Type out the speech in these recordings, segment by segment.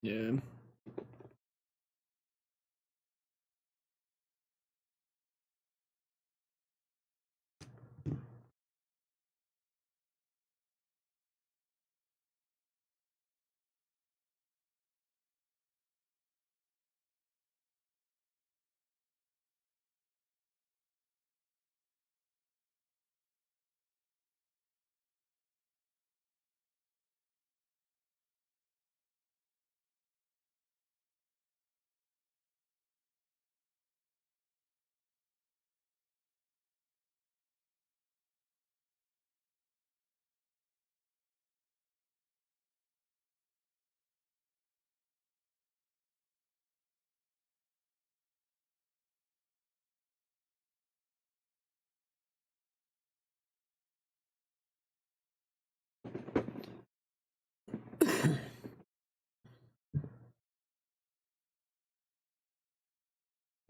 Yeah.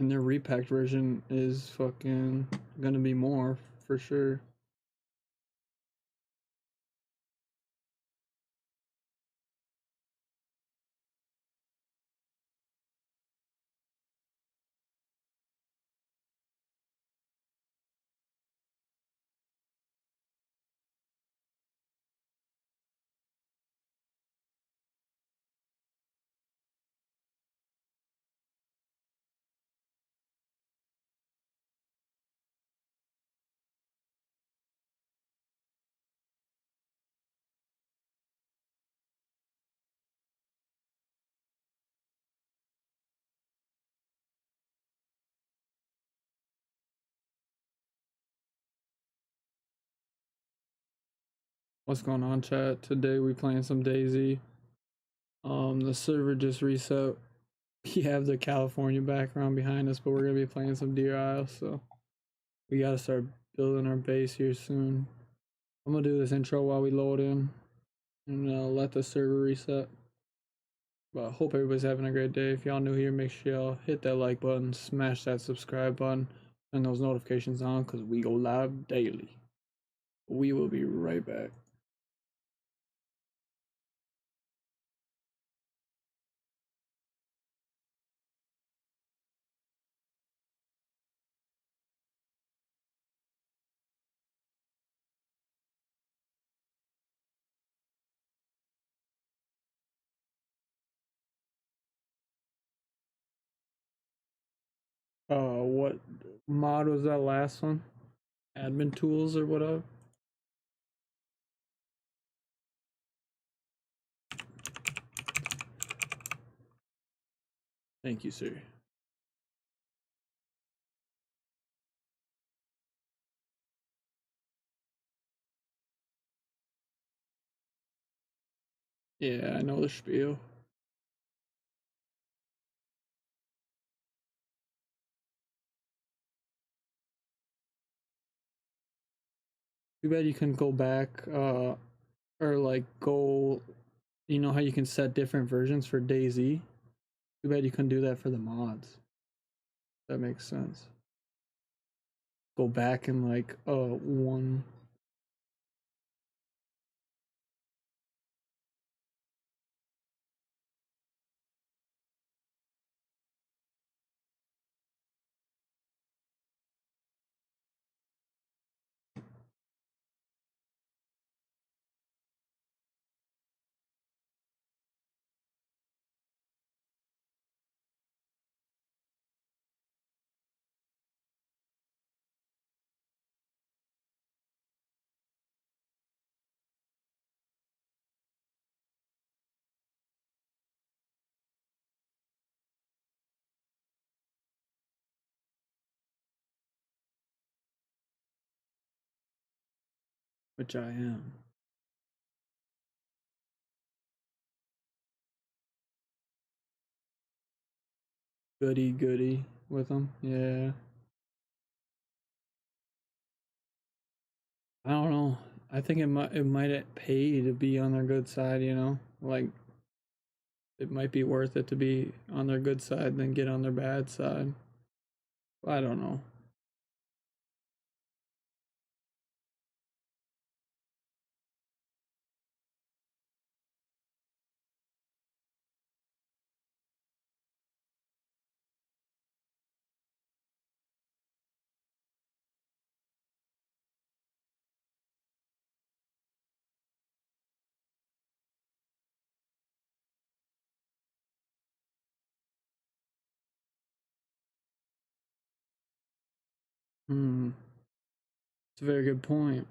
And their repacked version is fucking gonna be more for sure. What's going on, chat? Today we playing some Daisy. The server just reset. We have the California background behind us, but we're gonna be playing some Deer Isle, so we gotta start building our base here soon. I'm gonna do this intro while we load in and let the server reset. But I hope everybody's having a great day. If y'all new here, make sure y'all hit that like button, smash that subscribe button, and those notifications on because we go live daily. We will be right back. What mod was that last one? Admin tools or whatever? Thank you, sir. Yeah, I know the spiel. Too bad you can go back, or like go, you know how you can set different versions for DayZ? Too bad you couldn't do that for the mods. That makes sense. Go back and like, one. Which I am. Goody with them. Yeah. I don't know. I think it might pay to be on their good side, you know? Like it might be worth it to be on their good side than get on their bad side. I don't know. Hmm. It's a very good point.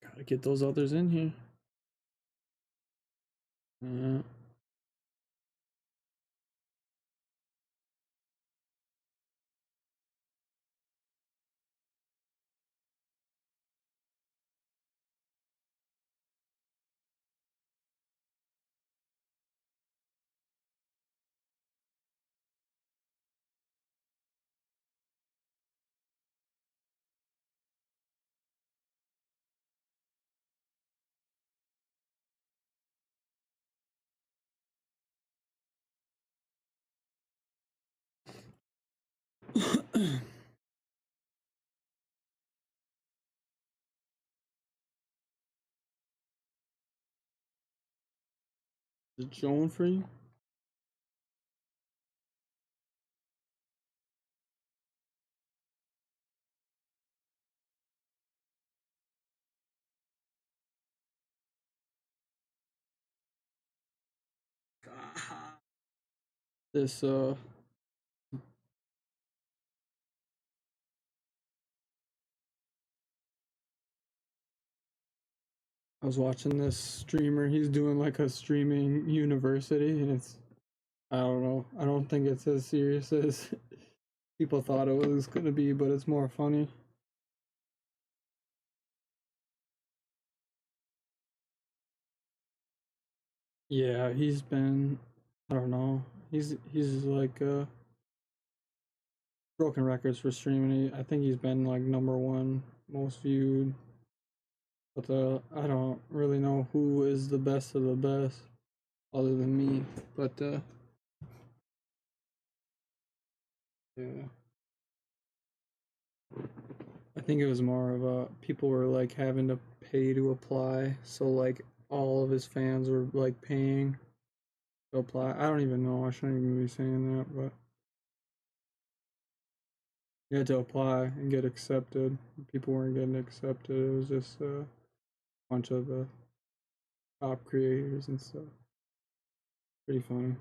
Gotta get those others in here. Uh, Is it showing for you? This I was watching this streamer. He's doing like a streaming university, and it's, I don't know. I don't think it's as serious as people thought it was gonna be, but it's more funny. Yeah, he's been, I don't know. He's like broken records for streaming. I think he's been like #1 most viewed. But I don't really know who is the best of the best other than me. But yeah. I think it was more of a people were like having to pay to apply, so like all of his fans were like paying to apply. I don't even know. I shouldn't even be saying that, but you had to apply and get accepted. People weren't getting accepted. It was just a bunch of the top creators and stuff. Pretty funny.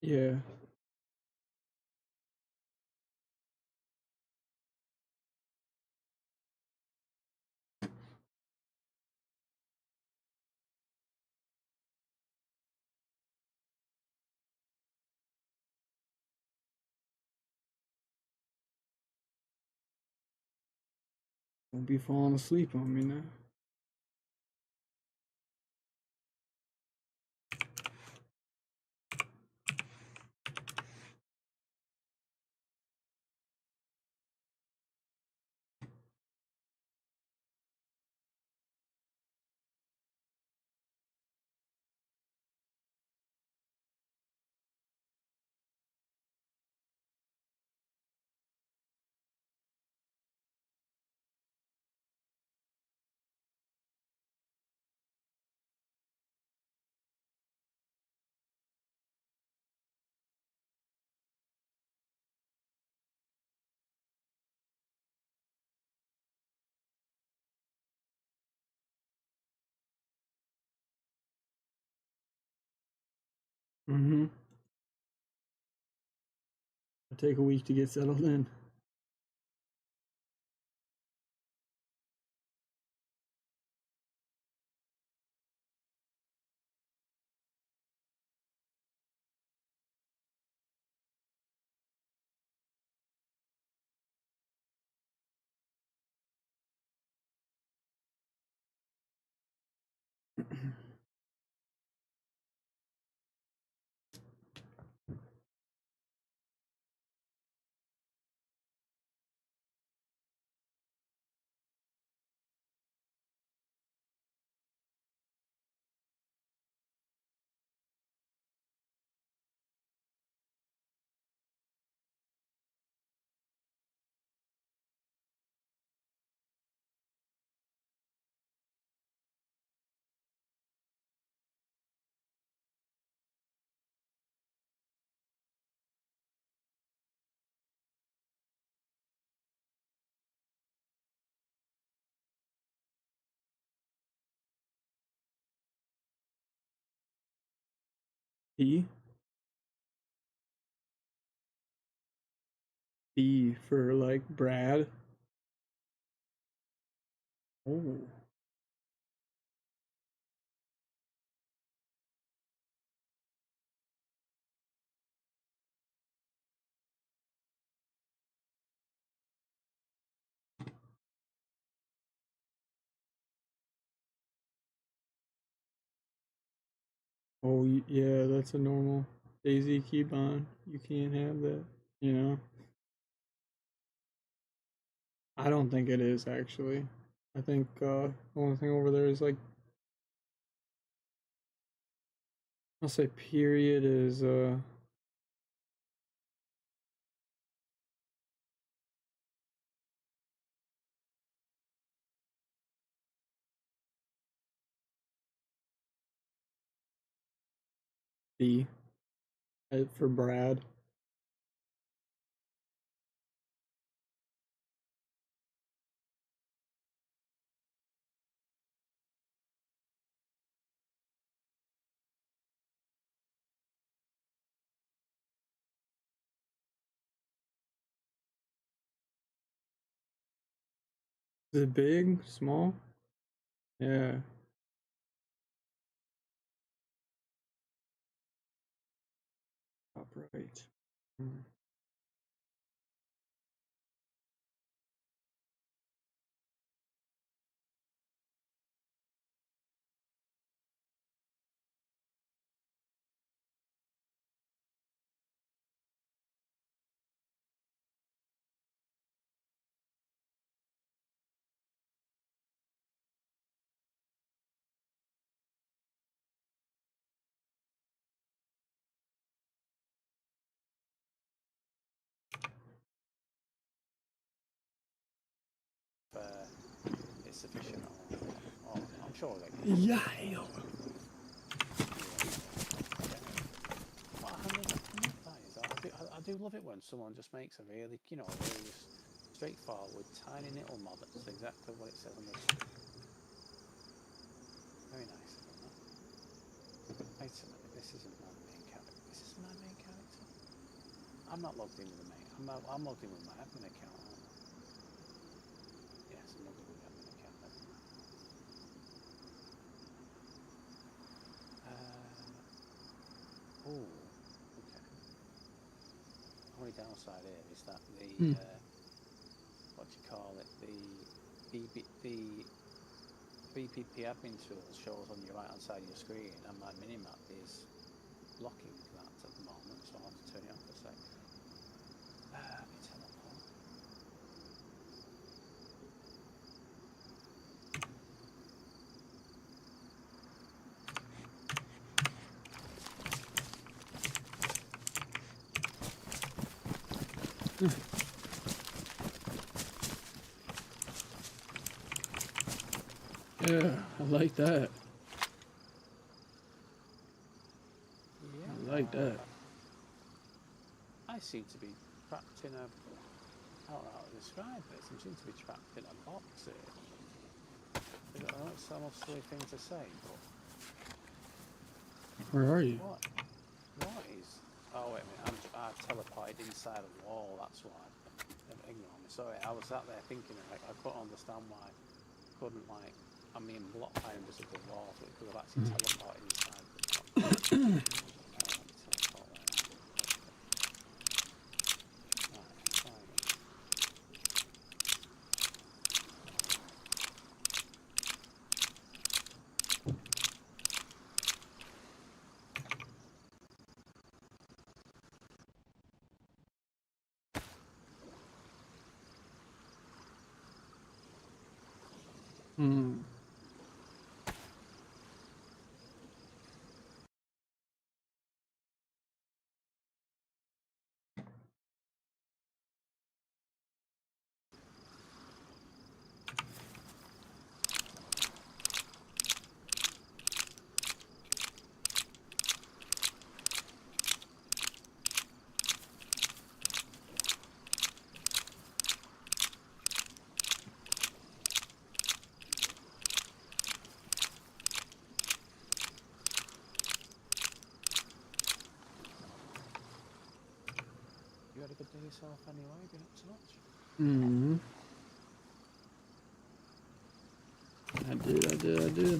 Yeah. Don't be falling asleep on me now. Mm-hmm. It'll take a week to get settled in. B. B for like Brad. Oh. Oh yeah, that's a normal Daisy keybond. You can't have that. You know. I don't think it is actually. I think the only thing over there is like I'll say period is B for Brad. Is it big? Small? Yeah. Top right. Mm. It's sufficient. Or I'm sure like. Yeah. What I do love it when someone just makes a really, you know, really just straightforward, tiny little mod that's exactly what it says on the screen. Very nice of them, that. Wait a minute, this isn't my main character. Is this my main character? I'm not logged in with the main. I'm logged in with my admin account, aren't I? Yes, I'm logged in with the admin account. Never mind. Oh, okay. The only downside here is that the Hmm. what do you call it? the BPP admin tool shows on your right hand side of your screen, and my minimap is blocking that at the moment, so I'll have to turn it off for a sec. Let me teleport. Yeah, I like that. Yeah, I like that. I seem to be trapped in a... I don't know how to describe this. I seem to be trapped in a box here. I know it's almost a silly thing to say, but... Where are you? What? What is... Oh, wait a minute. I teleported inside a wall, that's why. Ignore me. Sorry, I was sat there thinking, like, I couldn't understand why I couldn't, like... I'm being blocked by invisible walls, but because I've actually teleported inside the box. Teleport there. Right, fine. Hmm. You had a good day yourself anyway, been up to much? I did.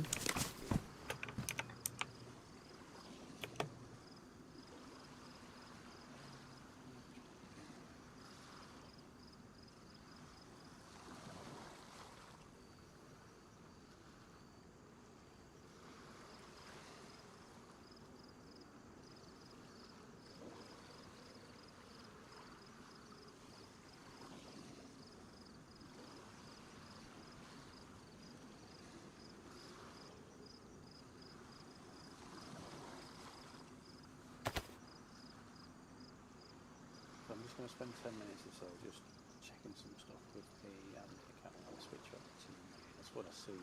So I'm just going to spend 10 minutes or so just checking some stuff with the account. I'll switch up to the main. I just want to see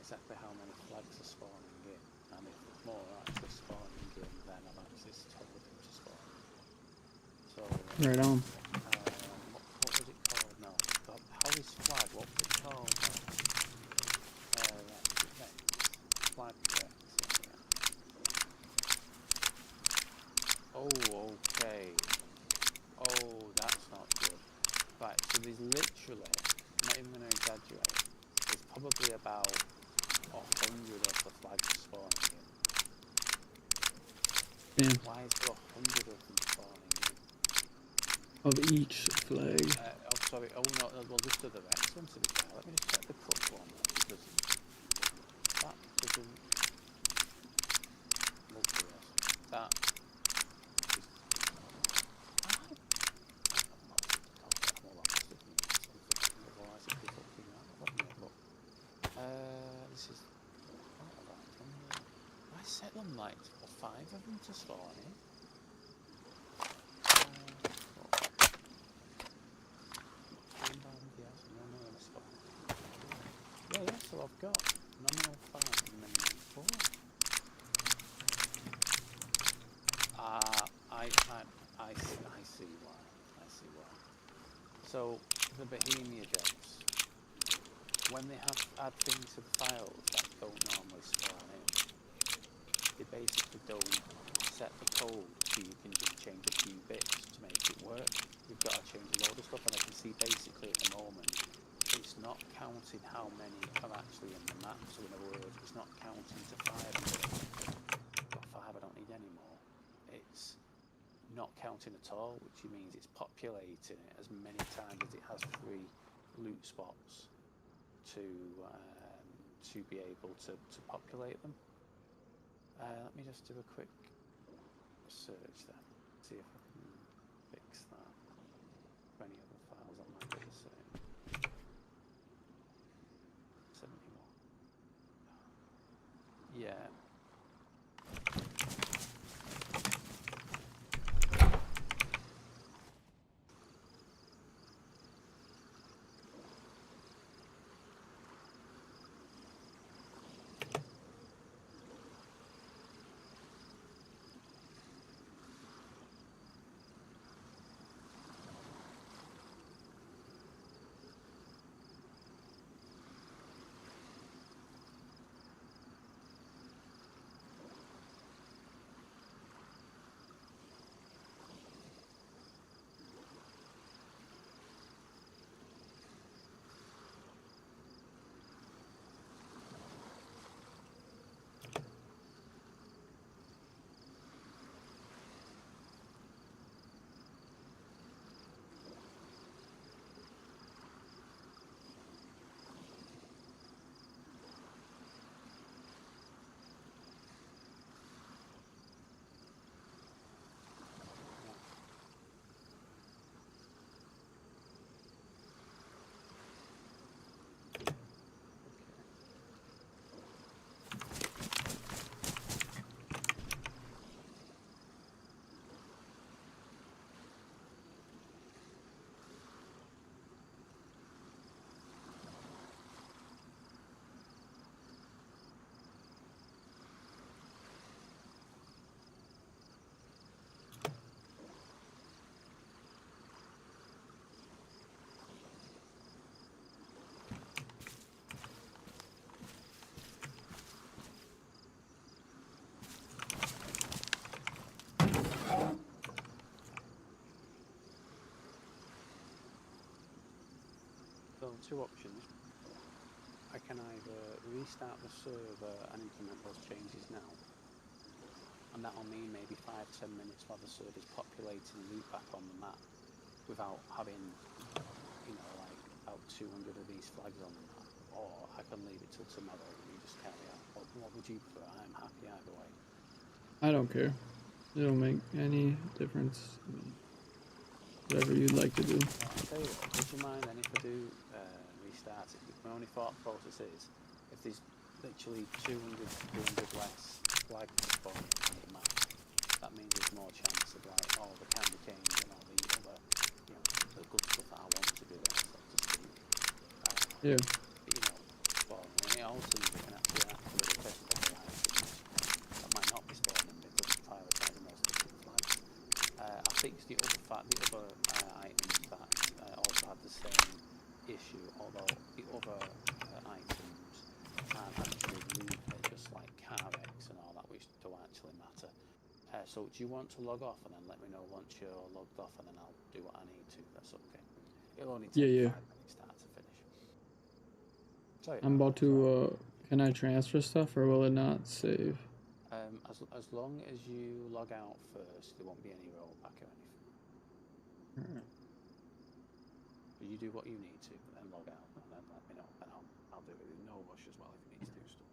exactly how many flags are spawning in, and if more are actually spawning in, then I've actually told them to spawn. So Right on. what was it called now? How is flag? What was it called now? Rex. Flag Rex. Yeah. Oh, okay. Oh, that's not good. Right, so there's literally, I'm not even going to exaggerate, there's probably about 100 of the flags spawning in. Damn. Why is there 100 of them spawning in? Of each flag. Oh, sorry, oh no, well, just of the Rex one to be fair. Let me just check the Cook one, because that doesn't look good. That is... This is... What have I done here? I set them like for 5 of them to spawn in. Yeah, so I've got nominal 5 and nominal 4. I see why. I see why. So the Bohemia jobs, when they add things to the files that don't normally spawn in, they basically don't set the code so you can just change a few bits to make it work. You've got to change a load of stuff, and I can see basically at the moment it's not counting how many are actually in the map. So in other words, it's not counting to 5. I've got 5 I don't need anymore. It's not counting at all, which means it's populating it as many times as it has free loot spots to be able to populate them. Let me just do a quick search then, see if I can fix that. For any other files that might be the same. 71. Yeah. So two options. I can either restart the server and implement those changes now, and that'll mean maybe 5-10 minutes while the server's populating loop back on the map without having, like about 200 of these flags on the map, or I can leave it till tomorrow and we just carry on. What would you prefer? I'm happy either way. I don't care. It don't make any difference. Whatever you'd like to do. I'll tell you what, would you mind then if I do restart it? My only thought process is, if there's literally 200 less flags spawning on the map, that means there's more chance of like all the candy canes and all the other, the good stuff that I want to do there, so to speak. Yeah. Spawning. And it also means I can actually test other items that might not be spawning because I'm prioritising those different flags. I fixed the other items that also had the same issue, although the other items aren't actually loot, they're just like car wrecks and all that, which don't actually matter. So do you want to log off and then let me know once you're logged off, and then I'll do what I need to? That's okay. It'll only take 5 minutes start to finish. Sorry, I'm about to, can I transfer stuff or will it not save? As long as you log out first, there won't be any rollback or anything. Alright. You do what you need to, but then log out and then let me know, and I'll do it. No rush as well if you need to do stuff.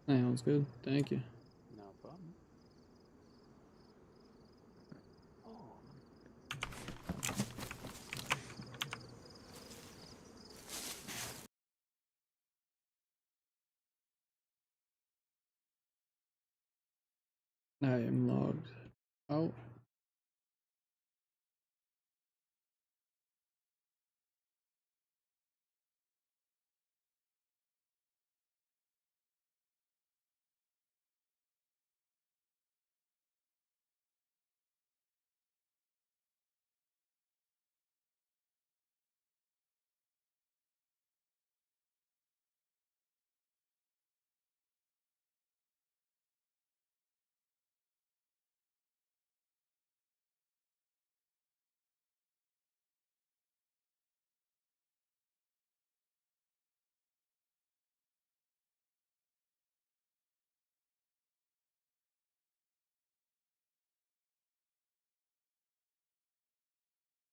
Sounds good. Thank you. No problem. Oh. I am logged out.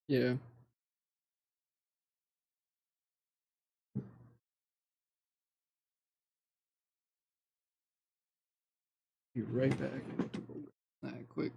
Yeah. Be right back. That quick.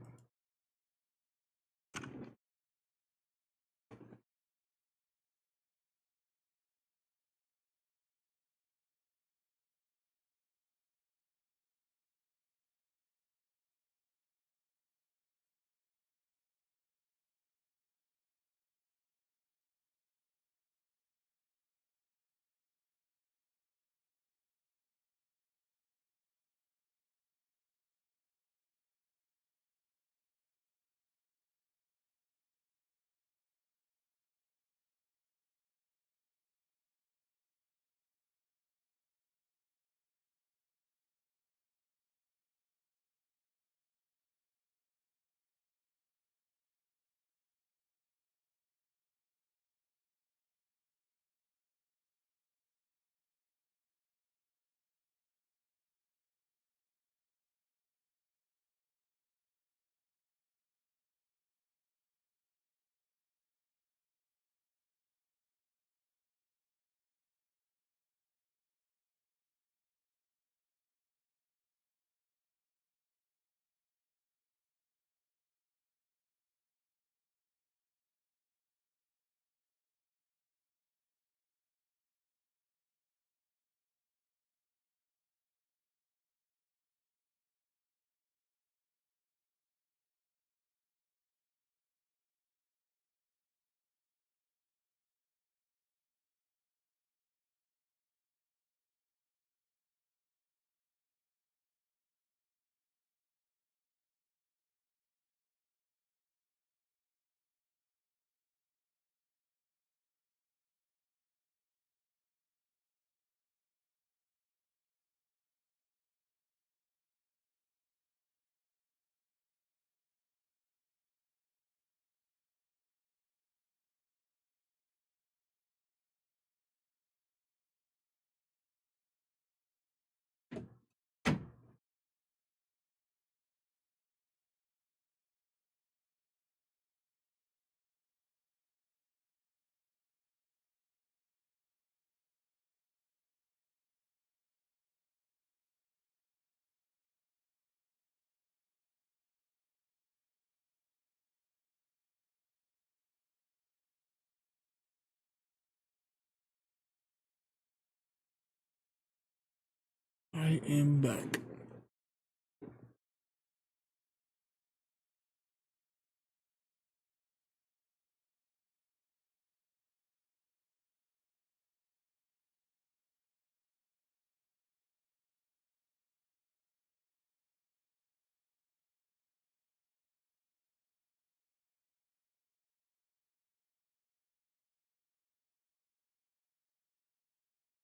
I am back.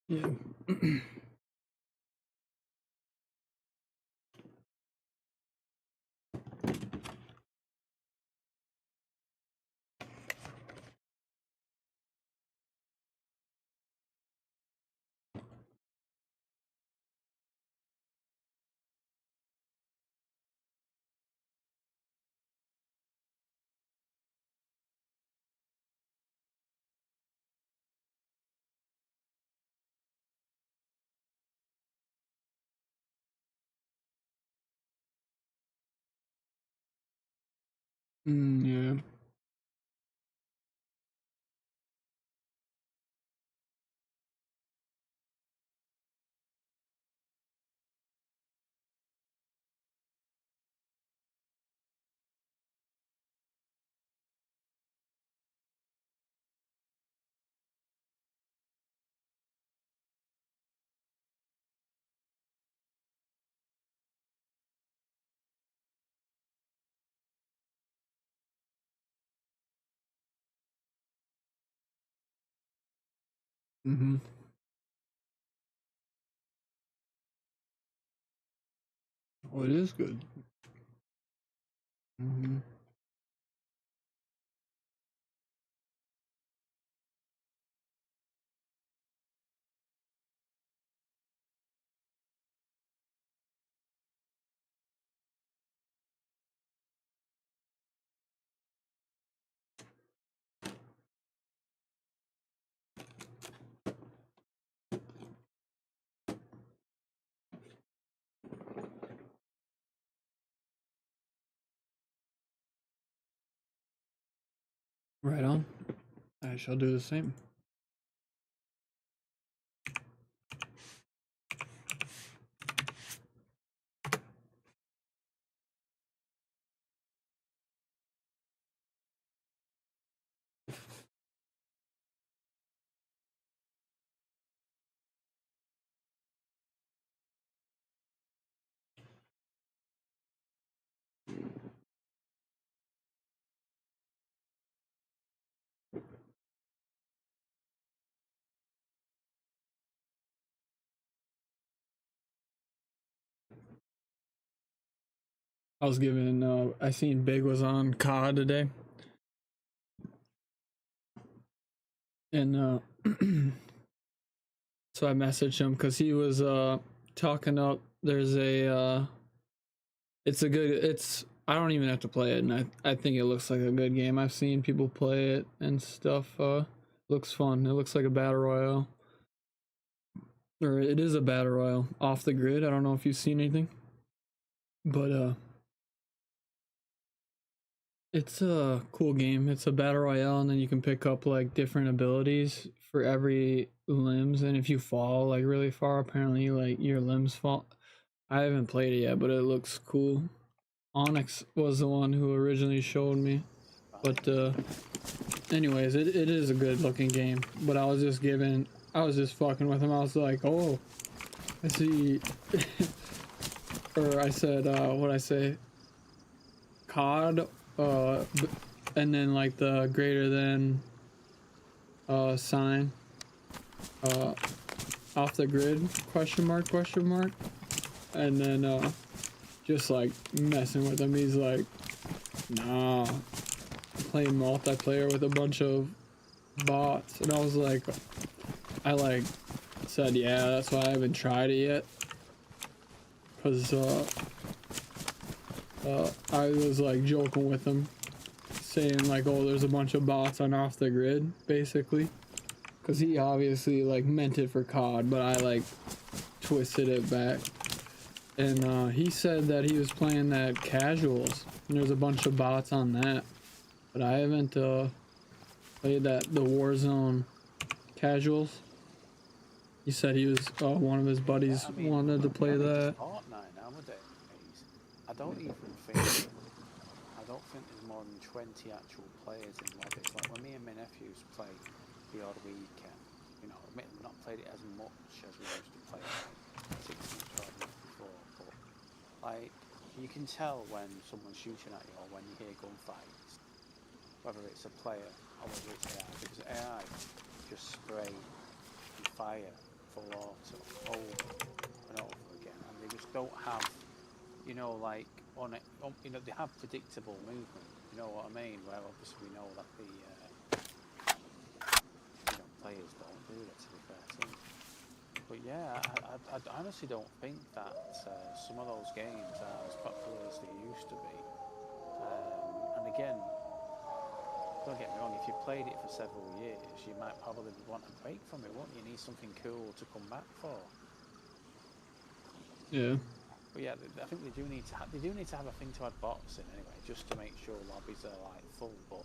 Yeah. Yeah. Mm-hmm. Oh, it is good. Mm-hmm. Right on. I shall do the same. I was given, I seen Big was on COD today. And, so I messaged him because he was, talking up. There's a, I don't even have to play it, and I think it looks like a good game. I've seen people play it and stuff. Looks fun. It looks like a battle royale. Or it is a battle royale. Off the grid. I don't know if you've seen anything. But, it's a cool game. It's a battle royale, and then you can pick up like different abilities for every limbs. And if you fall like really far, apparently like your limbs fall. I haven't played it yet, but it looks cool. Onyx was the one who originally showed me. But anyways, it is a good looking game. But I was just fucking with him. I was like, oh, I see. Or I said, what I say? COD. And then like the greater than sign off the grid question mark, and then just like messing with him. He's like, nah, playing multiplayer with a bunch of bots. And I was like, I like said, yeah, that's why I haven't tried it yet, because I was like joking with him, saying like, oh, there's a bunch of bots on off the grid, basically, because he obviously like meant it for COD, but I like twisted it back. And he said that he was playing that casuals, and there's a bunch of bots on that, but I haven't played the Warzone casuals. He said he was one of his buddies wanted to play that. Fortnite nowadays. I don't think there's more than 20 actual players in lobbies. Like when me and my nephews play the odd weekend, you know, admittedly we've not played it as much as we used to play like 6 months, 12 months before, but like you can tell when someone's shooting at you or when you hear gunfights, whether it's a player or whether it's AI, because AI just spray and fire full auto over and over again, and they just don't have, you know, like on it, you know, they have predictable movement. You know what I mean? Where obviously we know that the you know, players don't do that, to be fair to them. But yeah, I honestly don't think that some of those games are as popular as they used to be. And again, don't get me wrong, if you played it for several years, you might probably want a break from it, won't you? You need something cool to come back for. Yeah. But yeah, I think they do need to have a thing to add bots in anyway, just to make sure lobbies are like full. But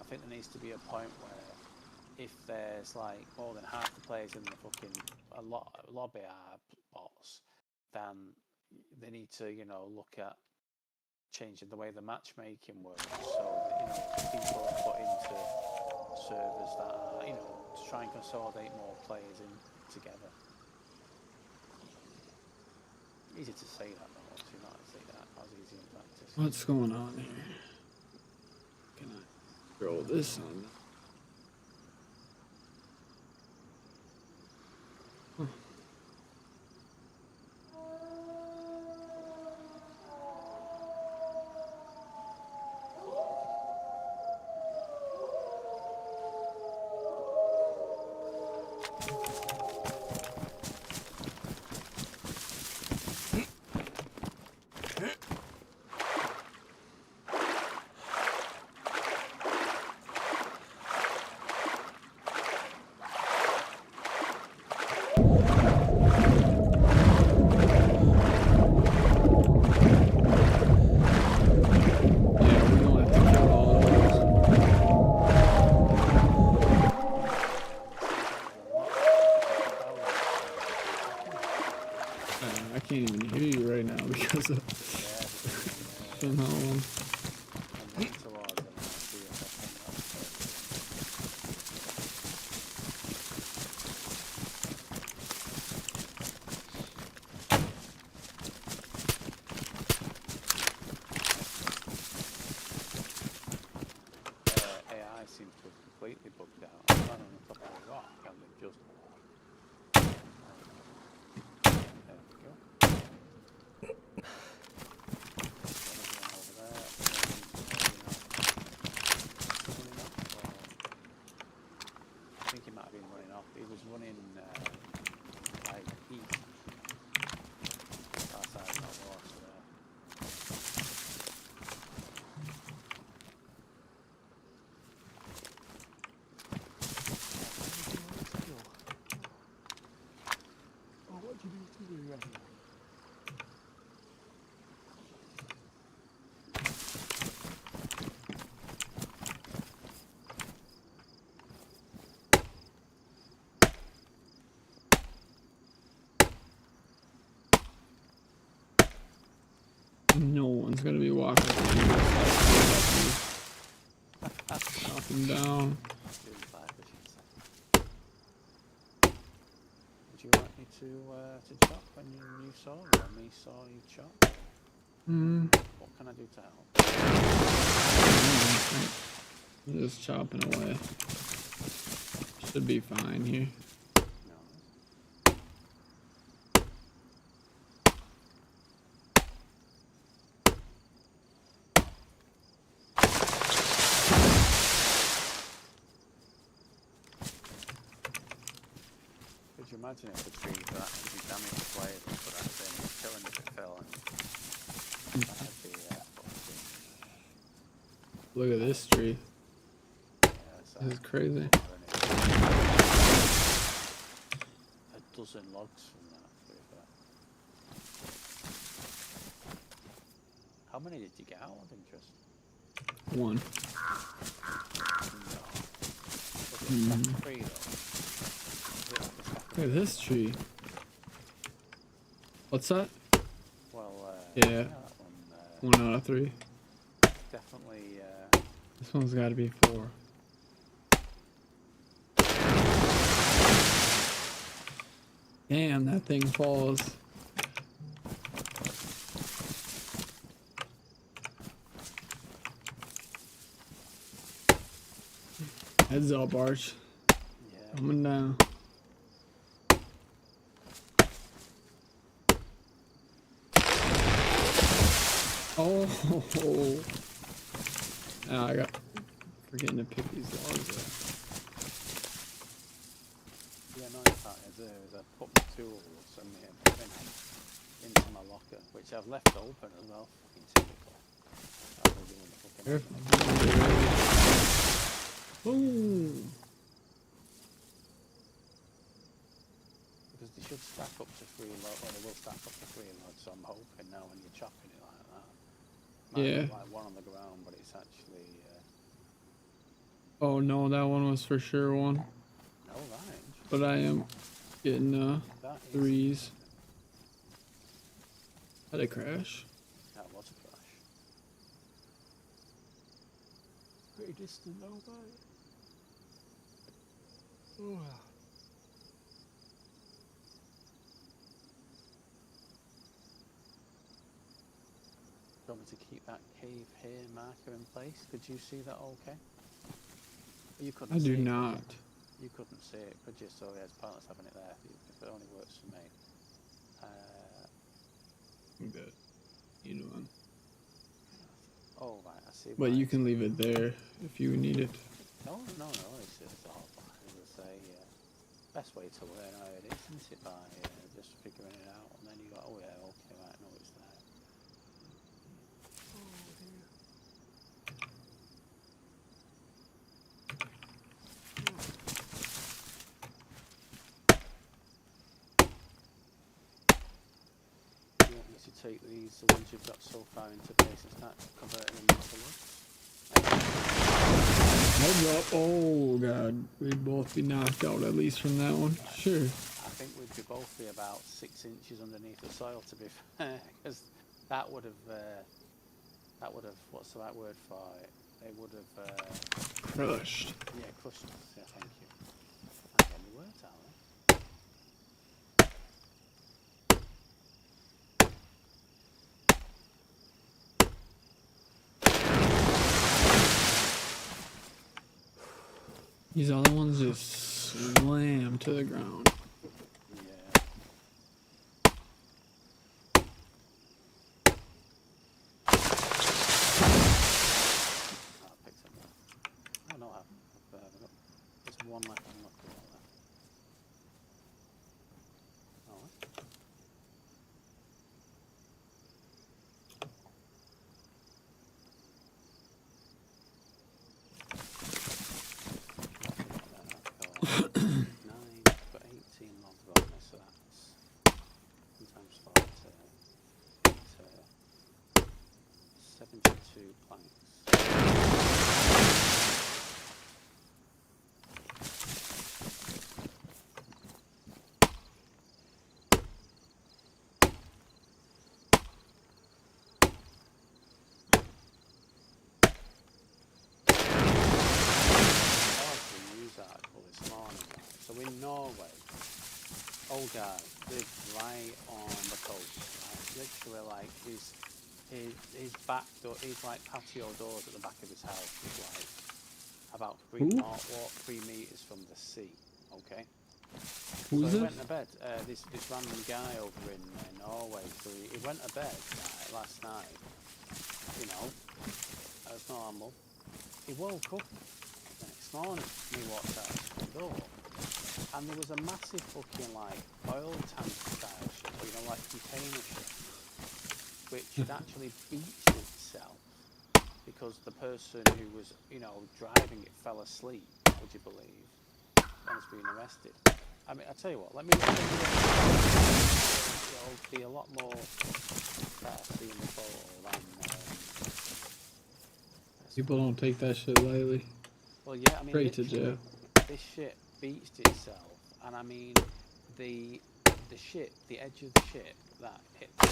I think there needs to be a point where if there's like more than half the players in the fucking lobby are bots, then they need to, you know, look at changing the way the matchmaking works, so that, you know, people are put into servers that are, you know, to try and consolidate more players in together. Easy to say that, though. Obviously not to say that. As easy in practice. What's going on here? Can I throw this on? Huh. completely bugged out. I'm on the top of the rock and they've just... There we go. Over there. I think he might have been running off. He was running like east. Far side of that water there. Oh, what did you do to me, Randy? No one's gonna be walking up and down. Would you like me to chop when you saw or me saw you chop? What can I do to help? I'm just chopping away. Should be fine here. No. Could you imagine if the trees were actually damaged players for that thing, killing if it fell and that'd be Look at this tree. yeah, This is crazy. A dozen logs from that, to be fair. How many did you get out of interest? One. No. Was it a tree though? Look at this tree. What's that? Well, Yeah. that one, 1 out of 3. definitely, This one's got to be 4. Damn, that thing falls. Heads up, Arch. yeah. Coming down. Oh, now I got forgetting to pick these logs up. The annoying part is I put my tools and my everything into my locker, which I've left open as well, fucking typical. That will be in the fucking Careful. Boom. because they should stack up to 3 logs, well they will stack up to 3 logs, so I'm hoping now when you're chopping it like that. Might Yeah. look like one on the ground, but it's actually, Oh no, that one was for sure one. no, that ain't. But I am getting That is, 3s. Had a crash. that was a crash. Pretty distant though, but... Oh. Do you want me to keep that cave here marker in place? Could you see that okay? You couldn't I see do it, could not. you couldn't see it, could you? So yeah, it's pointless having it there if it only works for me. I'm good. Need one. Oh right, I see. But why you it's- can leave it there if you need it. No, it's just all as I say, best way to learn how it is, isn't it, by just figuring it out, and then you go, oh yeah, okay, right, I know it's there. Oh dear. Do you want me to take these, the ones you've got so far into place and start converting them into logs? Heads up. Oh god. We'd both be knocked out at least from that one. Sure. I think we'd be both be about 6 inches underneath the soil, to be fair, because that would have, what's the right word for it? They would have, Crushed. yeah, crushed us. Yeah, thank you. I can't get any words out there. These other ones just slam to the ground. Yeah. I picked up that. Oh no, I've got, there's one left. I'm not good at that. Alright. Nine, but 18 logs on this, so that's sometimes 72 planks. News article this morning. So in Norway, old guy lived right on the coast, right? Literally like his back door, his like patio doors at the back of his house was like about 3 meters from the sea. Okay. Who's so he this? went to bed. This random guy over in Norway. So he went to bed last night. You know, as normal. He woke up the next morning. He walked out his front door, and there was a massive fucking like oil tank style ship, you know, like container ship, which had actually beached itself because the person who was, you know, driving it fell asleep. Would you believe? And has been arrested. I mean, I tell you what. Let me. It'll be a lot more better seeing the photo than. People don't take that shit lightly. Well, yeah, I mean, Straight to jail. This ship beached itself, and I mean, the ship, the edge of the ship that hit the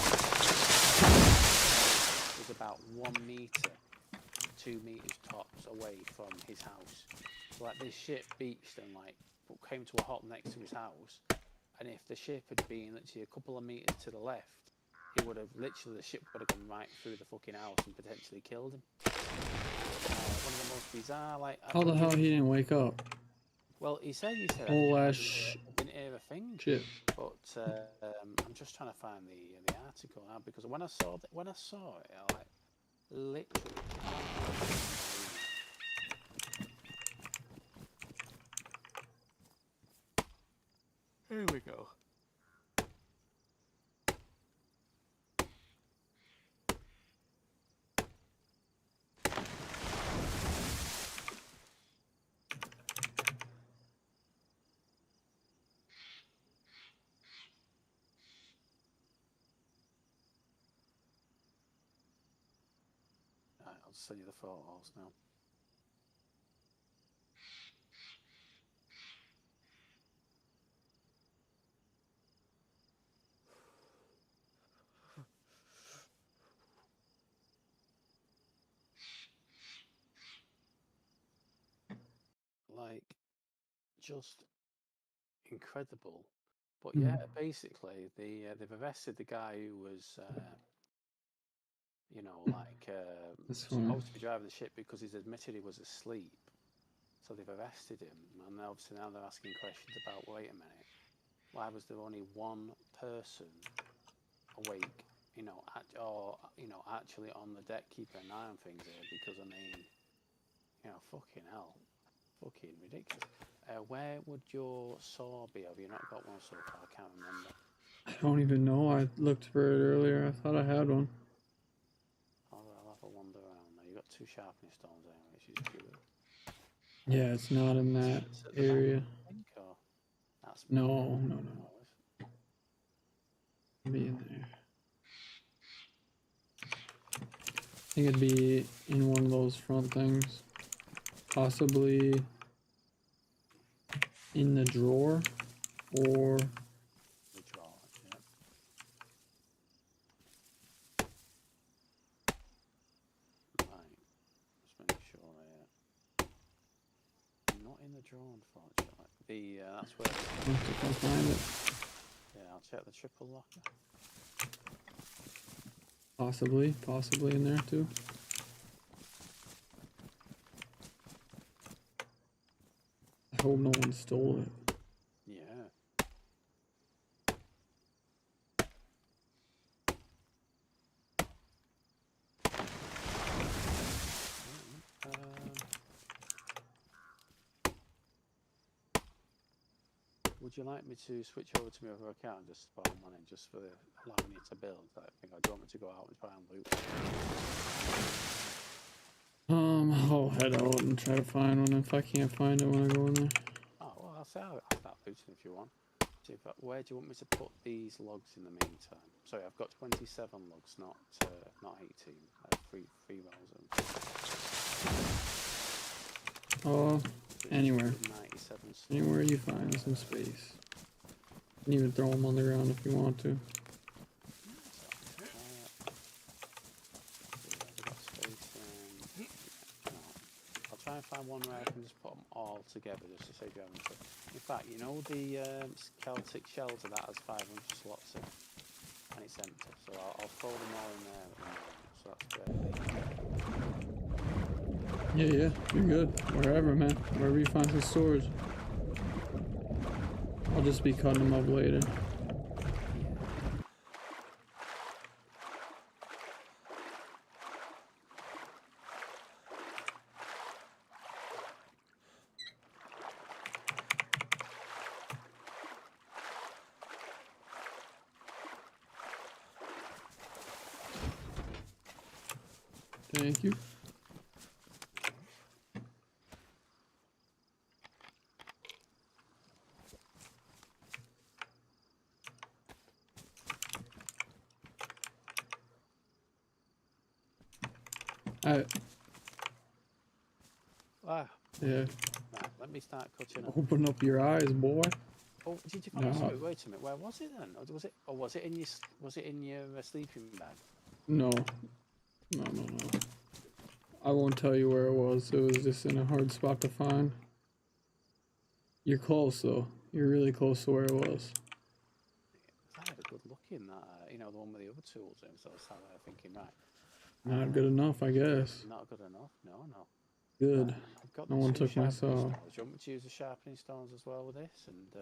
was about 1 meter, 2 meters tops away from his house. So like this ship beached and like came to a halt next to his house, and if the ship had been literally a couple of meters to the left, it would have literally, the ship would have gone right through the fucking house and potentially killed him. One of the most bizarre, like. How the hell he didn't wake up? Well, he said I didn't hear a thing. Shit. But I'm just trying to find the article now, because when I saw it, I like literally. Here we go. Right, I'll send you the photos now. Like, just incredible. But yeah, basically, they've arrested the guy who was, you know, like supposed to be driving the ship, because he's admitted he was asleep. So they've arrested him, and obviously now they're asking questions about, wait a minute, why was there only one person awake, you know, actually on the deck keeping an eye on things here? Because I mean, you know, fucking hell, fucking ridiculous. Where would your saw be? Have you not got one so far? I can't remember. I don't even know. I looked for it earlier. I thought I had one. I'll have a wander around now. You got 2 sharpening stones there, which is good. Yeah, it's not in that area. That's No. Be in there. I think it'd be in one of those front things. Possibly in the drawer, or the drawer, yeah. Right, just make sure not in the drawer, unfortunately. That's where. if I find it. Yeah, I'll check the triple locker. Possibly in there too. hope no one stole it. Yeah. Would you like me to switch over to my other account and just spawn money just for allowing you to build? I think I don't want me to go out and try and loot. I'll head out and try to find one if I can't find it when I go in there. Oh, well, I'll start looting if you want. See if where do you want me to put these logs in the meantime? Sorry, I've got 27 logs, not 18. I have three rows of. Anywhere. 97. Anywhere you find some space. You can even throw them on the ground if you want to. I'll try and find one where I can just put them all together just to save you having to. In fact, you know the Celtic shelter that has 500 slots in, and it's empty, so I'll throw them all in there at the moment, so that's great. Yeah, you're good. Wherever, man. Wherever you find some storage. I'll just be cutting them up later. Thank you. Yeah. Right, let me start cutting up. Open up your eyes, boy. Oh, did you find it? Wait a minute. Where was it then? Or was it in your sleeping bag? No. I won't tell you where it was. It was just in a hard spot to find. You're close though. You're really close to where it was. I had a good look in that, the one with the other tools in, so I was thinking, right. Not good enough, I guess. Not good enough? No. Good. I've got no one took my saw. Do you want me to use the sharpening stones as well with this? And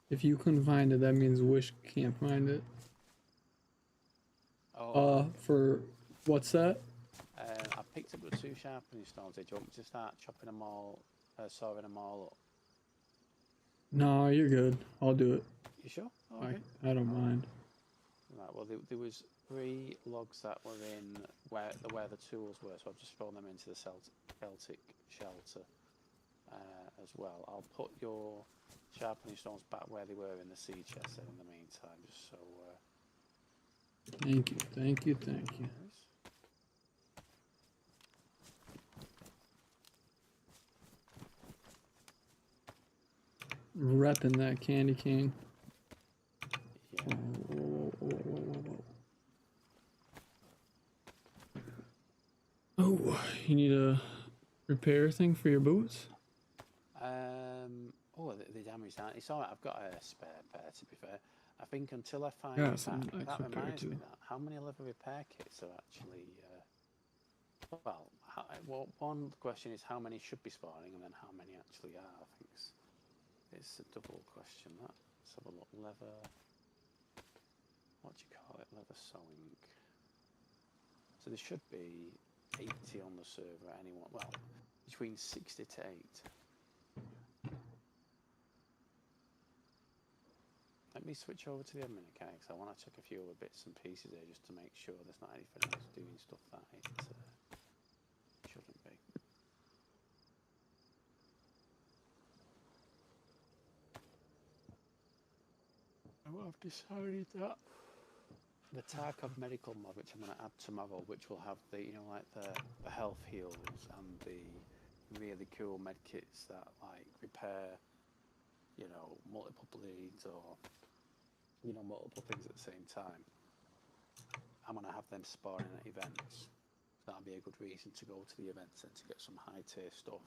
if you couldn't find it, that means Wish can't find it. For what's that? I picked up the 2 sharpening stones. Do you want me to start chopping them all, sawing them all up? No, you're good. I'll do it. You sure? Okay. I don't mind. Right. Well, there was 3 logs that were in where the tools were, so I've just thrown them into the Celtic shelter as well. I'll put your sharpening stones back where they were in the sea chest in the meantime, just so. Thank you. Repping that candy cane. Yeah. Whoa. Oh, you need a repair thing for your boots? Oh, the damage that it's alright. I've got a spare pair. To be fair, I think until I find that reminds me that how many leather repair kits are actually. Well, one question is how many should be spawning, and then how many actually are. I think it's a double question. That. Let's have a look. Leather. What do you call it? Leather sewing. So there should be 80 on the server at any one. Well, between 60 to 8. Let me switch over to the admin account because I want to check a few other bits and pieces here just to make sure there's not anything else doing stuff that it shouldn't be. I've decided that the Tarkov medical mod, which I'm going to add tomorrow, which will have the the health heals and the really cool med kits that like repair, multiple bleeds or multiple things at the same time. I'm going to have them spawning at events. That'll be a good reason to go to the events and to get some high tier stuff.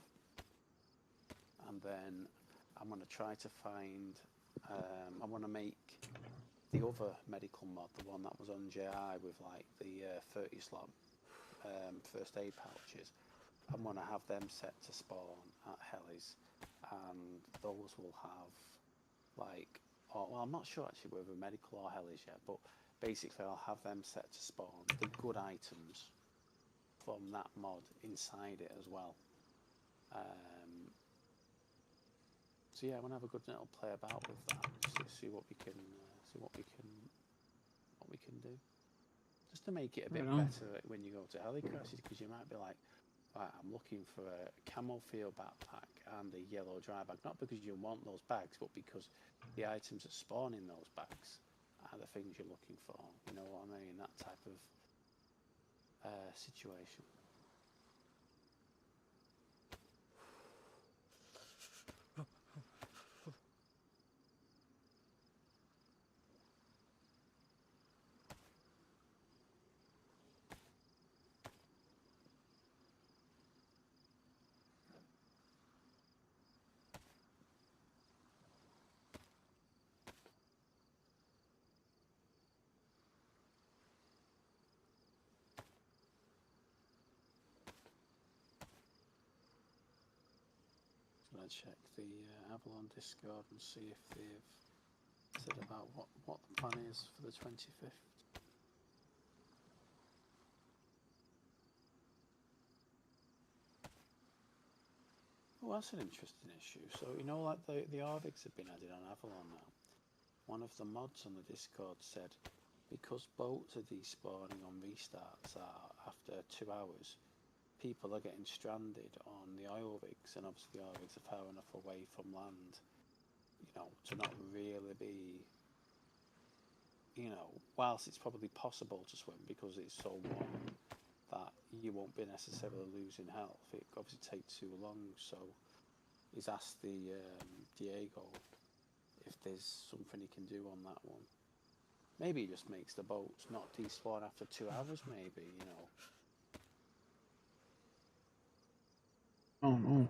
And then I'm going to try to find. I want to make the other medical mod, the one that was on JI with like the 30 slot first aid pouches. I'm gonna have them set to spawn at Hellies, and those will have like, or, well, I'm not sure actually whether medical or Hellies yet, but basically I'll have them set to spawn the good items from that mod inside it as well. So yeah, I want to have a good little play about with that, see what we can do, just to make it a bit Right on. better when you go to Helicrosses, because you might be like, right, I'm looking for a camel field backpack and a yellow dry bag, not because you want those bags, but because the items that spawn in those bags are the things you're looking for. You know what I mean? That type of situation. So I'll check the Avalon Discord and see if they've said about what the plan is for the 25th. Oh, that's an interesting issue. So, you know, like the Arvigs have been added on Avalon now. One of the mods on the Discord said, because boats are despawning on restarts after 2 hours, people are getting stranded on the oil rigs, and obviously the oil rigs are far enough away from land, you know, to not really be, you know, whilst it's probably possible to swim because it's so warm that you won't be necessarily losing health, it obviously takes too long. So he's asked the Diego if there's something he can do on that one. Maybe he just makes the boats not despawn after 2 hours, maybe, you know. Oh no.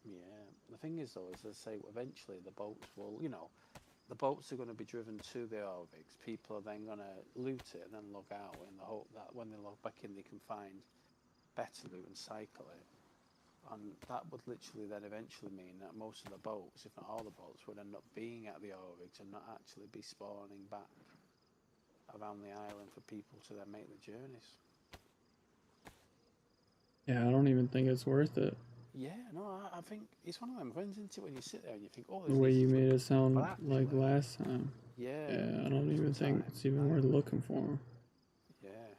Yeah, the thing is though, is they say eventually the boats will, you know, the boats are going to be driven to the oil rigs. People are then going to loot it and then log out in the hope that when they log back in, they can find better loot and cycle it. And that would literally then eventually mean that most of the boats, if not all the boats, would end up being at the oil rigs and not actually be spawning back around the island for people to then make the journeys. Yeah, I don't even think it's worth it. Yeah, no, I think it's one of them runs into it when you sit there and you think, oh, The there's way these you different. made it sound But like actually, last time. yeah, Yeah, I don't even think sometimes, it's even worth looking for. yeah.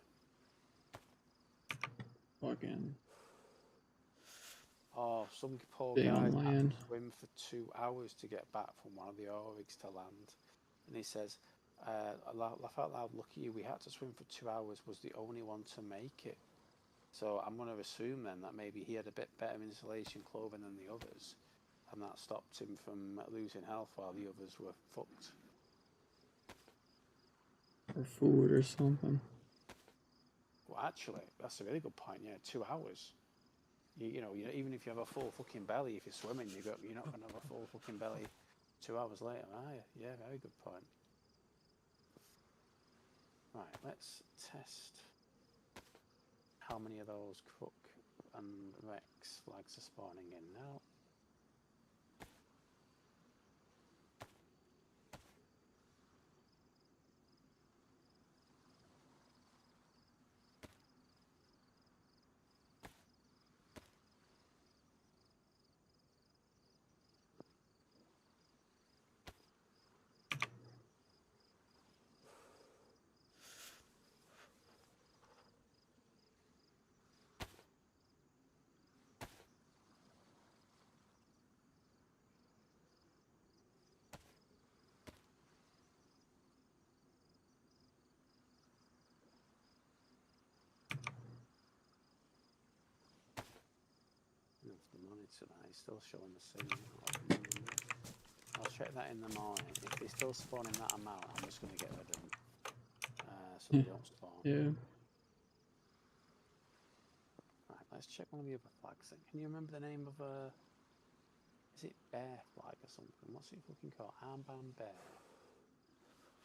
Fucking Oh, some poor stay on guys had land. to swim for 2 hours to get back from one of the oil rigs to land. And he says, laugh out loud, lucky you, we had to swim for 2 hours, was the only one to make it. So I'm going to assume then that maybe he had a bit better insulation clothing than the others, and that stopped him from losing health while the others were fucked. Or food or something. Well, actually, that's a really good point. Yeah, 2 hours. You know, even if you have a full fucking belly, if you're swimming, you're not going to have a full fucking belly 2 hours later, are you? Yeah, very good point. Right, let's test how many of those Crook and Rex flags are spawning in now. If the monitor that is still showing the same amount. I'll check that in the morning. If they're still spawning that amount, I'm just going to get rid of them so they don't spawn. Yeah. Right, let's check one of the other flags then. Can you remember the name of is it Bear Flag or something? What's it fucking called? Armband Bear.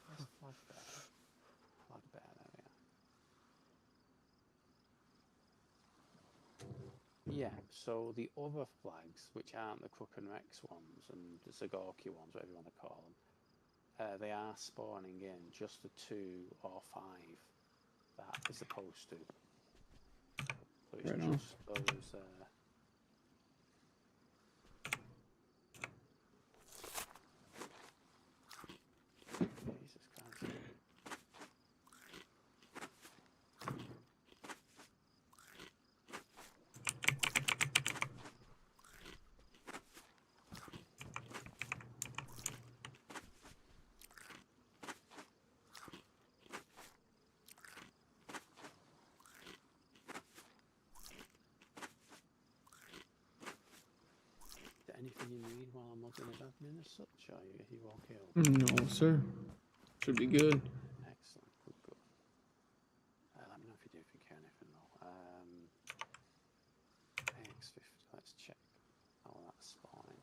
Where's Flag Bear? Flag Bear, there we are. Yeah, so the other flags, which aren't the Crook and Rex ones and the Zagorki ones, whatever you want to call them, they are spawning in just the 2 or 5 that is supposed to. So it's Right on. just those. Jesus Christ. Is there anything you need while I'm looking at admin as such? Or are you okay? No, sir. Should be good. Excellent. Good, good. Let me know if you do think anything though. AX50, let's check how that's spawning.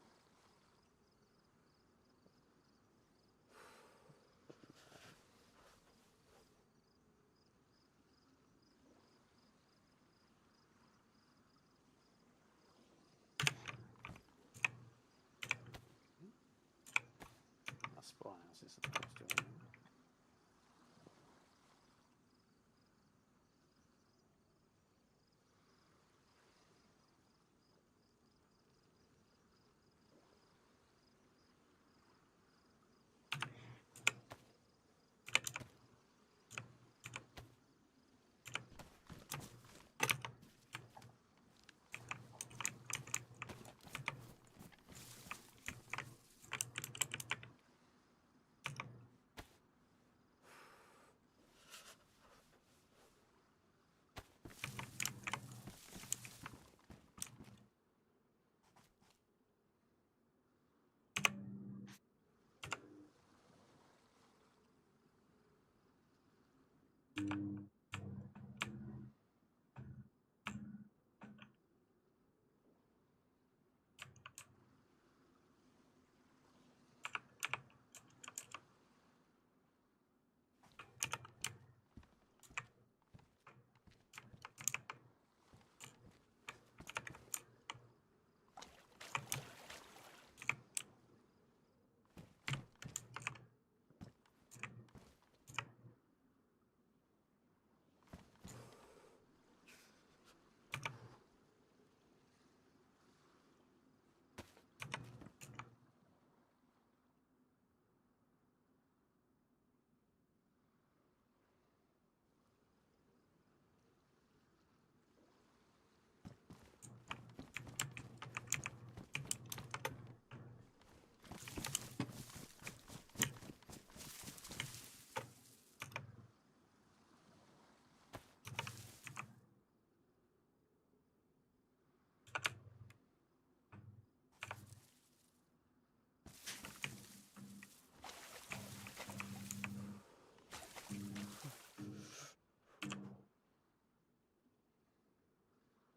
That's spawning as it's supposed to. Anyway.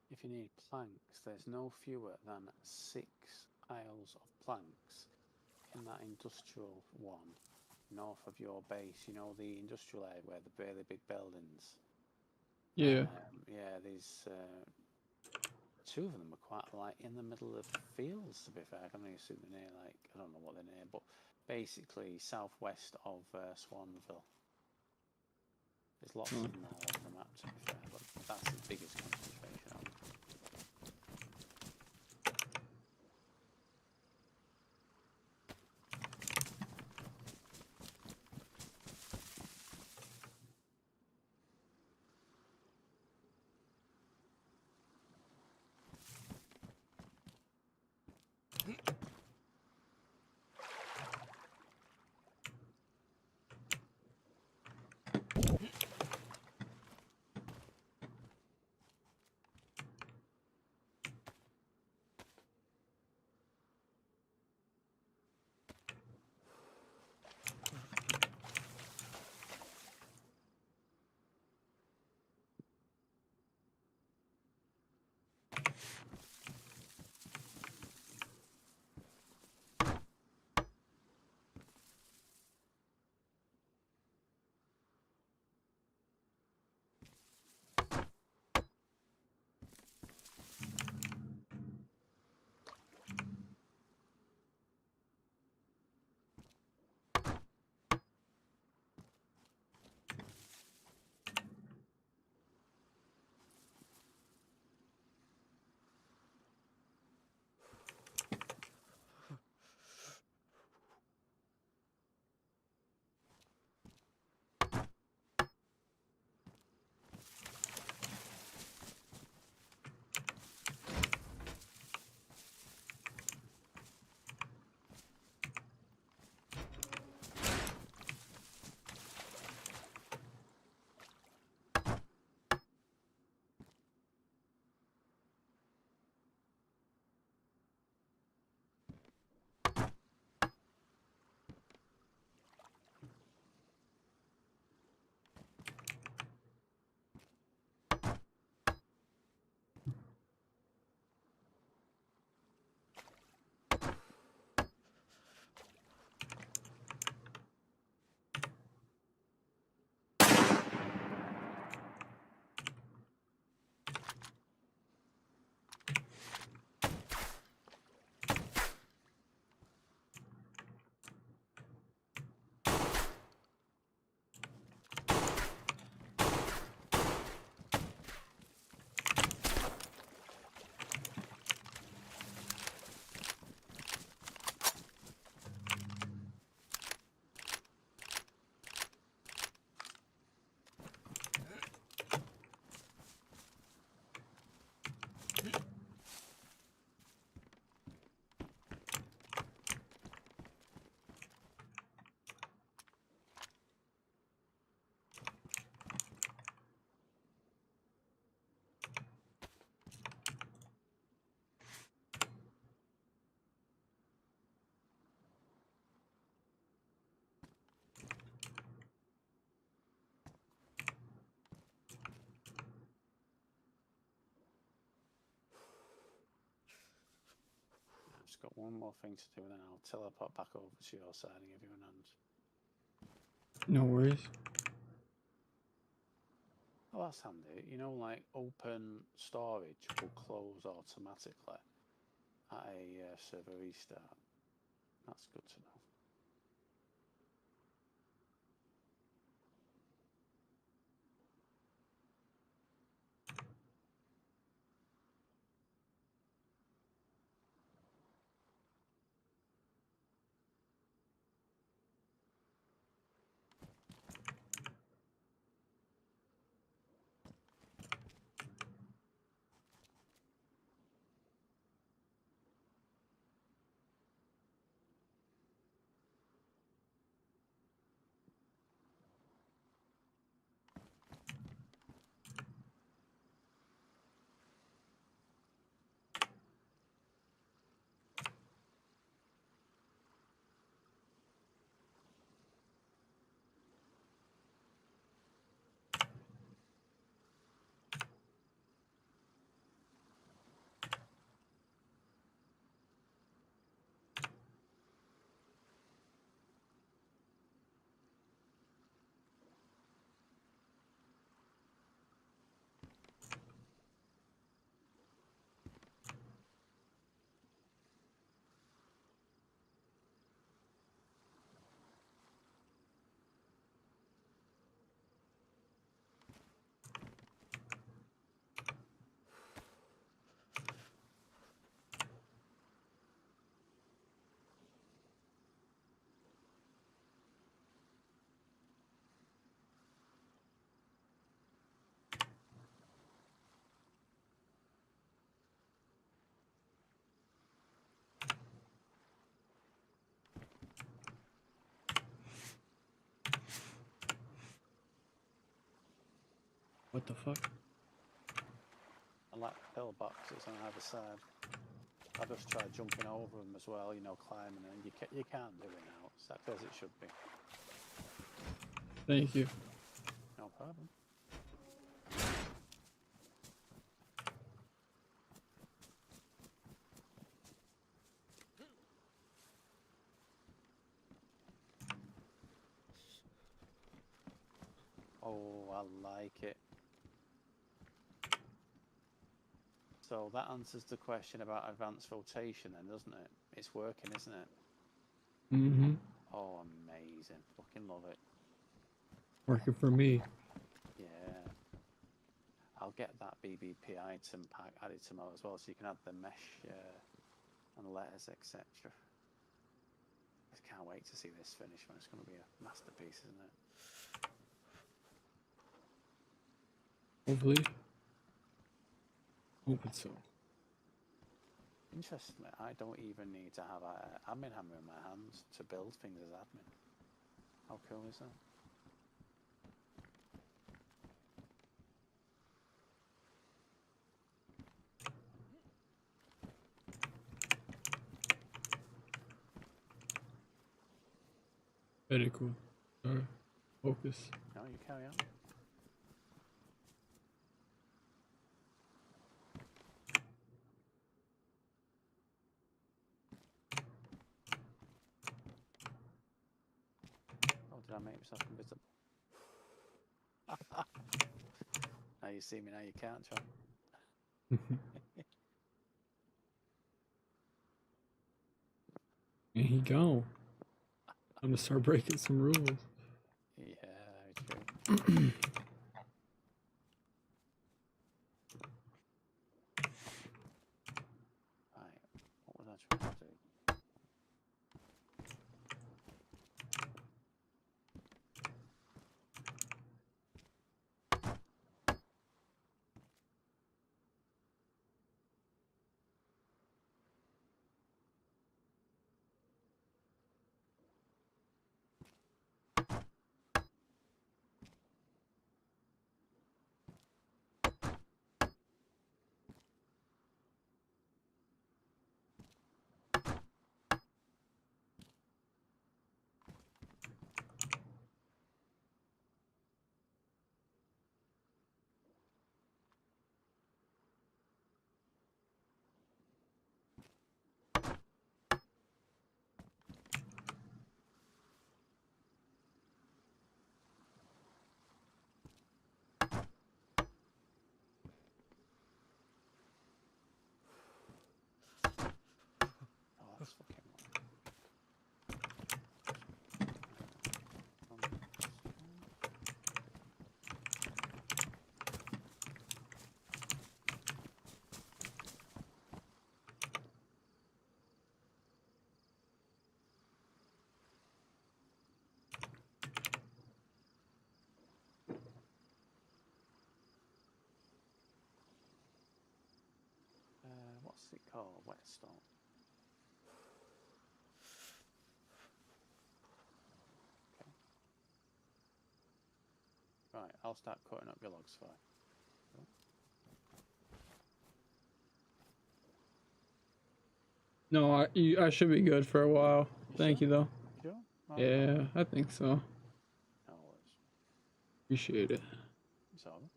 If you need planks, there's no fewer than 6 aisles of planks in that industrial one north of your base. You know, the industrial area where the really big buildings. Yeah. Yeah, there's 2 of them are quite like in the middle of fields, to be fair. I can't really see the name, like, I don't know what they're near, but basically southwest of Swanville. There's lots of them all over the map, to be fair, but that's the biggest concentration of them. just got one more thing to do, and then I'll teleport back over to your side and give you an hand. No worries. Oh, that's handy. You know, like open storage will close automatically at a server restart. That's good to know. What the fuck? I like pillboxes on either side. I just try jumping over them as well, you know, climbing, and you can't do it now. It's exactly as it should be. Thank you. No problem. Oh, I like it. So that answers the question about advanced rotation then, doesn't it? It's working, isn't it? Mm-hmm. Oh, amazing. Fucking love it. Working for me. Yeah. I'll get that BBP item pack added tomorrow as well, so you can add the mesh and letters, etc. I can't wait to see this finish when it's going to be a masterpiece, isn't it? Hopefully. Hope so. Interestingly, I don't even need to have an admin hammer in my hands to build things as admin. How cool is that? Very cool. Alright. Focus. No, you carry on. Oh, did I make myself invisible? Now you see me, now you can't, John. And he gone. I'm gonna start breaking some rules. Yeah, very true. Right, what was I trying to do? what's it called? Whetstone. Okay. Right, I'll start cutting up your logs for you. No, I should be good for a while. Thank you though. Sure? Yeah, I think so. No worries. Appreciate it. It's all right.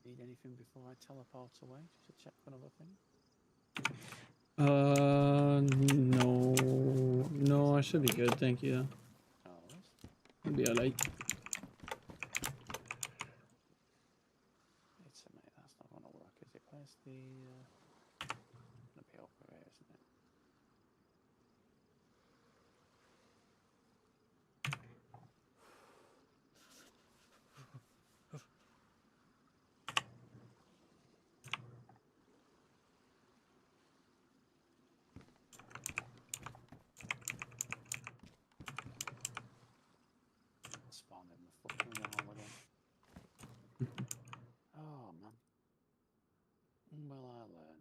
Need anything before I teleport away? Just to check for another thing? No, I should be good. Thank you. No worries. I'll be alright. It's a mate, that's not going to work, is it? Where's the... Gonna be over here, isn't it? Spawned in the fucking wall again. Oh man. Will I learn?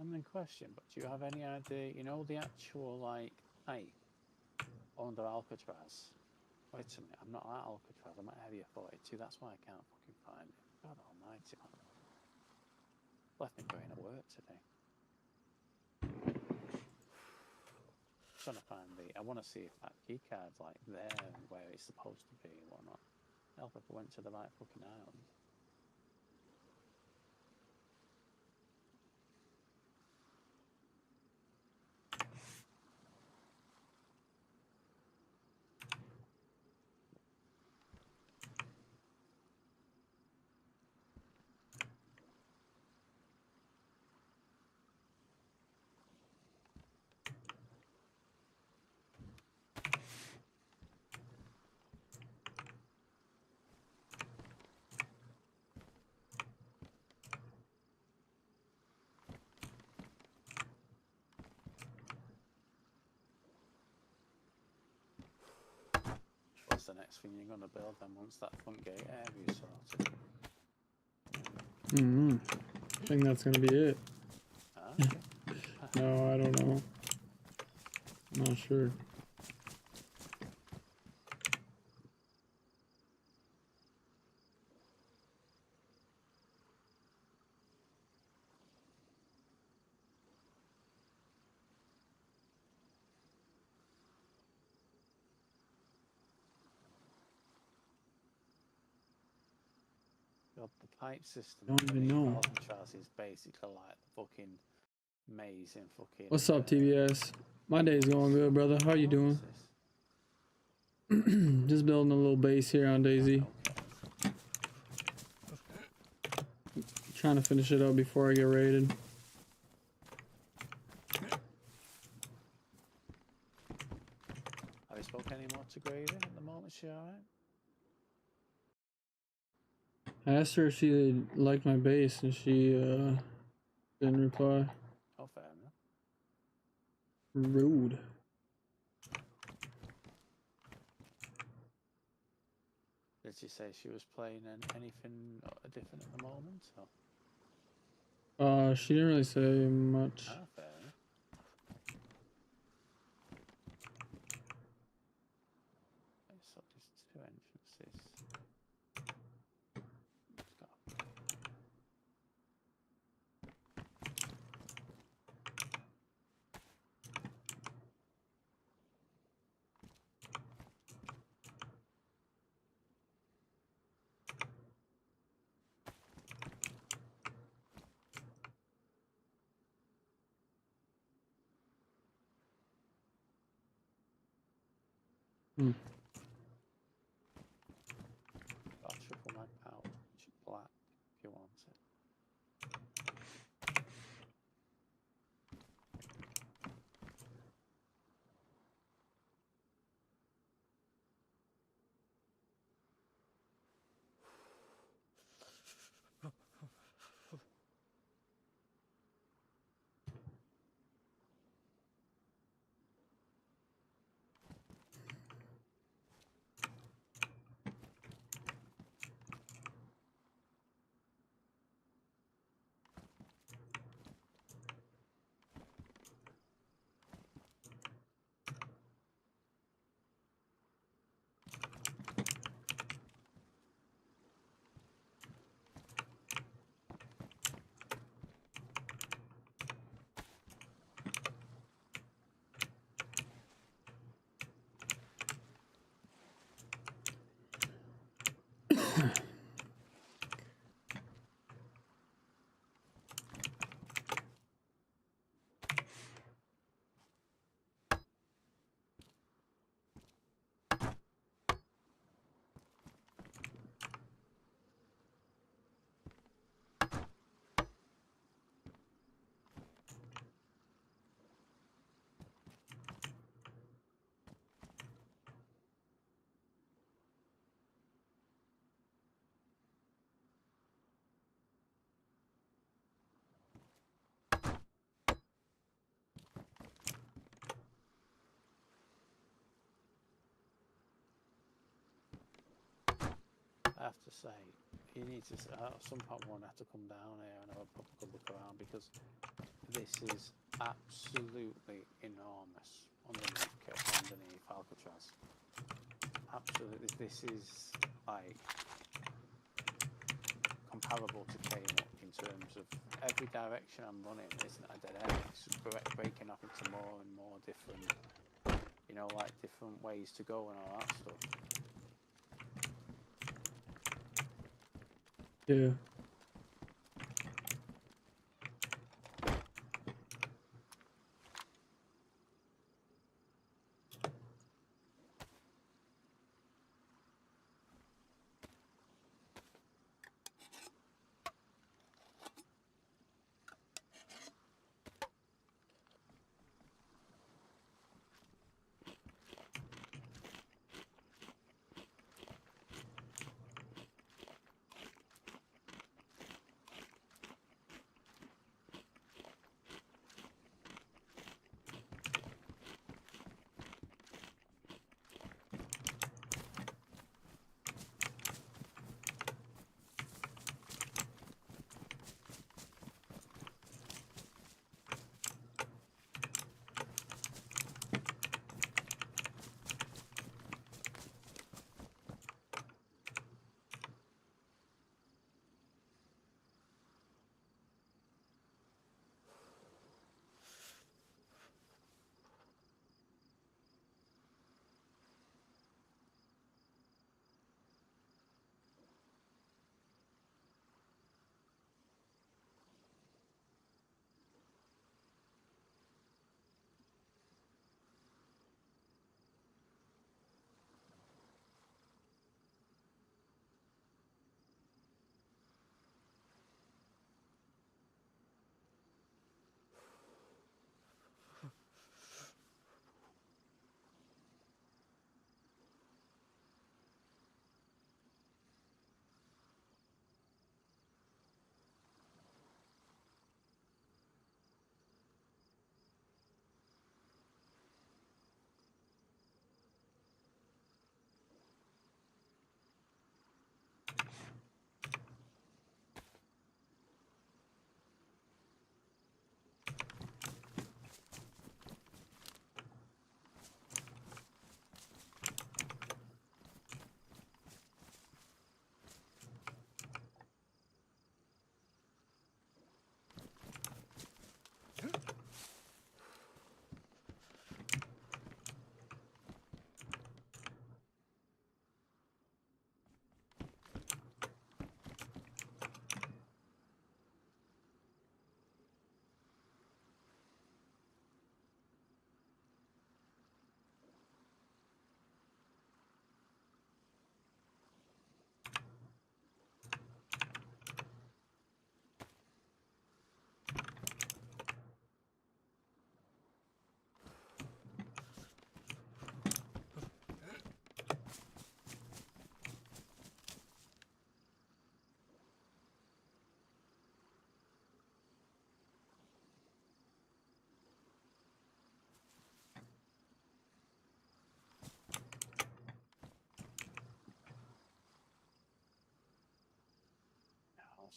I'm in question, but do you have any idea, you know, the actual, like, height under Alcatraz? Wait a minute, I'm not at Alcatraz, I'm at Area 42, that's why I can't fucking find it. God almighty, man. Left me brain at work today. Trying to find I want to see if that key card's, like, there, where it's supposed to be and whatnot. Help if I went to the right fucking island. What's the next thing you're going to build then once that front gate area is sorted? I think that's gonna be it. Ah, No, I don't know. I'm not sure. the pipe system. Don't even know. Alcatraz is basically like the fucking maze in fucking. What's up, TBS? My day's going good, brother. How you doing? Just building a little base here on Dayz. Trying to finish it up before I get raided. Have you spoken any more to Graven at the moment? She alright? I asked her if she liked my base and she didn't reply. Oh, fair enough. Rude. Did she say she was playing anything different at the moment? Or? She didn't really say much. Ah, fair enough. Okay, so there's two entrances. Let's go. Got a triple mag out, which is black if you want it. I have to say, you need to, at some point, one have to come down here and have a proper good look around, because this is absolutely enormous underneath Alcatraz. Absolutely, this is like comparable to Kano in terms of every direction I'm running isn't a dead end. It's breaking up into more and more different, you know, like different ways to go and all that stuff. Yeah.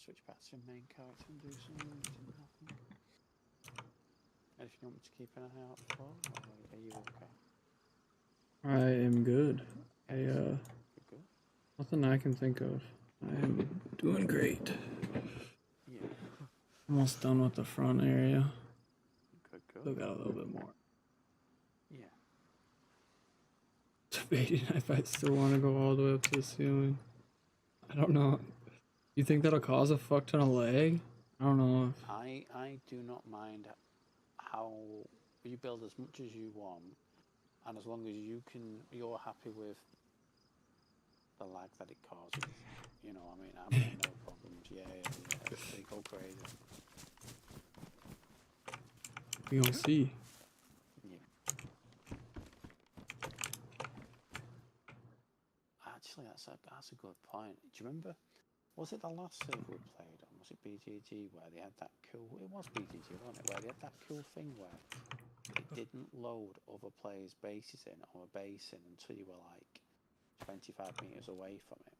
switch back to main character and do something that didn't happen. Anything you want me to keep an eye out for, or are you okay? I am good. Good. Nothing I can think of. I am doing great. Yeah. Almost done with the front area. Good. Still got a little bit more. Yeah. Debating if I still want to go all the way up to the ceiling. I don't know. You think that'll cause a fuck ton of lag? I don't know. I do not mind how you build as much as you want, and as long as you're happy with the lag that it causes. You know, I mean, I've got no problems. Yeah. They go crazy. We gonna see. Yeah. Actually, that's a good point. Do you remember? Was it the last server we played on? Was it BGG where they had that cool? It was BGG, wasn't it? Where they had that cool thing where it didn't load other players' bases in or a base in until you were like 25 meters away from it.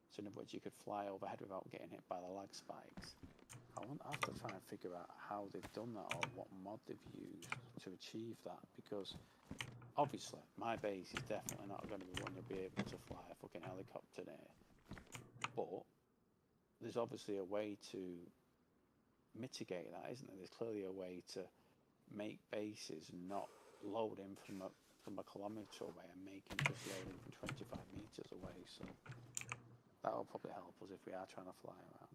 So in other words, you could fly overhead without getting hit by the lag spikes. I have to try and figure out how they've done that or what mod they've used to achieve that, because obviously my base is definitely not going to be one to be able to fly a fucking helicopter there. But there's obviously a way to mitigate that, isn't there? There's clearly a way to make bases not load in from a kilometre away and make them just load in from 25 metres away. So that will probably help us if we are trying to fly around.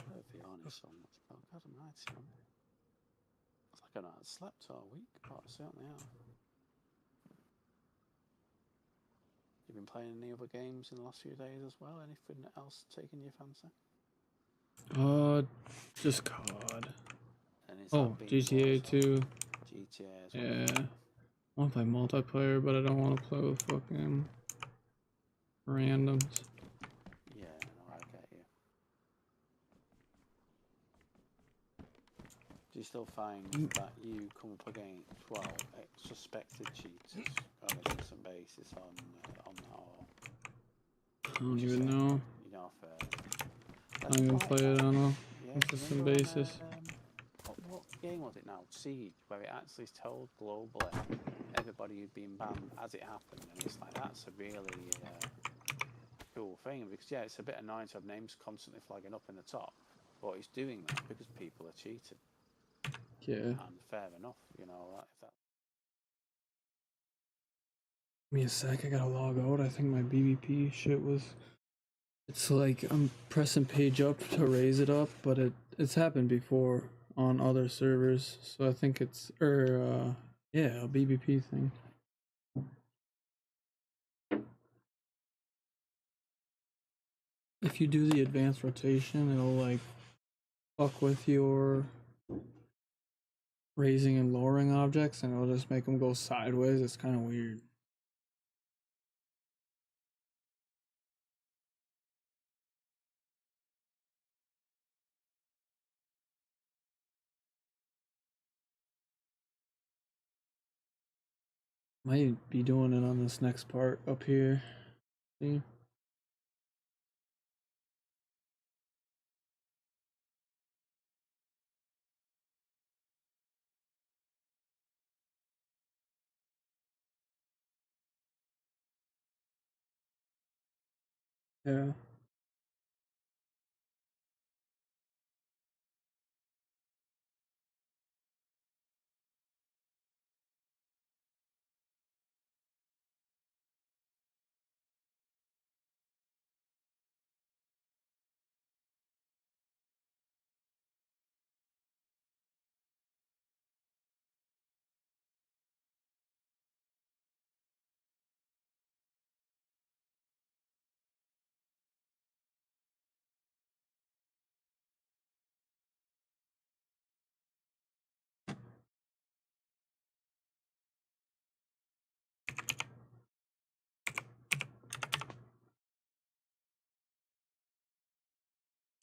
I'll be honest so much, but God almighty, it's like I've not slept all week, but I certainly have. You've been playing any other games in the last few days as well? Anything else taking your fancy? Just COD. And is Oh, GTA 2. GTA as well. Yeah. I want to play multiplayer, but I don't want to play with fucking randoms. Yeah, no, I get you. Do you still find that you come up against, well, suspected cheaters on a decent basis on that, or I don't even know. you know, I don't even play it on a consistent basis. What game was it now? Siege, where it actually is told globally everybody who'd been banned as it happened, and it's like that's a really cool thing, because yeah, it's a bit annoying to have names constantly flagging up in the top, but it's doing that because people are cheating. Yeah. And fair enough, you know. If that. Give me a sec, I gotta log out. I think my BBP shit was. It's like I'm pressing page up to raise it up, but it's happened before on other servers, so I think it's yeah, a BBP thing. If you do the advanced rotation, it'll like fuck with your raising and lowering objects, and it'll just make them go sideways. It's kind of weird. Might be doing it on this next part up here. See? Yeah.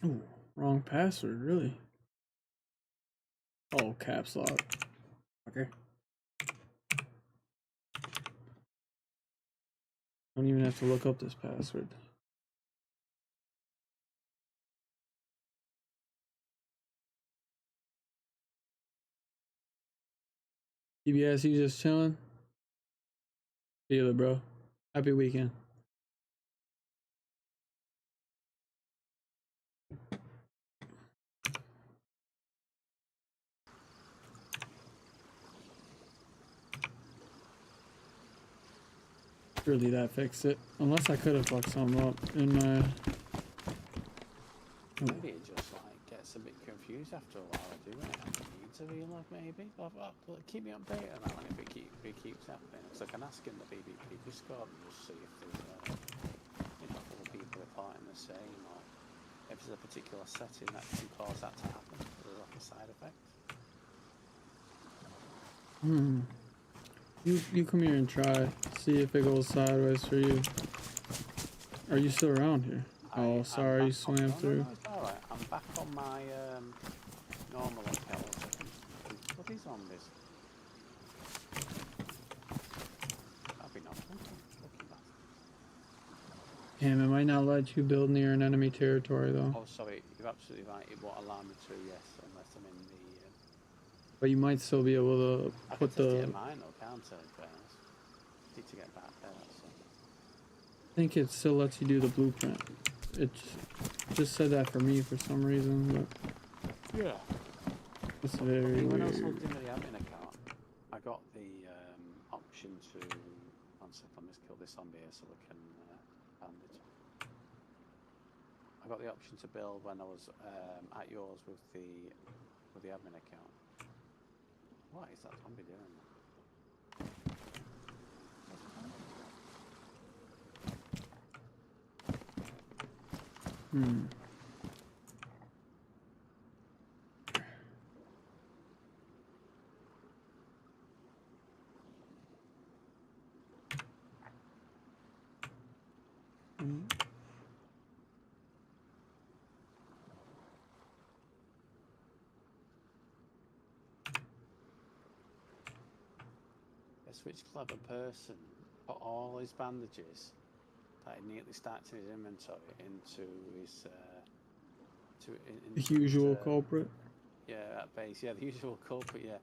Ooh, wrong password, really? Oh, caps lock. Okay. Don't even have to look up this password. TBS, you just chilling? Feel it, bro. Happy weekend. Surely that fixed it. Unless I could have fucked something up in my... Maybe it just like gets a bit confused after a while. I do it. I need to relog maybe. Keep me updated on that one if it keeps happening. Because I can ask in the BBP Discord and just see if there's other people reporting the same, or if there's a particular setting that can cause that to happen. There's like a side effect. You come here and try. See if it goes sideways for you. Are you still around here? Oh, sorry, you swam through. No, it's alright. I'm back on my normal account. What is on this? That'd be nothing. Damn, it might not let you build near an enemy territory though. Oh, sorry, you're absolutely right. It won't allow me to, yes, unless I'm in the. But you might still be able to put the. I can test it in mine though, can't I? Need to get back there. So. I think it still lets you do the blueprint. It just said that for me for some reason, but yeah, it's very when weird. I was logged into the admin account, I got the option to. One second, let's kill this zombie here so we can bandage. I got the option to build when I was at yours with the admin account. What is that zombie doing? Which clever person put all his bandages that he neatly stacked in his inventory into his the usual culprit. Yeah, at base. Yeah, the usual culprit. Yeah,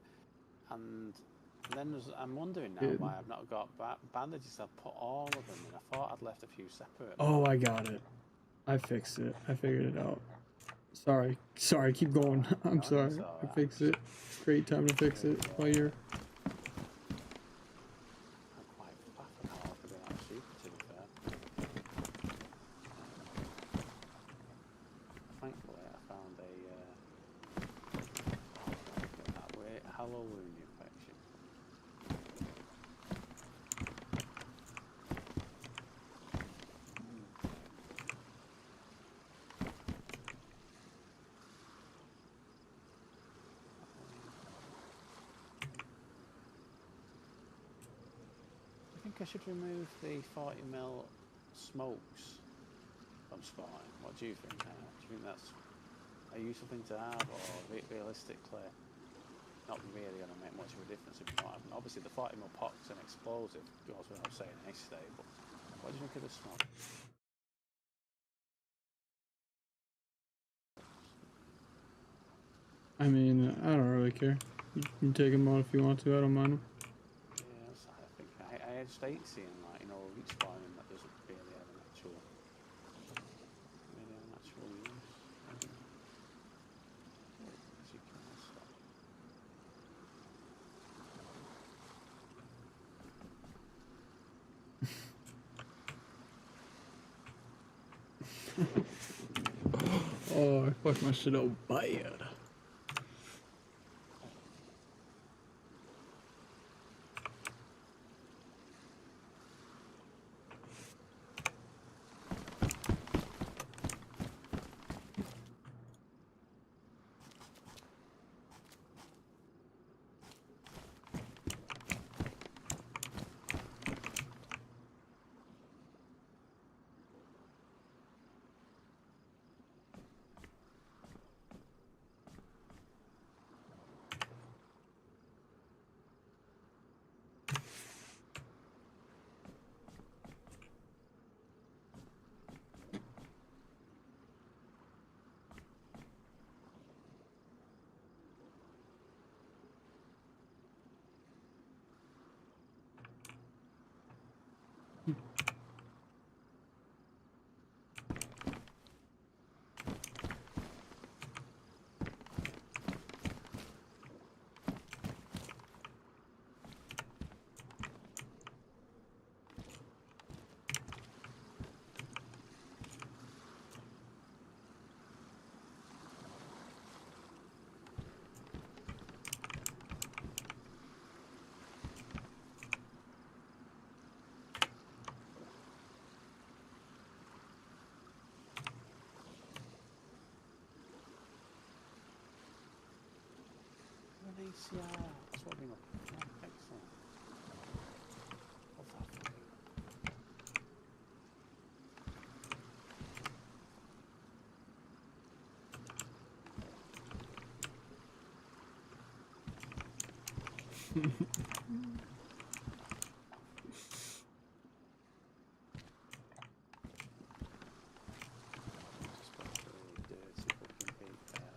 and then I'm wondering now why I've not got bandages. I've put all of them in. I thought I'd left a few separate. Oh, I got it. I fixed it. I figured it out. Sorry, keep going. I'm sorry. I fixed it. Great time to fix it while you're. I should remove the 40mm smokes from spawning. What do you think? Do you think that's a useful thing to have, or realistically not really going to make much of a difference if you don't have them? Obviously the 40mm pox and explosive goes without saying yesterday, but what do you think of the smoke? I mean, I don't really care. You can take them out if you want to. I don't mind them. I just hate seeing like, each spawning that doesn't really have an actual use. As you can stop. Oh, I fucked my shit up bad. Yeah, swapping up. Oh, excellent. Oh, fuck. Just got a really dirty looking pig there.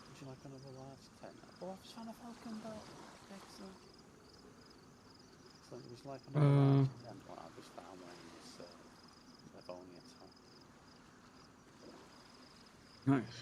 Would you like another large tent? Oh, I've found a falcon belt. Excellent. Excellent. Would you like another large tent? Well, I just found one in this Livonia town. Nice.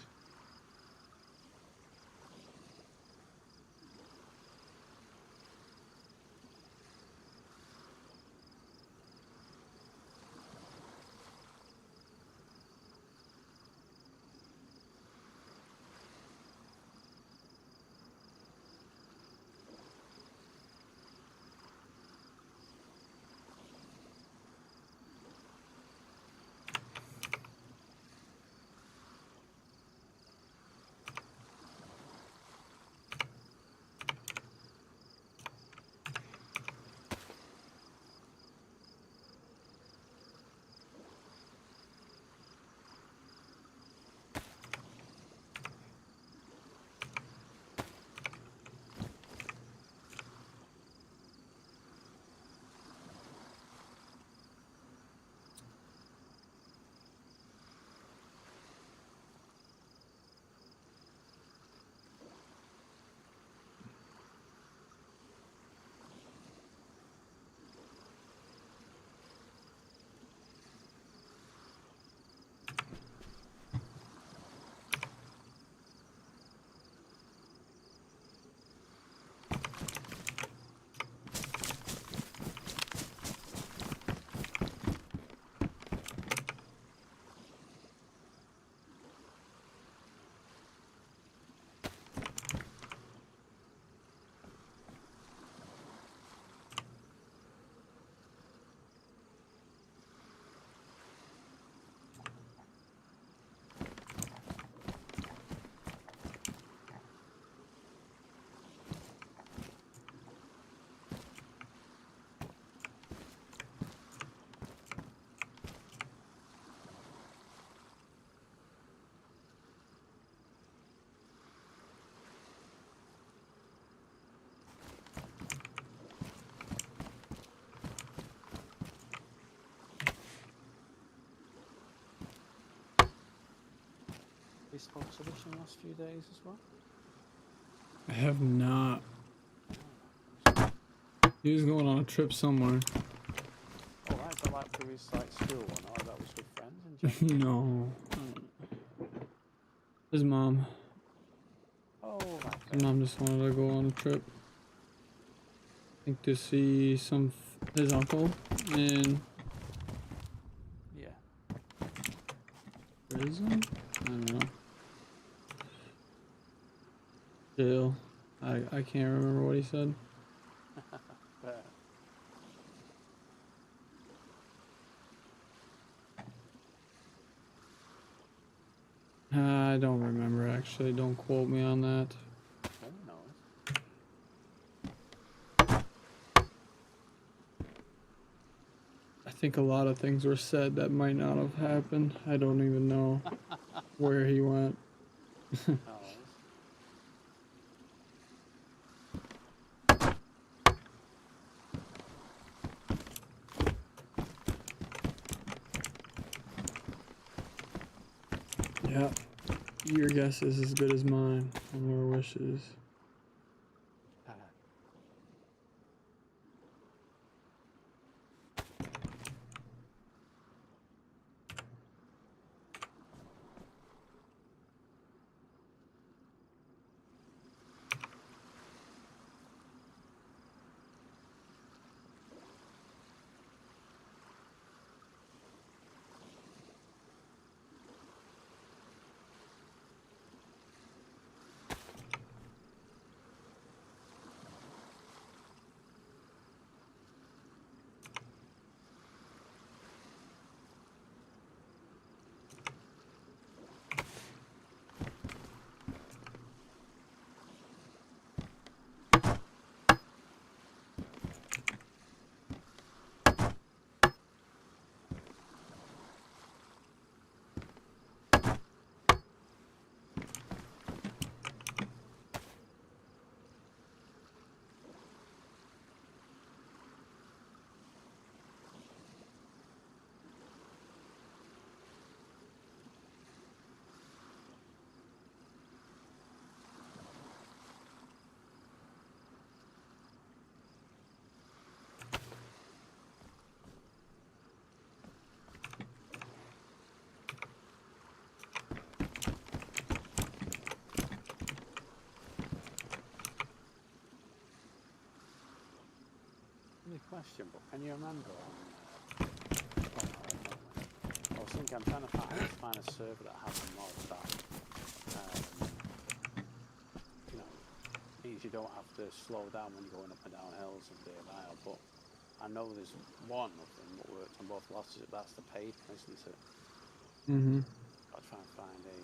you spoke to this in the last few days as well? I have not. He was going on a trip somewhere. Oh, right, so like through his like school one, or that was with friends in general? No. His mom. Oh, right. His mom just wanted to go on a trip. I think to see his uncle in Yeah. prison? I don't know. Jail. I can't remember what he said. But I don't remember actually. Don't quote me on that. who knows? I think a lot of things were said that might not have happened. I don't even know where he went. Oh, Yeah. Your guess is as good as mine, and your wishes. Silly question, but can you remember on? I was thinking I'm trying to find a server that has a mod that you know means you don't have to slow down when you're going up and down hills and DeEERISLE, but I know there's one of them that works on both lots. That's the paid one, isn't it? Mm-hmm. I'll try and find a.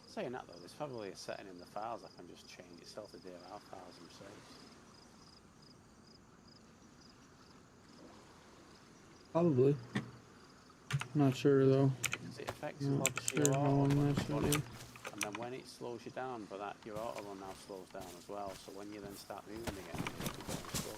Saying that though, there's probably a setting in the files I can just change itself to DeEERISLE files themselves. Probably. Not sure though. It affects Not obviously sure your how auto I'm run, actually. and then when it slows you down, but that your auto run now slows down as well. So when you then start moving again, you're going slow.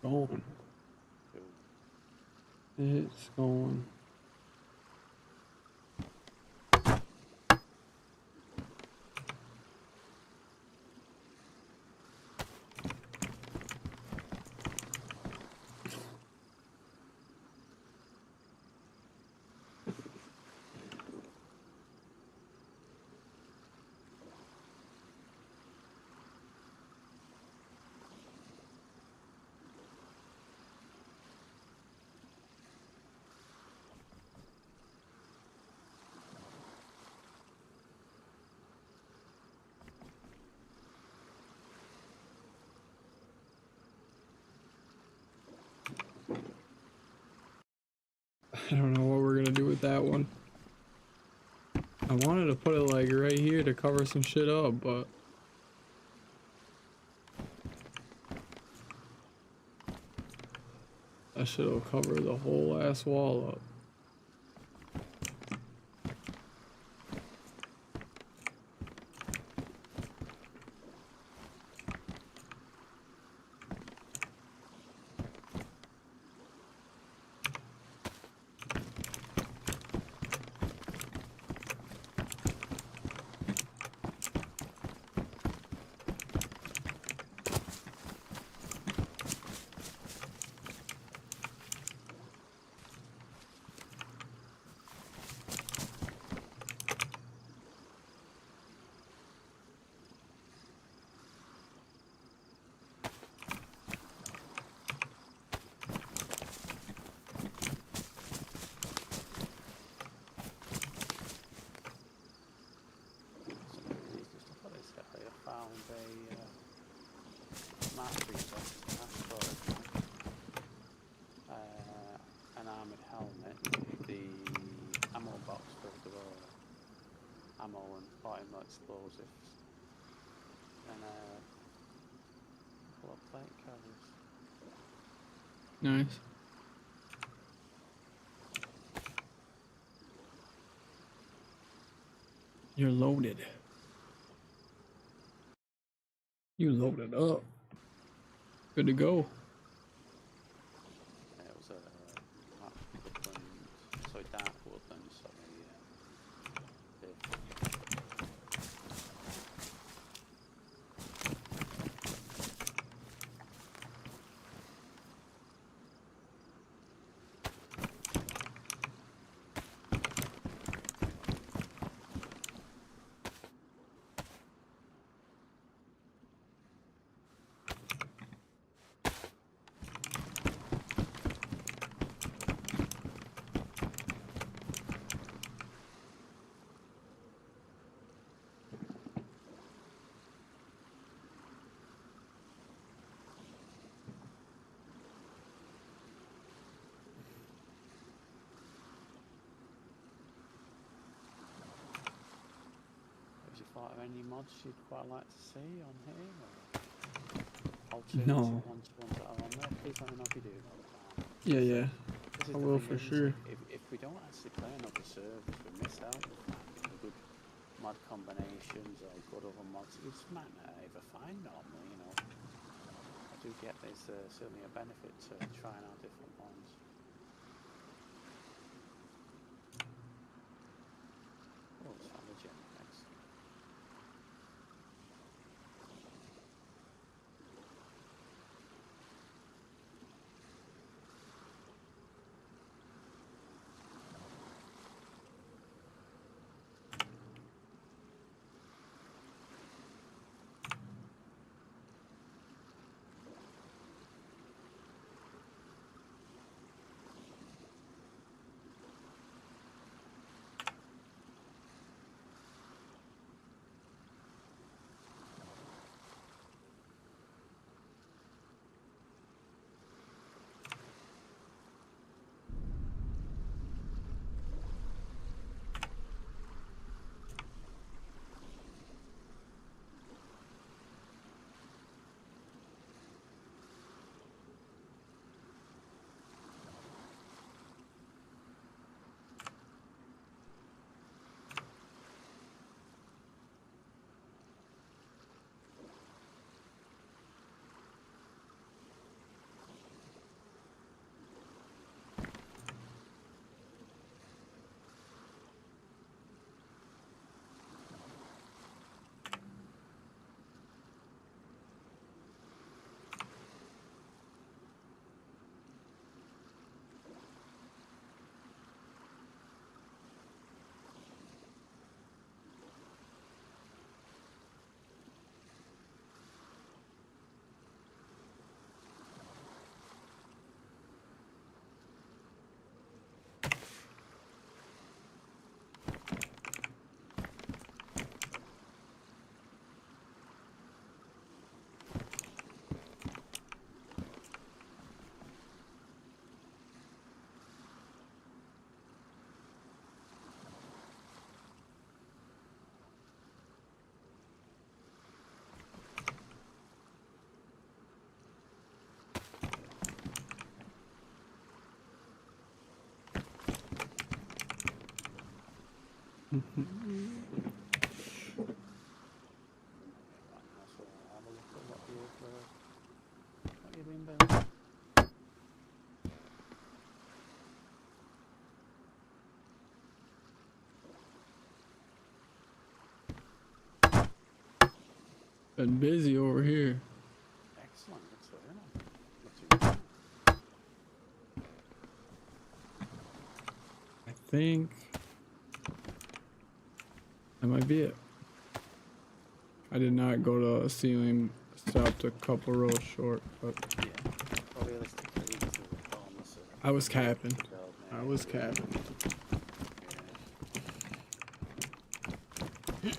Going. Cool. It's going. I don't know what we're gonna do with that one. I wanted to put it like right here to cover some shit up, but that shit'll cover the whole ass wall up. An armoured helmet, the ammo box filled with ammo and potable explosives, and a couple of plate carriers. Nice. You're loaded. You loaded up. Good to go. It was a dark woodland, sorry. Thought of any mods you'd quite like to see on here, or alternative ones that are on there? Please let me know if you do. Yeah. I will for sure. If we don't actually play another service, we miss out on good mod combinations or good other mods. We just might not ever find normally, you know. I do get there's certainly a benefit to trying out different ones. Oh, it's found a gem. Thanks. Right, now, so I'll have a look at what you've been building. Been busy over here. Excellent, good to hear. Not too bad. I think that might be it. I did not go to a ceiling, stopped a couple rows short, but Yeah, well, realistically, these are the corners that I was capping. you build, I mate. was capping. Yeah.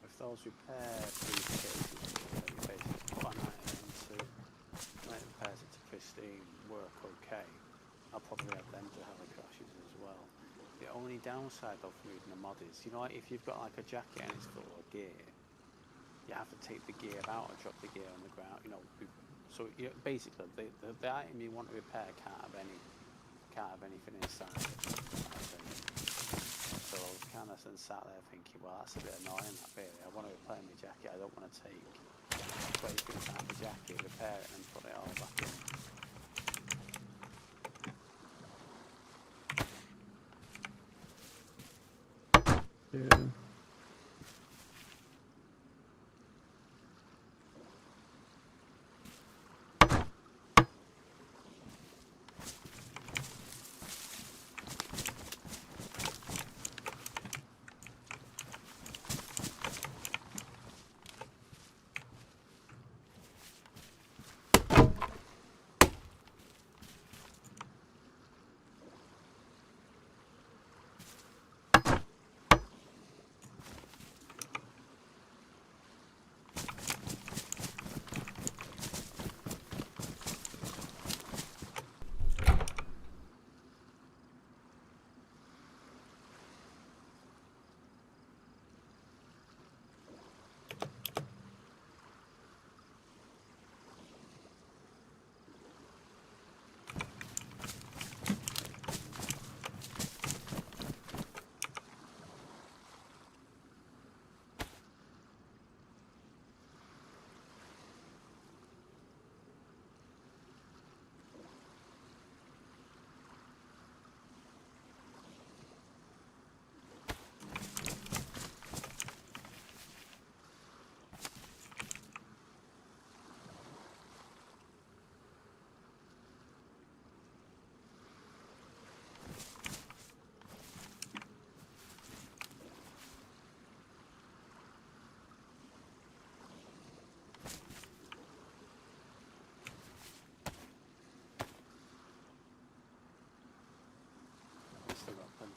With those repair briefcases, you basically put an item into, and it repairs it to pristine, work okay. I'll probably add them to helicopters as well. The only downside though from using a mod is, you know, like if you've got like a jacket and it's full of gear, you have to take the gear out and drop the gear on the ground. You know, so basically the item you want to repair can't have anything inside it. So I was kind of sat there thinking, well, that's a bit annoying. That really, I want to repair my jacket. I don't want to take 20 things out of the jacket, repair it, and put it all back in. Yeah.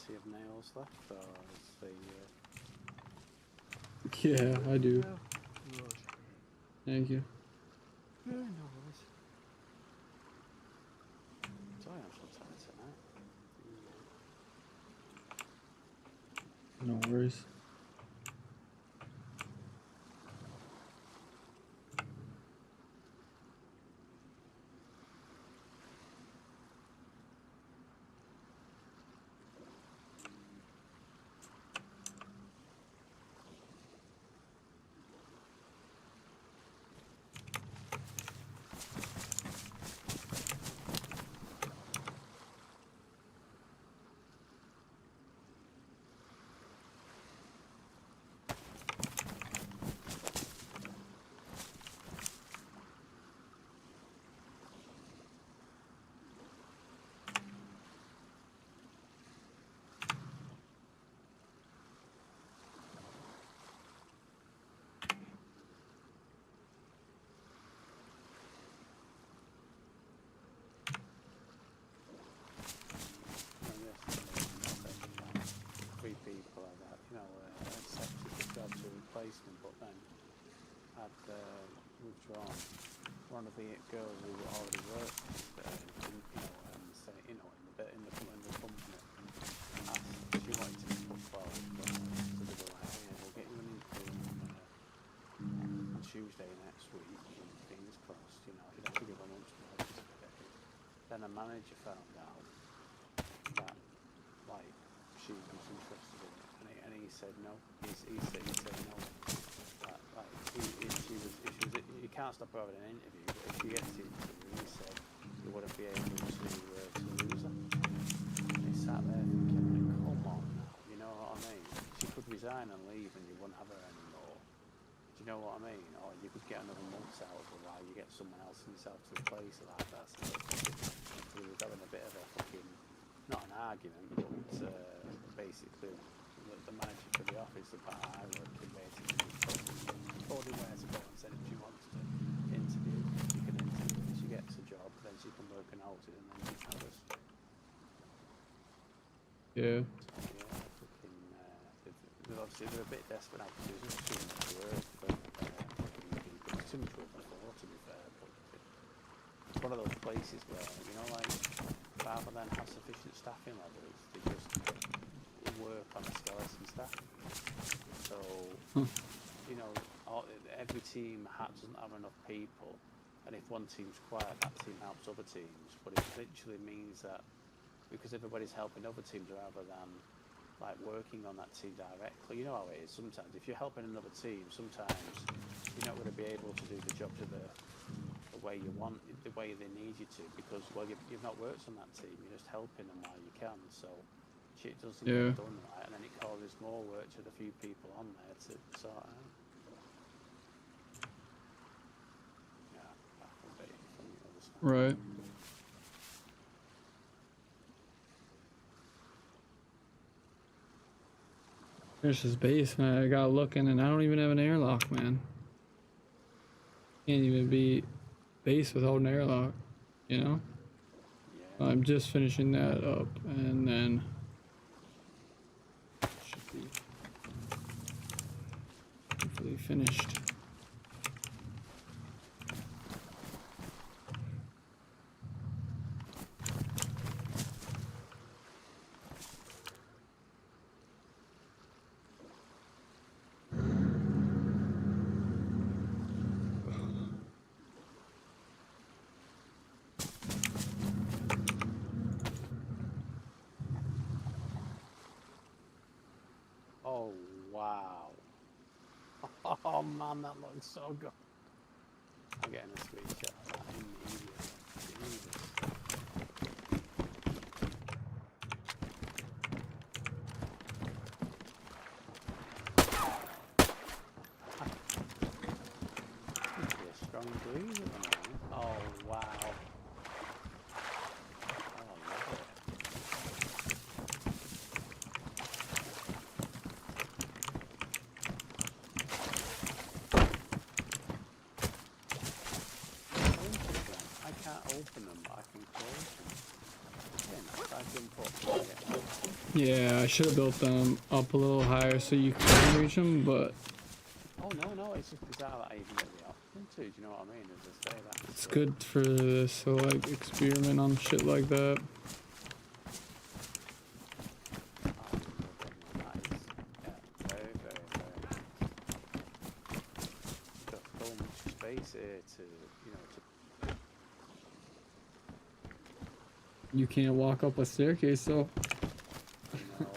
plenty of nails left, or is the Yeah, I do. no? Right. Thank you. No worries. Sorry, I'm so tired tonight. No worries. Three people like that, you know, accepted the job to replace me, but then had withdrawn. One of the girls who already worked, in, say, in the company, asked, she wanted to put forward, but so they were like, oh, yeah, we'll get you an interview on Tuesday next week, and fingers crossed, you know, you'd have to give a month's notice to get it. Then a manager found out that, like, she was interested in it, and he said no. He said no. You can't stop her having an interview, but if she gets the interview, he said you wouldn't be able to lose her. And he sat there thinking, like, come on now, you know what I mean? She could resign and leave, and you wouldn't have her anymore. Do you know what I mean? Or you could get another month out of her while you get someone else in yourself to replace her like that. So he was having a bit of a fucking, not an argument, but basically the manager for the office about I work in basically told him where to go and said if she wants to interview, she can interview. If she gets a job, then she can work an notice and then she tell us. Yeah. So, yeah, fucking, obviously they're a bit desperate now because there's just too much work for fucking people. There's too much work before, to be fair, but it's one of those places where, you know, like, rather than have sufficient staffing levels, they just work on a skeleton staff. So, you know, every team doesn't have enough people, and if one team's quiet, that team helps other teams. But it literally means that because everybody's helping other teams rather than like working on that team directly, you know how it is. Sometimes if you're helping another team, sometimes you're not going to be able to do the job to the way you want, the way they need you to, because well, you've not worked on that team. You're just helping them while you can. So shit doesn't get done right, and then it causes more work to the few people on there to sort out. Yeah, that will be from the other side. Right. There's this base, man. I got looking, and I don't even have an airlock, man. Can't even be base without an airlock, you know? Yeah. I'm just finishing that up, and then should be hopefully finished. Oh wow. Oh man, that looks so good. I'm getting a screenshot of that immediately. Jesus. Seems to be a strong breeze at the moment. Oh wow. Oh, I love it. I can't open them, but I can close them. I jump up. Yeah, I should have built them up a little higher so you can reach them, but Oh no, it's just bizarre that I even get the option to. Do you know what I mean? As I say, that's it's good for this to like experiment on shit like that. That is, yeah, very, very, very nice. Got so much space here to, you know, to. You can't walk up a staircase though. You know,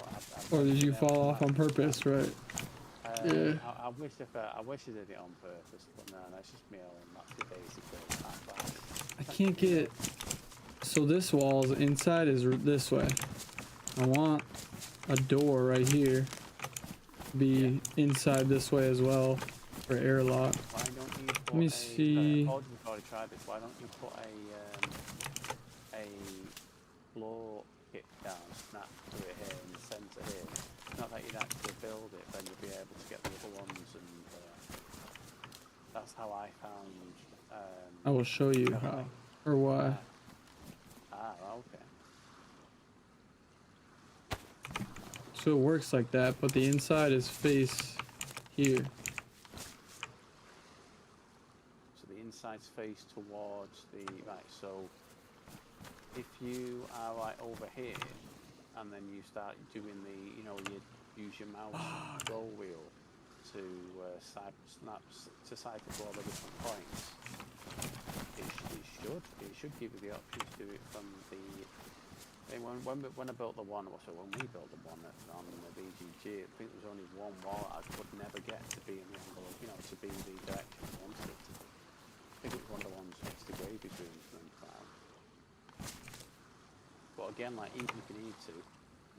Or did you fall off on purpose, right? Yeah. I wish I did it on purpose, but no, that's just me and that's it basically. I can't get. So this wall's inside is this way. I want a door right here to be inside this way as well for airlock. Why don't you put Let me see. We've already tried this. Why don't you put a floor kit down, snap through it here in the centre here? Not that you'd actually build it, then you'll be able to get the other ones, and that's how I found. I will show you how or why. Okay. So it works like that, but the inside is face here. So the inside's face towards the right. So if you are like over here, and then you start doing the, you know, you use your mouse scroll wheel to cycle to all the different points. It should give you the option to do it from the. When I built the one, so when we built the one on the BGG, I think there was only one wall I could never get to be in the angle, you know, to be the direction I wanted it to be. I think it was one of the ones next to Gravy Spoons and Cloud. But again, like even if you need to,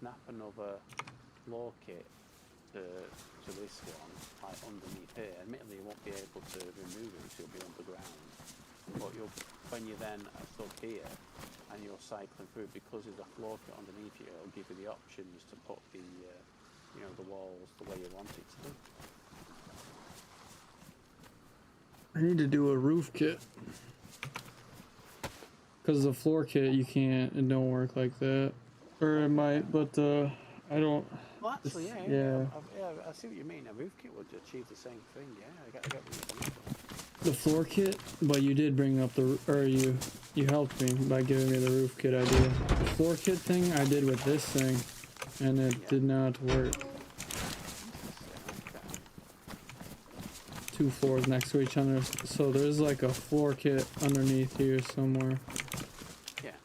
snap another floor kit to this one, like underneath here. Admittedly, you won't be able to remove it, so you'll be underground. But when you then are stuck here and you're cycling through, because there's a floor kit underneath you, it'll give you the options to put the, you know, the walls the way you want it to be. I need to do a roof kit. Because the floor kit, you can't, it don't work like that. Or it might, but I don't. Well, actually, yeah, I see what you mean. A roof kit would achieve the same thing, yeah. I get what you're saying. The floor kit, but you did bring up the, or you helped me by giving me the roof kit idea. The floor kit thing I did with this thing, and it did not work. Two floors next to each other, so there's like a floor kit underneath here somewhere. Yeah.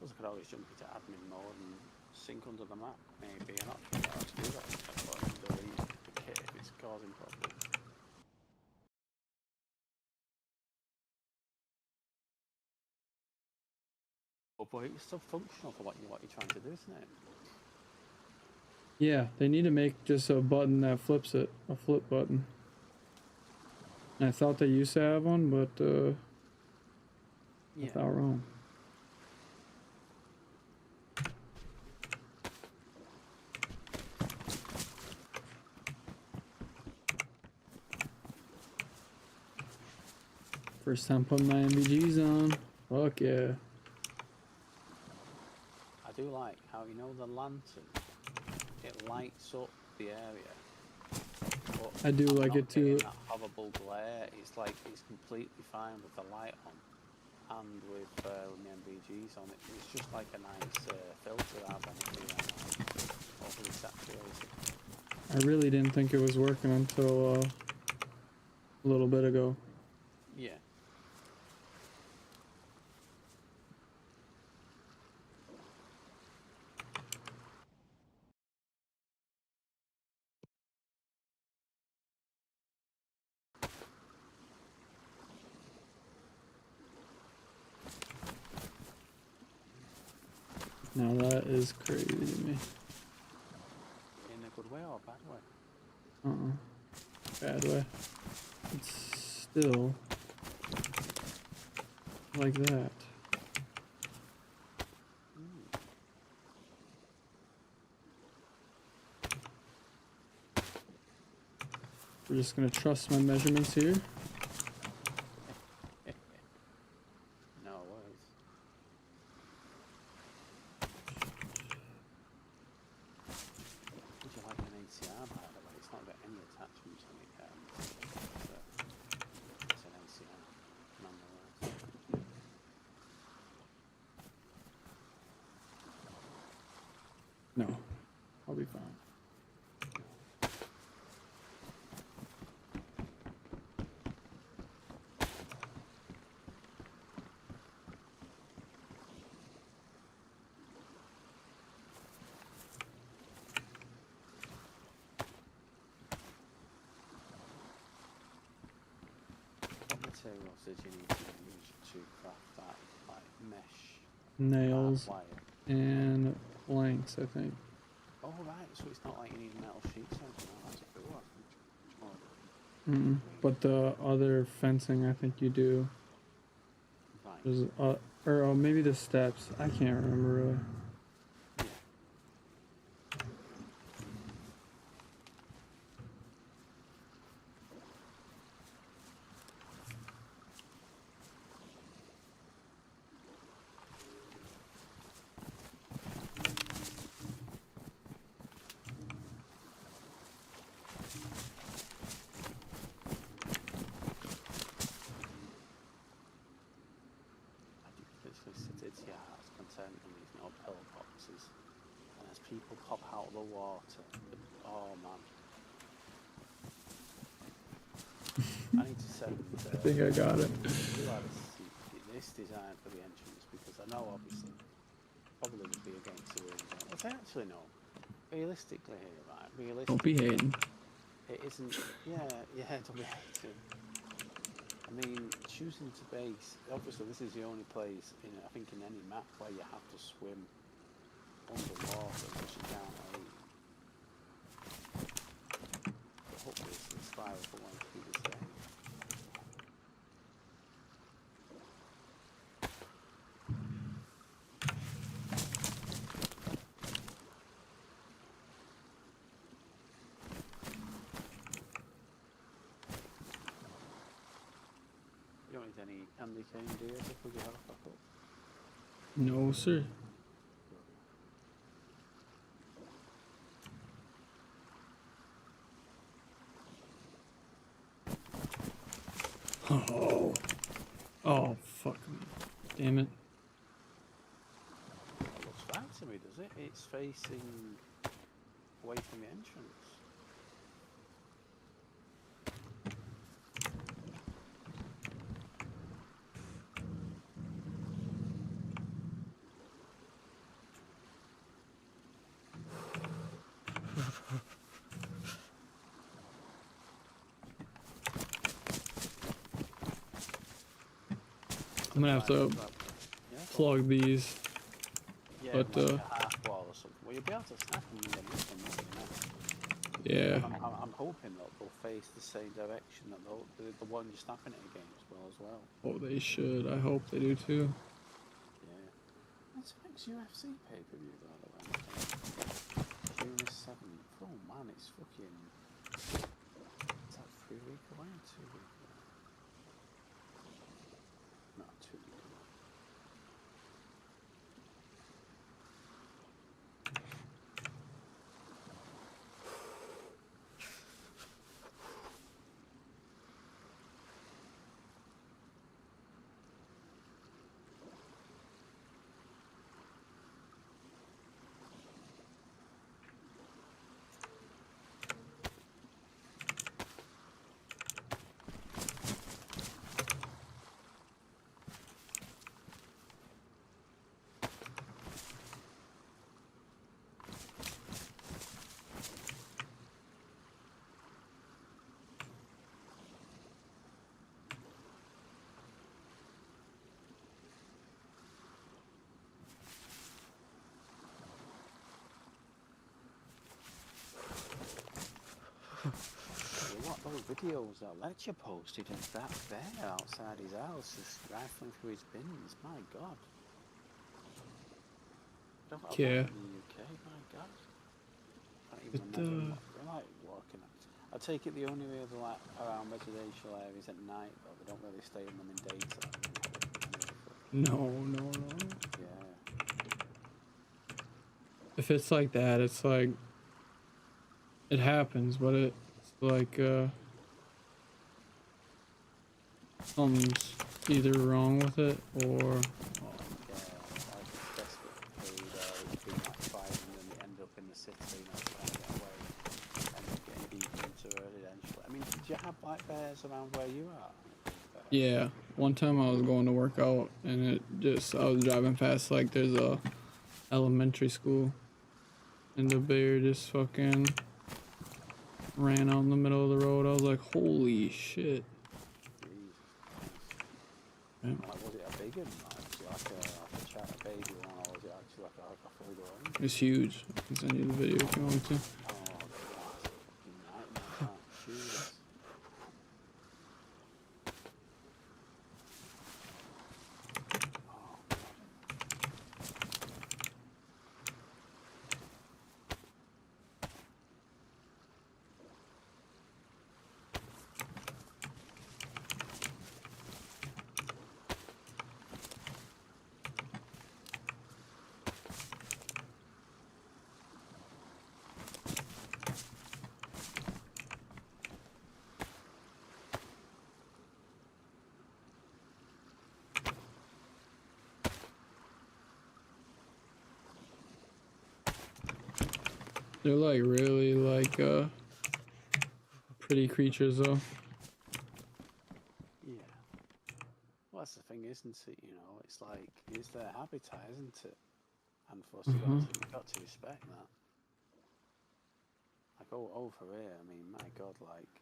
I could always jump into admin mode and sink under the map. Maybe an option to do that. But delete the kit if it's causing problems. But it's still functional for what you're trying to do, isn't it? Yeah, they need to make just a button that flips it, a flip button. And I thought they used to have one, but I thought wrong. First time putting my MVGs on. Fuck yeah. I do like how, you know, the lantern, it lights up the area. But I do like it too. That horrible glare, it's like it's completely fine with the light on and with the MVGs on it. It's just like a nice filter out on it being overly saturated. I really didn't think it was working until a little bit ago. Yeah. Now that is crazy to me. In a good way or a bad way? Bad way. It's still like that. We're just gonna trust my measurements here. No worries. Would you like an ACR, by the way? It's not got any attachments on it yet. It's an ACR, nonetheless. No, I'll be fine. What materials did you need to use to craft that, like mesh Nails wire? and blanks, I think. Oh right, so it's not like you need metal sheets or anything like that to go off. But the other fencing, I think you do. Right. There's or maybe the steps. I can't remember really. Yeah. It's your heart's content and these no pill boxes. And as people pop out of the water, oh man. I need to send. I think I got it. This design for the entrance because I know obviously probably would be against the rules. Well, actually no. Realistically here, right? Realistically. Don't be hating. It isn't. Yeah, don't be hating. I mean, choosing to base, obviously this is the only place, I think in any map where you have to swim underwater because you can't eat. But hopefully it's inspired for one to be the same. You don't need any candy cane deers if we get back up. No, sir. Oh, fuck me. Damn it. It looks fine to me, does it? It's facing away from the entrance. I'm gonna have to plug these. Yeah, but like a half wall or something. Well, you'll be able to snap them with this one, won't you? Yeah. I'm hoping that they'll face the same direction that the one you're snapping it against will as well. Oh, they should. I hope they do too. Yeah. That's next UFC pay-per-view, by the way. June 7th. Oh man, it's fucking... It's like 3 weeks away or 2 weeks away? No, 2 weeks away. What those videos that Lecture posted of that bear outside his house just rifling through his bins, my god. Yeah. In the UK, my god. I can't even imagine what they're like walking at. I take it the only way they're like around residential areas at night, though they don't really stay in them in daytime. No, no, no. Yeah. If it's like that, it's like it happens, but it's like something's either wrong with it or Like desperate food, or it's been like fighting and then they end up in the city, you know, trying to get away, end up getting deep into residential. I mean, did you have black bears around where you are? yeah. One time I was going to work out and I was driving past like there's a elementary school and the bear just fucking ran out in the middle of the road. I was like, holy shit. Jesus. Yeah. Like, was it a big one? Like a chat, a baby one, or was it actually like a fully grown? It's huge. I can send you the video if you want to. Oh, that's a fucking nightmare. Jesus. They're like really like pretty creatures though. Yeah. Well, that's the thing, isn't it? You know, it's like, it's their habitat, isn't it? And for us, you've got to respect that. Like, over here, I mean, my God, like,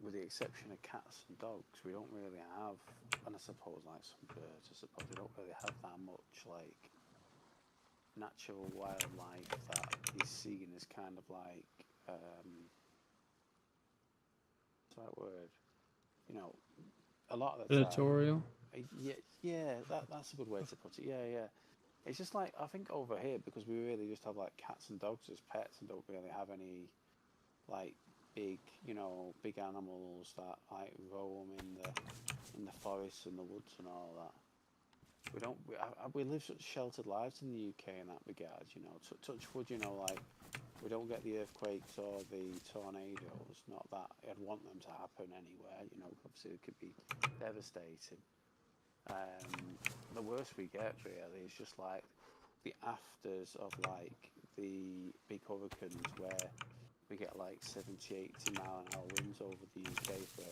with the exception of cats and dogs, we don't really have, and I suppose, like, some birds, I suppose, we don't really have that much, like, natural wildlife that is seen as kind of like, what's that word? You know, a lot of the time. Editorial. Yeah, that's a good way to put it. Yeah. It's just like, I think over here, because we really just have like cats and dogs as pets and don't really have any like big, you know, big animals that like roam in the forests and the woods and all that. We don't. We live such sheltered lives in the UK in that regard. You know, touch wood. You know, like we don't get the earthquakes or the tornadoes. Not that I'd want them to happen anywhere. You know, obviously it could be devastating. The worst we get really is just like the afters of like the big hurricanes where we get like 70, 80 mile an hour winds over the UK for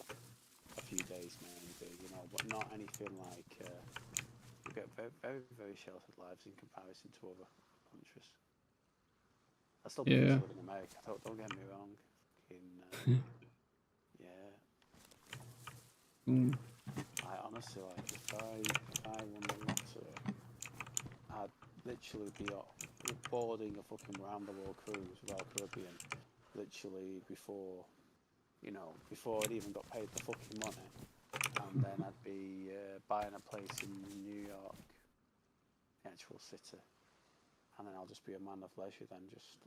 a few days maybe. You know, but not anything like. We get very, very, very sheltered lives in comparison to other countries. I still prefer to live in America. Don't get me wrong. Yeah. I honestly, like, if I won the lottery, I'd literally be boarding a fucking round the world cruise with our Caribbean, literally before, you know, before I'd even got paid the fucking money. And then I'd be buying a place in New York, the actual city, and then I'll just be a man of leisure then, just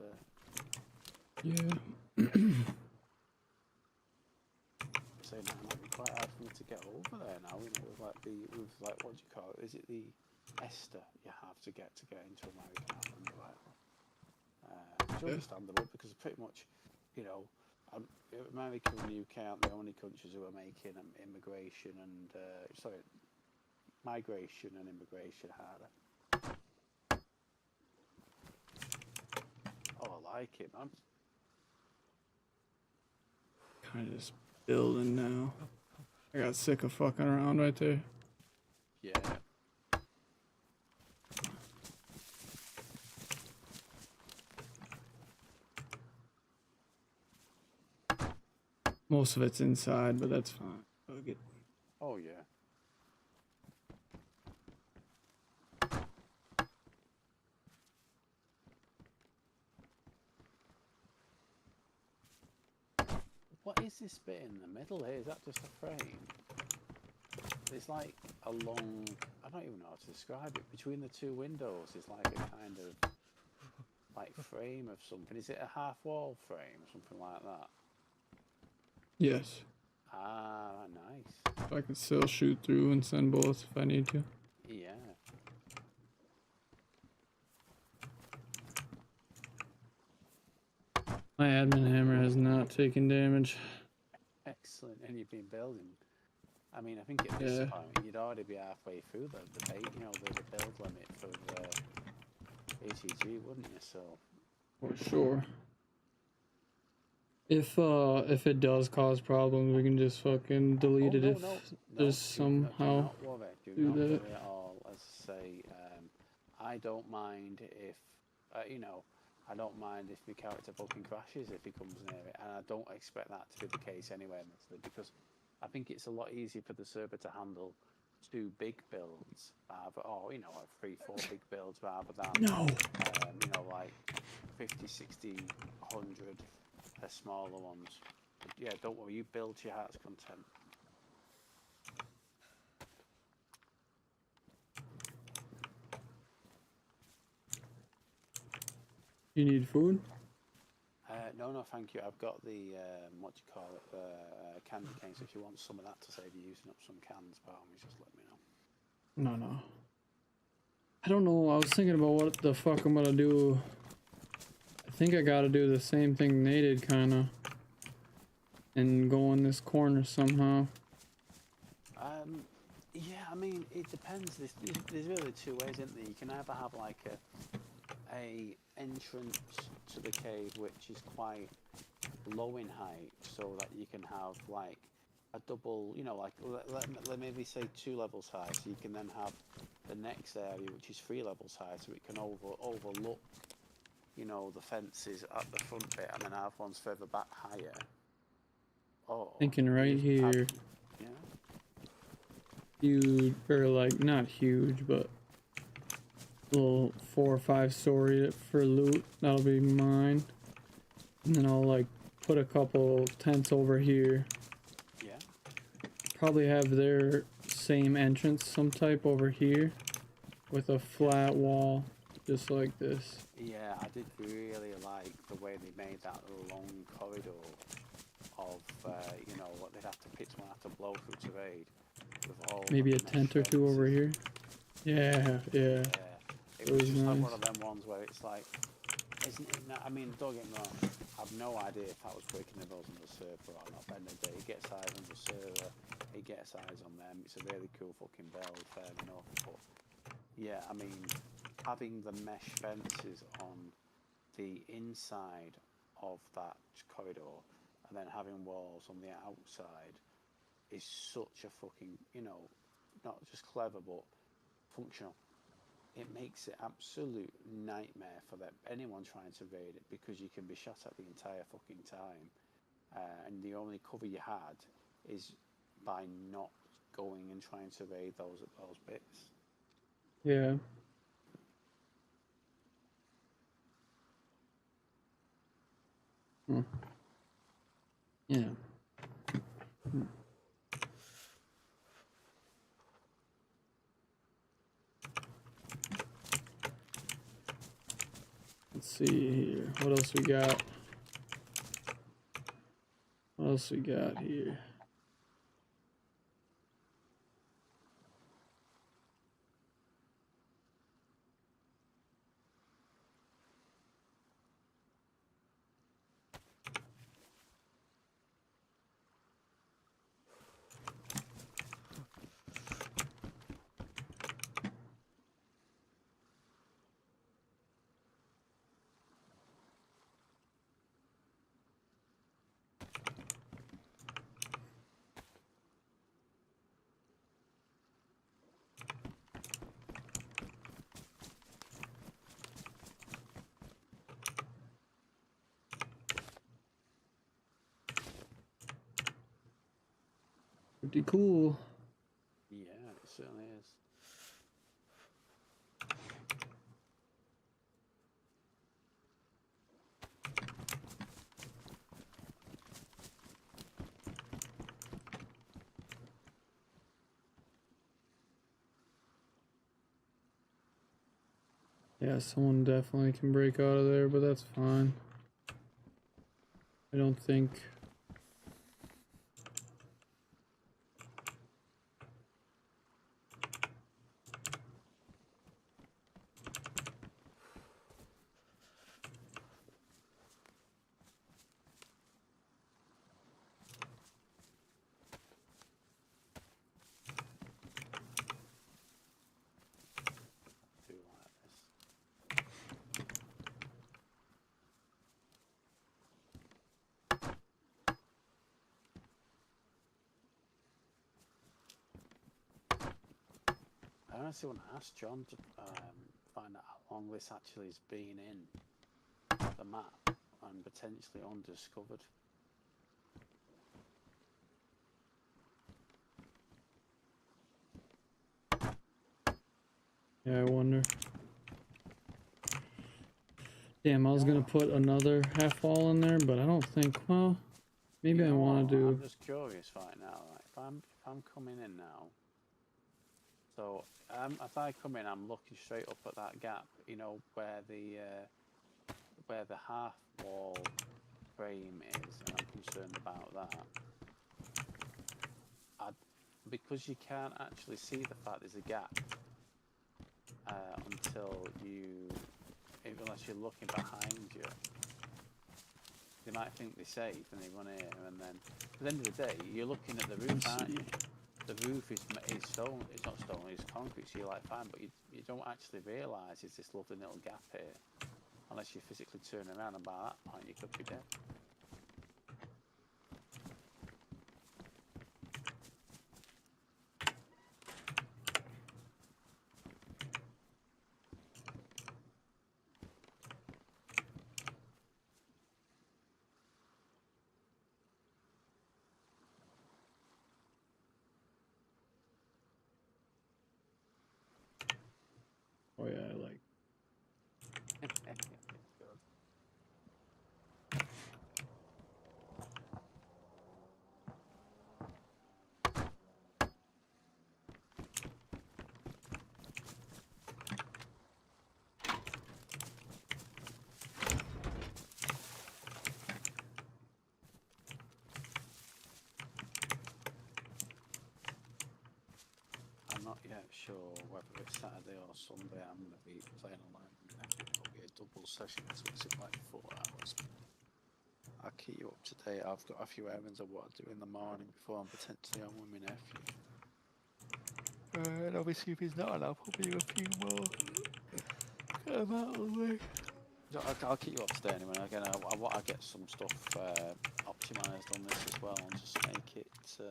saying that, it'd be quite hard for me to get over there now, you know, with like what do you call it? Is it the Esther you have to get into America now? Right? It's understandable because pretty much, you know, America and the UK aren't the only countries who are making immigration and migration and immigration harder. Oh, I like it, man. Kind of just building now. I got sick of fucking around right there. Yeah. Most of it's inside, but that's fine. Fuck it. Oh, yeah. What is this bit in the middle here? Is that just a frame? It's like a long, I don't even know how to describe it. Between the two windows is like a kind of like frame of something. Is it a half wall frame or something like that? Yes. Ah, nice. I can still shoot through and send bullets if I need to. Yeah. My admin hammer has not taken damage. Excellent. And you've been building. I mean, I think at this Yeah. point you'd already be halfway through the build limit for the ATG, wouldn't you? So. For sure. If it does cause problems, we can just fucking delete it if there's Do somehow not worry. Do do not that. worry at all. As I say, I don't mind if, you know, I don't mind if my character fucking crashes if he comes near it, and I don't expect that to be the case anyway, honestly, because I think it's a lot easier for the server to handle two big builds, or, you know, like 3, 4 big builds rather than, No. you know, like 50, 60, 100 smaller ones. But yeah, don't worry, you build to your heart's content. You need food? No, thank you. I've got the, what do you call it, the candy canes. If you want some of that to save you using up some cans, by all means, just let me know. No. I don't know. I was thinking about what the fuck I'm gonna do. I think I gotta do the same thing they did, kinda. And go in this corner somehow. Yeah, I mean, it depends. There's really two ways, isn't there? You can either have like a entrance to the cave which is quite low in height, so that you can have like a double, you know, like let maybe say 2 levels high, so you can then have the next area which is 3 levels high, so it can overlook, you know, the fences at the front bit, and then have ones further back higher. Or Thinking right here. Yeah. Huge, or like not huge, but little 4 or 5 story for loot. That'll be mine. And then I'll like put a couple tents over here. Yeah. Probably have their same entrance, some type over here, with a flat wall, just like this. Yeah, I did really like the way they made that long corridor of, you know, what they'd have to pitch one have to blow through to raid. With all Maybe a tent or two over here. Yeah. Yeah. It was just nice. like one of them ones where it's like, isn't it? I mean, don't get me wrong. I've no idea if that was breaking the rules on the server or not. But the day, it gets eyes on the server. It gets eyes on them. It's a really cool fucking build, fair enough. But yeah, I mean, having the mesh fences on the inside of that corridor and then having walls on the outside is such a fucking, you know, not just clever but functional. It makes it absolute nightmare for anyone trying to raid it, because you can be shot at the entire fucking time, and the only cover you had is by not going and trying to raid those bits. Yeah. Yeah. Let's see here. What else we got? What else we got here? Pretty cool. Yeah, it certainly is. Yeah, someone definitely can break out of there, but that's fine. I don't think I actually want to ask John to find out how long this actually has been in the map and potentially undiscovered. Yeah, I wonder. Damn, I was gonna put another half wall in there, but I don't think. Well, maybe I want to do. I'm just curious right now. Like, if I'm coming in now, so if I come in, I'm looking straight up at that gap. You know where the half wall frame is, and I'm concerned about that. Because you can't actually see the fact there's a gap unless you're looking behind you. They might think they're safe and they run here, and then at the end of the day, you're looking at the roof, aren't you? The roof is stone. It's not stone. It's concrete. So you're like fine, but you don't actually realise there's this lovely little gap here, unless you physically turn around, and by that point you could be dead. Oh yeah, I like. I'm not yet sure whether it's Saturday or Sunday I'm going to be playing online. It'll be a double session, so it's like 4 hours. I'll keep you up to date. I've got a few errands I want to do in the morning before I'm potentially on with my nephew. And obviously if he's not on, I'll probably do a few more. Get him out of the way. I'll keep you up to date anyway. Again, I want to get some stuff optimised on this as well, and just make it a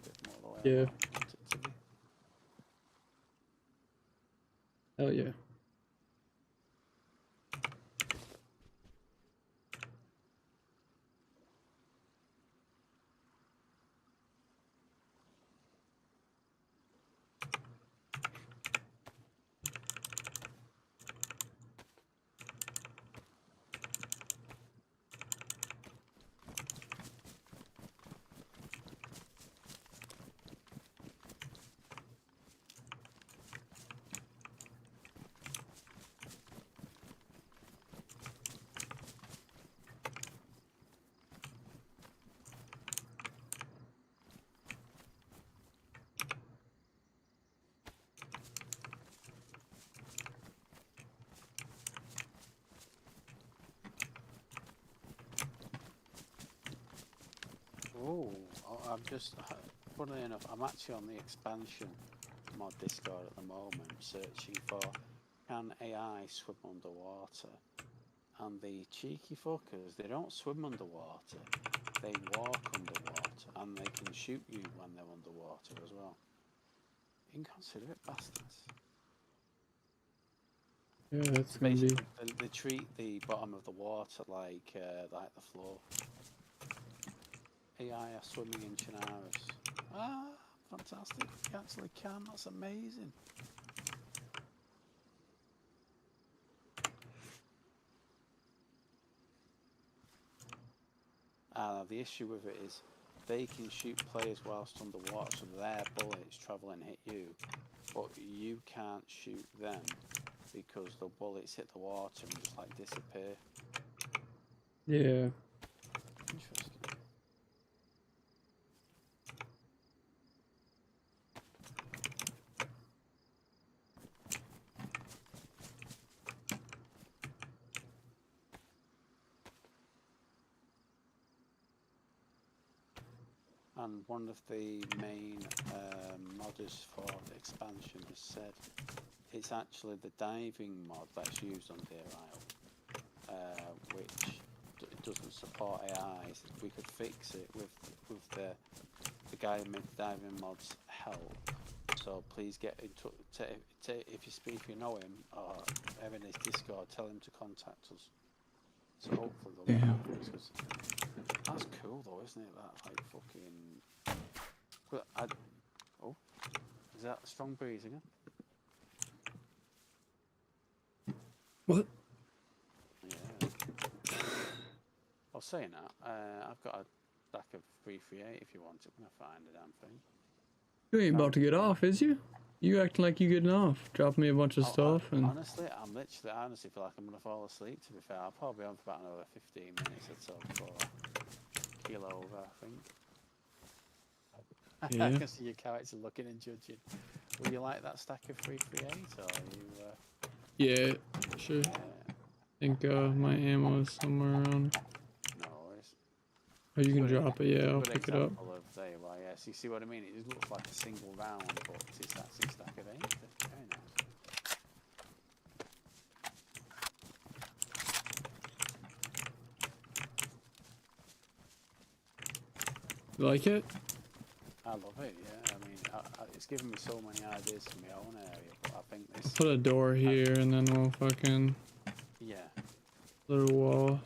bit more the way I want it to be. Hell yeah. Oh, I'm just, funnily enough, I'm actually on the expansion mod Discord at the moment, searching for can AI swim underwater? And the cheeky fuckers, they don't swim underwater, they walk underwater, and they can shoot you when they're underwater as well. Inconsiderate bastards. Yeah, that's gonna be. They treat the bottom of the water like the floor. AI are swimming in Chinaris. Ah, fantastic. You actually can. That's amazing. The issue with it is they can shoot players whilst underwater, so their bullets travel and hit you, but you can't shoot them because the bullets hit the water and just like disappear. Yeah. Interesting. And one of the main modders for the expansion has said it's actually the diving mod that's used on DEERISLE, which doesn't support AIs. We could fix it with the guy who made the diving mod's help. So please get in touch. If you know him or have in his Discord, tell him to contact us. So hopefully they'll get back to us, 'cause that's cool though, isn't it? That like fucking. But oh, is that a strong breeze again? What? Yeah. I was saying that. I've got a stack of 338 if you want it when I find the damn thing. You ain't about to get off, is you? You acting like you getting off. Drop me a bunch of stuff and... Honestly, I honestly feel like I'm going to fall asleep, to be fair. I'll probably be on for about another 15 minutes or so before I keel over, I think. Yeah. I can see your character looking and judging. Would you like that stack of 338 or you... Yeah, sure. Yeah. I think my ammo is somewhere around. No worries. Oh, you can drop it, yeah, I'll pick it up. There you are, yes. You see what I mean? It just looks like a single round, but it's actually a stack of 8. Very nice. You like it? I love it, yeah. I mean, it's given me so many ideas for my own area, but I think this... Put a door here and then we'll fucking... Yeah. Little wall.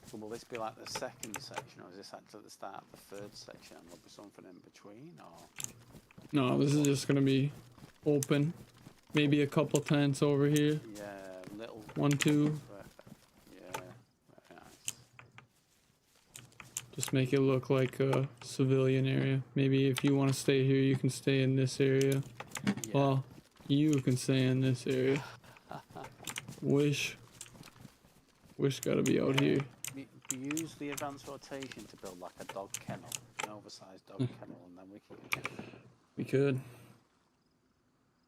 So will this be like the second section, or is this actually the start of the third section and there'll be something in between, or...? No, this is just gonna be open. Maybe a couple tents over here. Yeah, little... 1, 2. Yeah, very nice. Just make it look like a civilian area. Maybe if you want to stay here, you can stay in this area. Yeah. Well, you can stay in this area. Wish gotta be out here. We use the advanced rotation to build like a dog kennel, an oversized dog kennel, and then we can... We could.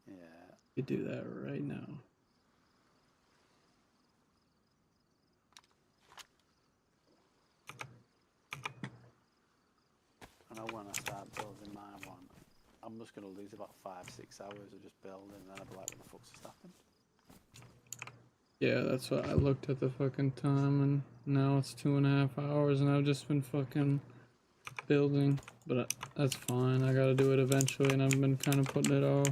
Yeah. We could do that right now. I know when I start building my one, I'm just going to lose about 5-6 hours of just building, and then I'll be like, what the fuck's just happened? Yeah, that's what I looked at the fucking time, and now it's 2.5 hours, and I've just been fucking building. But that's fine. I gotta do it eventually, and I've been kind of putting it off.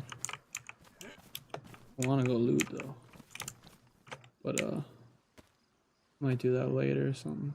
I want to go loot though, but might do that later or something.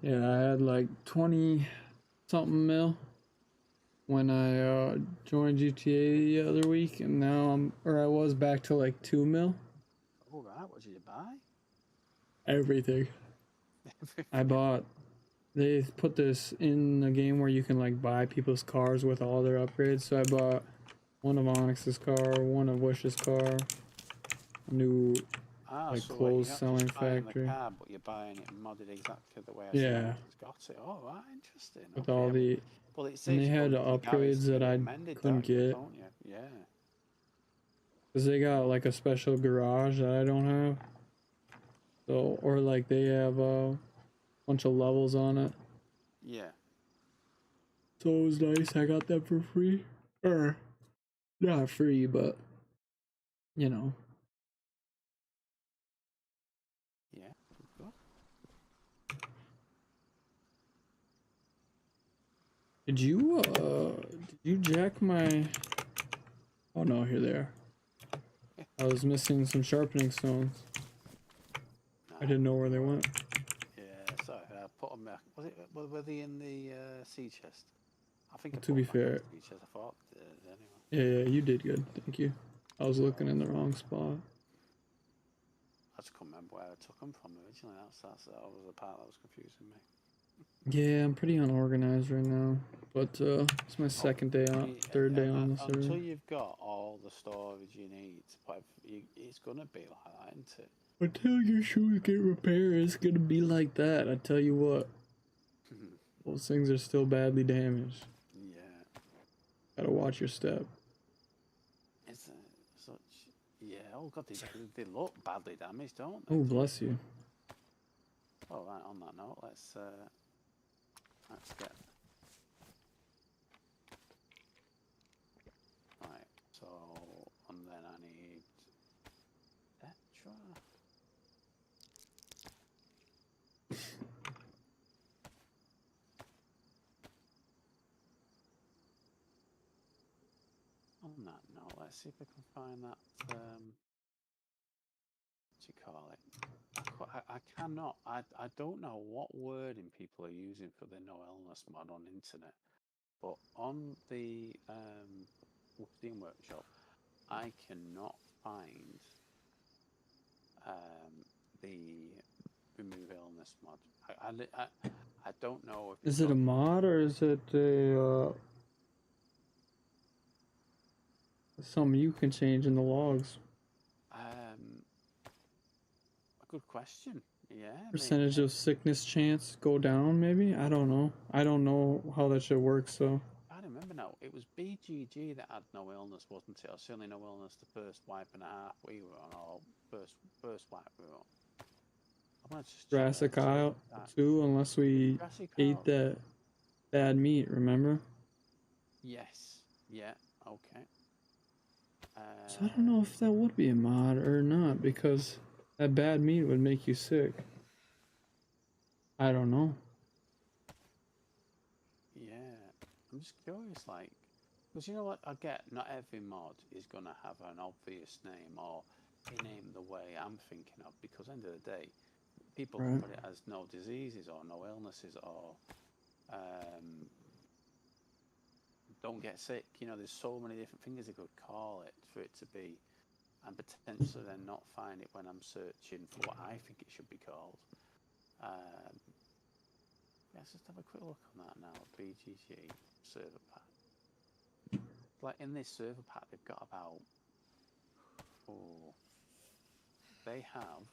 Yeah, I had like 20 something mil when I joined GTA the other week, and now I was back to like 2 mil. All right, what did you buy? Everything. I bought. They put this in a game where you can like buy people's cars with all their upgrades. So I bought one of Onyx's car, one of Wish's car, a new like so clothes you're not selling just buying factory. the car, but you're buying it modded exactly the way I Yeah. got it. Oh, right, interesting. With Okay, all the well, it and they saves had you on the garage upgrades that I recommended, couldn't get. don't you? Yeah. Cause they got like a special garage that I don't have. So, or like they have a bunch of levels on it. Yeah. So it was nice. I got that for free. Or not free, but you know. Yeah. Good. Did you jack my... Oh no, here they are. I was missing some sharpening stones. I didn't know where they went. Yeah, sorry, I put them back. Were they in the sea chest? I think I To be put my fair, features. I thought anyway. yeah, you did good. Thank you. I was looking in the wrong spot. I just couldn't remember where I took them from originally. That was the part that was confusing me. Yeah, I'm pretty unorganized right now, but it's my second day on, third day on the server. Until you've got all the storage you need, but it's gonna be like that, isn't it? Until your shoes get repaired, it's gonna be like that. I tell you what, those things are still badly damaged. Yeah. Gotta watch your step. It's such. Yeah. Oh god, they look badly damaged, don't they? Oh, bless you. Oh right. On that note, let's get. Right. So and then I need extra. On that note, let's see if we can find that. What do you call it? I cannot. I don't know what wording people are using for the no illness mod on internet, but on the Steam Workshop, I cannot find the remove illness mod. I don't know if it's Is it a mod or is it a something you can change in the logs? A good question. Yeah, Percentage of sickness chance go down, maybe? I don't know. I don't know how that shit works, so. I don't remember now. It was BGG that had no illness, wasn't it? Or certainly no illness the first wipe and a half we were on, or first wipe we were on. I'm gonna just Jurassic Isle too, unless we ate that bad meat, remember? Yes. Yeah. Okay. So I don't know if that would be a mod or not, because that bad meat would make you sick. I don't know. Yeah. I'm just curious, like, because you know what I get? Not every mod is gonna have an obvious name or a name the way I'm thinking of, because end of the day, people can put it as no diseases or no illnesses or don't get sick. You know, there's so many different things they could call it for it to be, and potentially then not find it when I'm searching for what I think it should be called. Let's just have a quick look on that now. BGG server pack. Like in this server pack, they've got about they have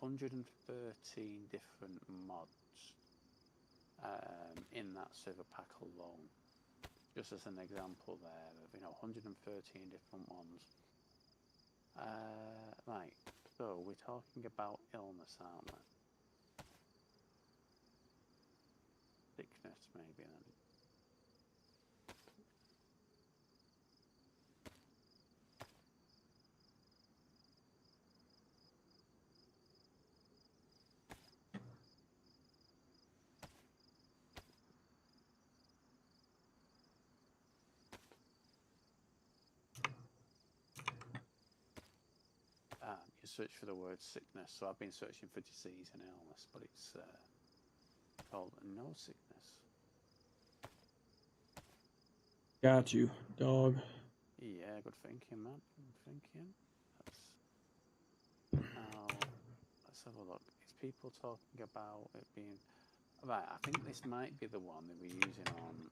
113 different mods in that server pack alone. Just as an example there of 113 different ones. Right, so we're talking about illness, aren't we? Sickness, maybe then. You search for the word sickness. So I've been searching for disease and illness, but it's called no sickness. Got you, dog. Yeah, good thinking, man. Good thinking. Now, let's have a look. Is people talking about it being... Right, I think this might be the one that we're using on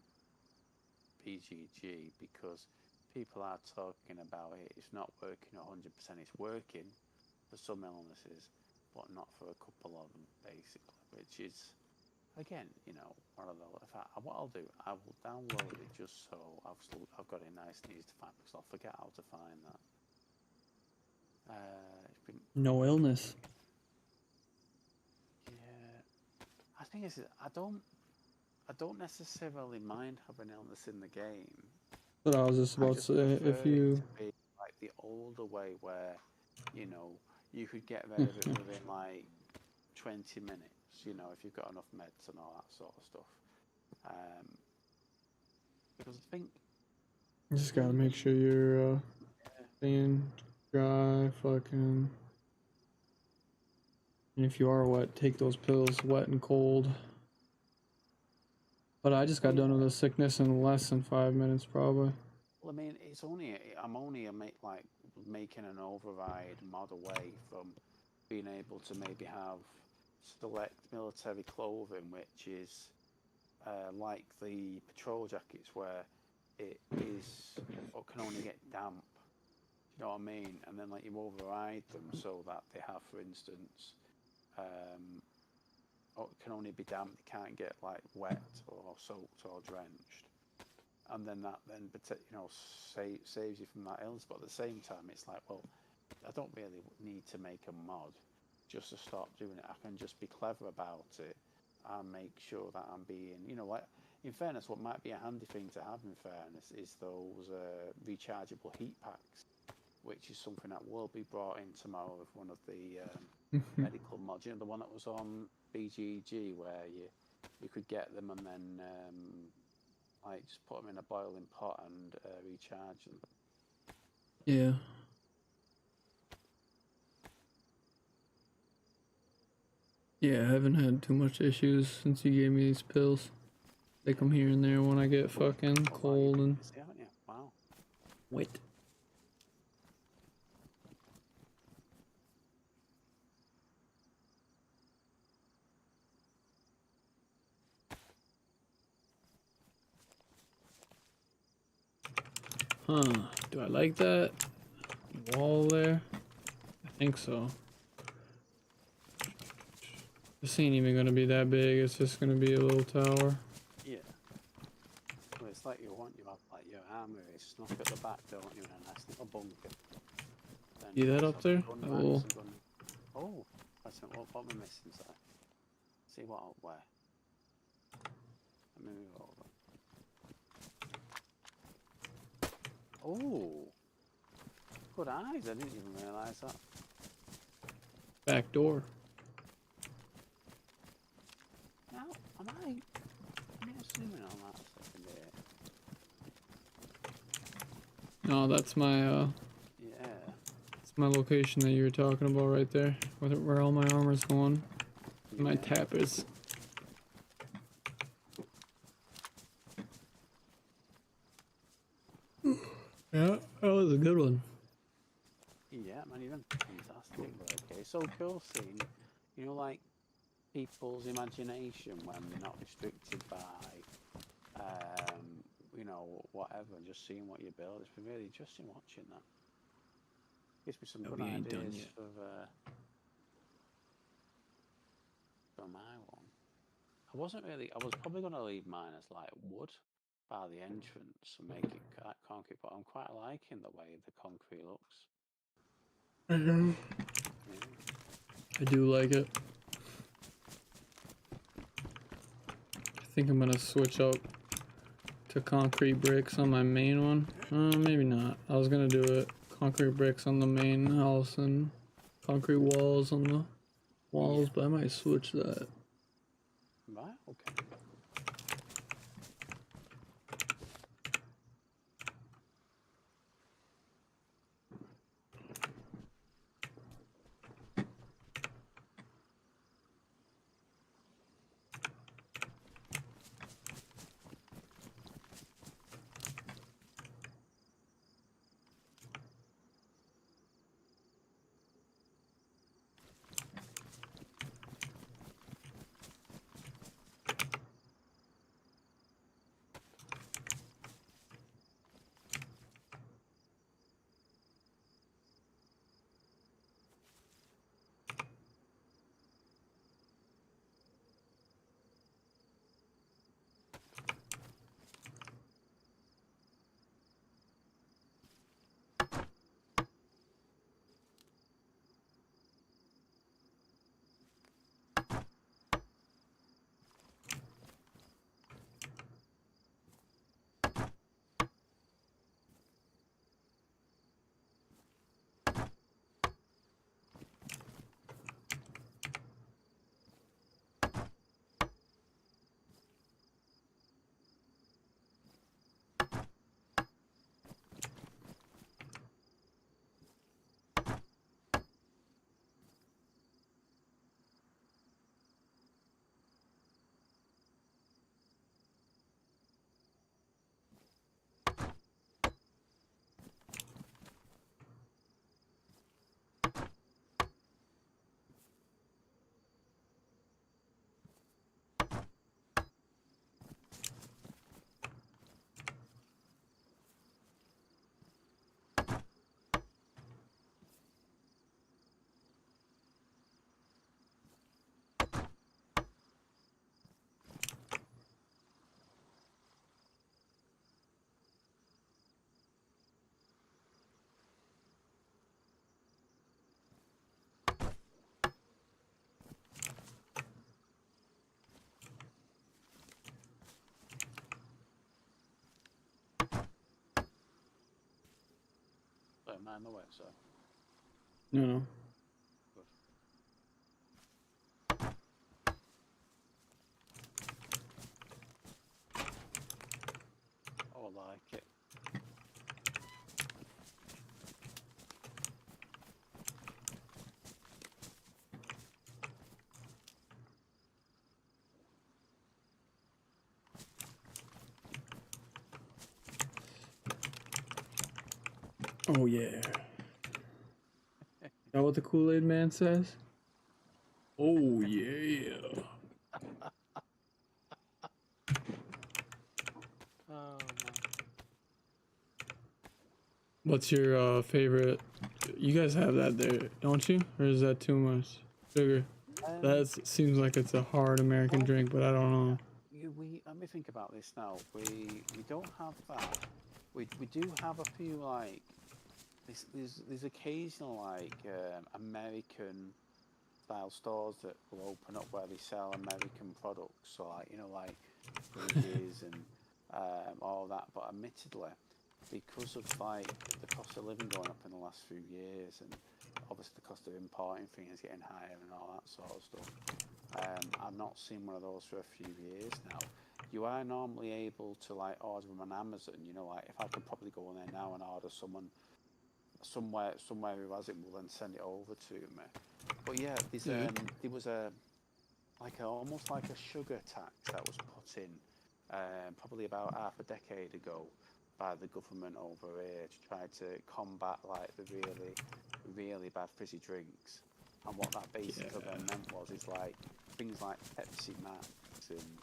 BGG, because people are talking about it. It's not working 100%. It's working for some illnesses, but not for a couple of them, basically, which is, again, one of the... what I'll do, I will download it just so I've got it nice and easy to find, because I'll forget how to find that. No illness. Yeah, I think it's... I don't necessarily mind having illness in the game. But I was just about to say, if you... to be like the older way where, you could get rid of it within like 20 minutes, if you've got enough meds and all that sort of stuff. Because I think... You just gotta make sure you're staying dry, fucking... And if you are wet, take those pills wet and cold. But I just got done with the sickness in less than 5 minutes, probably. Well, I mean, it's only I'm only like making an override mod away from being able to maybe have select military clothing, which is like the patrol jackets, where it is or can only get damp. You know what I mean? And then like you override them so that they have, for instance, it can only be damp. They can't get like wet or soaked or drenched. And then that then saves you from that illness. But at the same time, it's like, well, I don't really need to make a mod just to stop doing it. I can just be clever about it and make sure that I'm being, like, in fairness, what might be a handy thing to have, in fairness, is those rechargeable heat packs, which is something that will be brought in tomorrow with one of the medical mods. The one that was on BGG, where you could get them and then like just put them in a boiling pot and recharge them. Yeah. Yeah, I haven't had too much issues since you gave me these pills. They come here and there when I get fucking cold and... Haven't you? Wow. Wait. Huh. Do I like that wall there? I think so. This ain't even gonna be that big, it's just gonna be a little tower. Yeah. Well, it's like you have like your armory snuck at the back, don't you, in a nice little bunker. Then See that up there? Oh. Oh, what am I missing, sir? See what I'll wear. Let me move over. Oh, good eyes, I didn't even realise that. Back door. Now, am I not zooming on that second here? No, that's my Yeah. it's my location that you were talking about right there. Where all my armor's going. My tap is. Yeah, that was a good one. Yeah, man, you've done fantastic work. It's so cool seeing, like people's imagination when they're not restricted by, whatever, and just seeing what you build. It's been really interesting watching that. Gives me some good ideas for my one. I was probably going to leave mine as like wood by the entrance and make it concrete, but I'm quite liking the way the concrete looks. Yeah. I do like it. I think I'm gonna switch up to concrete bricks on my main one. Maybe not. I was gonna do it concrete bricks on the main house and concrete walls on the walls, but I might switch that. Right, okay. I'm not in the way, so. No, no. Good. Oh, I like it. Oh yeah. That what the Kool-Aid man says? Oh yeah. Oh, man. What's your favorite? You guys have that there, don't you? Or is that too much sugar? That seems like it's a hard American drink, but I don't know. Let me think about this now. We don't have that. We do have a few like there's occasional like American style stores that will open up where they sell American products. So like like fridges and all that. But admittedly, because of like the cost of living going up in the last few years, and obviously the cost of importing things getting higher and all that sort of stuff, I've not seen one of those for a few years now. You are normally able to like order them on Amazon. Like if I could probably go on there now and order somewhere who has it will then send it over to me. But yeah, there was almost like a sugar tax that was put in probably about half a decade ago by the government over here to try to combat like the really bad fizzy drinks. And what that basically then meant was is like things like Pepsi Max and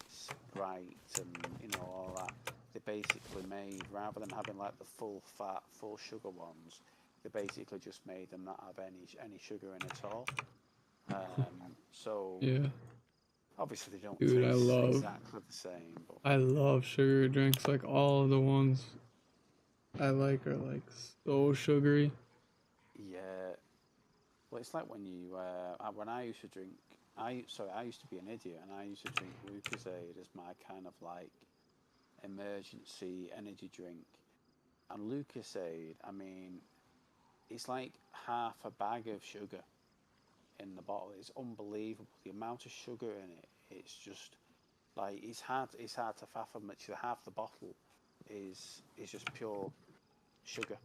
Sprite and all that. They basically made, rather than having like the full fat, full sugar ones, they basically just made them not have any sugar in at all. So Yeah. obviously they don't Dude, taste exactly the same. But I love sugar drinks. Like all of the ones I like are like so sugary. yeah, well, it's like when I used to drink. I used to be an idiot, and I used to drink Lucozade as my kind of like emergency energy drink. And Lucozade, I mean, it's like half a bag of sugar in the bottle. It's unbelievable the amount of sugar in it. It's just like it's hard to fathom. Actually, half the bottle is just pure sugar.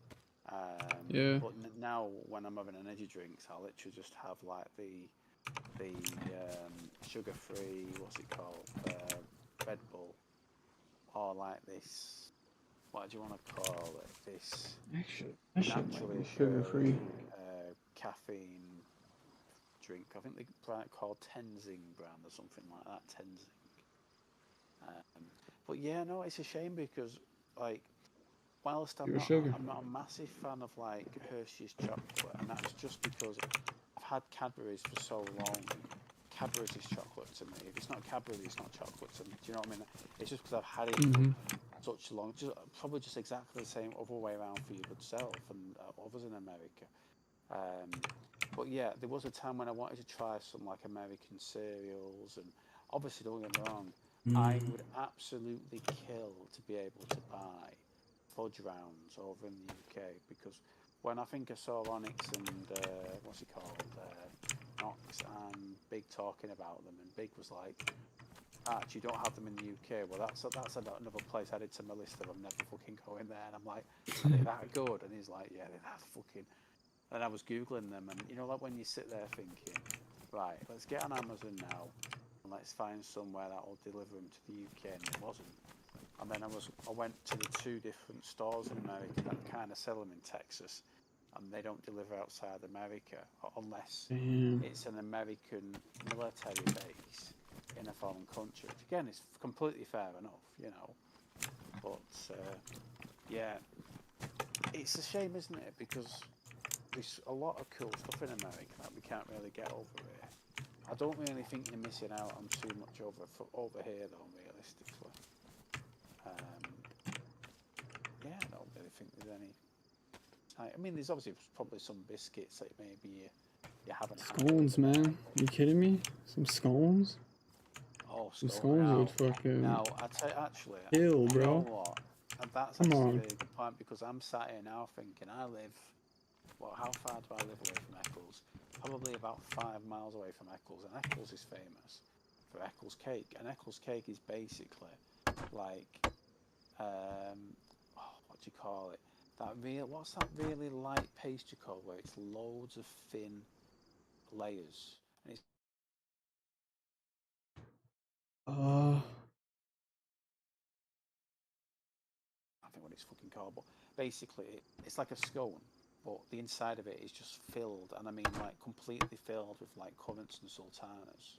Yeah. But now when I'm having energy drinks, I literally just have like the sugar free. What's it called? Red Bull, or like this. What do you want to call it? This Actually, that shit might naturally be sugar free. occurring caffeine drink. I think they called Tenzing brand or something like that. Tenzing. But yeah, no, it's a shame because like whilst Pure sugar. I'm not a massive fan of like Hershey's chocolate, and that's just because I've had Cadbury's for so long. Cadbury's is chocolate to me. If it's not Cadbury, it's not chocolate to me. Do you know what I mean? It's just because I've had it for such long. Probably just exactly the same other way around for your good self and others in America. But yeah, there was a time when I wanted to try some like American cereals, and obviously don't get me wrong, I would absolutely kill to be able to buy fudge rounds over in the UK because when I think I saw Onyx and what's he called, Knox and Big talking about them, and Big was like, "Actually, you don't have them in the UK." Well, that's another place added to my list of I'm never fucking going there. And I'm like, "Are they that good?" And he's like, "Yeah, they're that fucking." And I was googling them, and like when you sit there thinking, right, let's get on Amazon now, and let's find somewhere that will deliver them to the UK, and it wasn't. And then I went to the two different stores in America that kind of sell them in Texas, and they don't deliver outside America unless Damn. it's an American military base in a foreign country. Which again, is completely fair enough. But yeah, it's a shame, isn't it? Because there's a lot of cool stuff in America that we can't really get over here. I don't really think you're missing out on too much over here, though, realistically. Yeah, I don't really think there's any. I mean, there's obviously probably some biscuits that maybe you haven't had Scones, over there. man. You kidding me? Some scones? Oh, Some scone scones now. would fucking Now, I tell you, actually, kill, you know bro. what? And that's Come actually a on. really good point, because I'm sat here now thinking I live. Well, how far do I live away from Eccles? Probably about 5 miles away from Eccles, and Eccles is famous for Eccles cake. And Eccles cake is basically like, what do you call it? What's that really light pastry called, where it's loads of thin layers, and it's, Uh, I think what it's fucking called, but basically it's like a scone, but the inside of it is just filled, and I mean like completely filled with like currants and sultanas,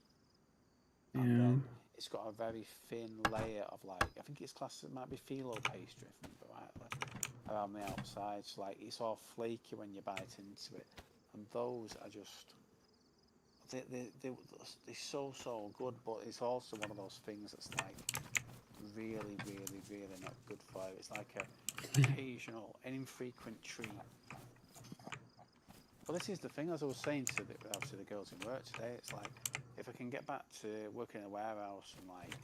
and yeah. then it's got a very thin layer of like, I think it's classed, it might be phyllo pastry if I remember rightly, around the outside. So like it's all flaky when you bite into it, and those are just they're so good, but it's also one of those things that's like really, really, really not good for you. It's like a occasional and infrequent treat. But this is the thing, as I was saying to obviously the girls in work today, it's like, if I can get back to working in a warehouse and like,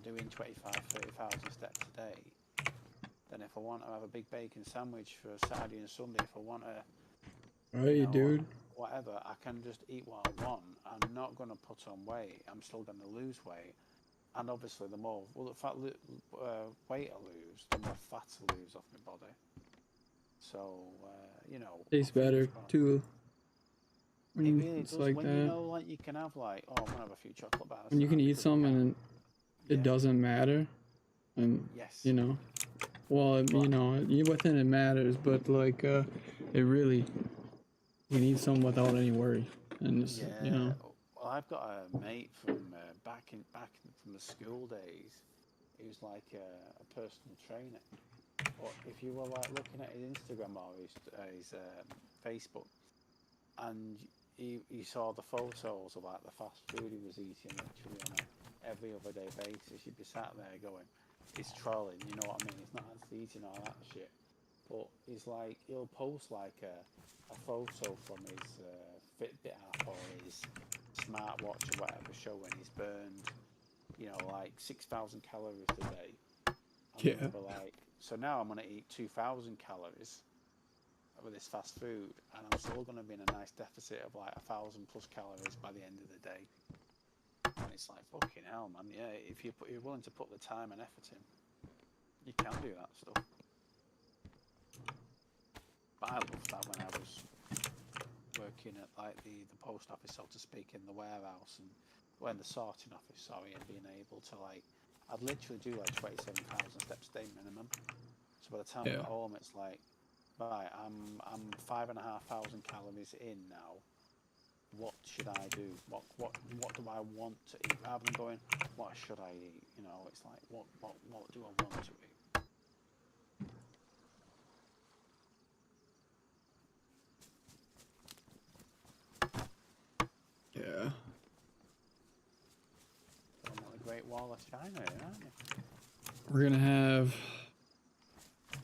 doing 25, 30,000 steps a day, then if I want to have a big bacon sandwich for Saturday and Sunday, if I want to, Right, dude. whatever, I can just eat what I want. I'm not going to put on weight. I'm still going to lose weight. And obviously, the more weight I lose, the more fat I lose off my body. So, Tastes fingers better crossed. too. It When really it's does. like When that. like you can have like, I'm gonna have a few chocolate bars When you can tonight eat because I something can. and it Yeah. doesn't matter, and Yes. you know, well, But within it matters, but like, it really, you need something without any worry, and it's, yeah. Well, I've got a mate from from the school days. He was like a personal trainer. But if you were like looking at his Instagram or his Facebook, and he saw the photos of like the fast food he was eating literally on a every other day basis, you'd be sat there going, "It's trolling," you know what I mean? It's not actually eating all that shit. But he's like, he'll post like a photo from his Fitbit app or his smartwatch or whatever, showing he's burned, like 6,000 calories a day. And then yeah, he'll be like, so now I'm going to eat 2,000 calories with this fast food, and I'm still going to be in a nice deficit of like 1,000+ calories by the end of the day. And it's like, fucking hell, man. Yeah, if you're willing to put the time and effort in, you can do that stuff. But I loved that when I was working at like the post office, so to speak, in the warehouse, and when the sorting office, sorry, and being able to like, I'd literally do like 27,000 steps a day minimum. So by the time I yeah, got home, it's like, right, I'm 5,500 calories in now. What should I do? What do I want to eat? Rather than going, what should I eat? It's like, what do I want to eat? yeah. I'm on the Great Wall of China, aren't you? We're gonna have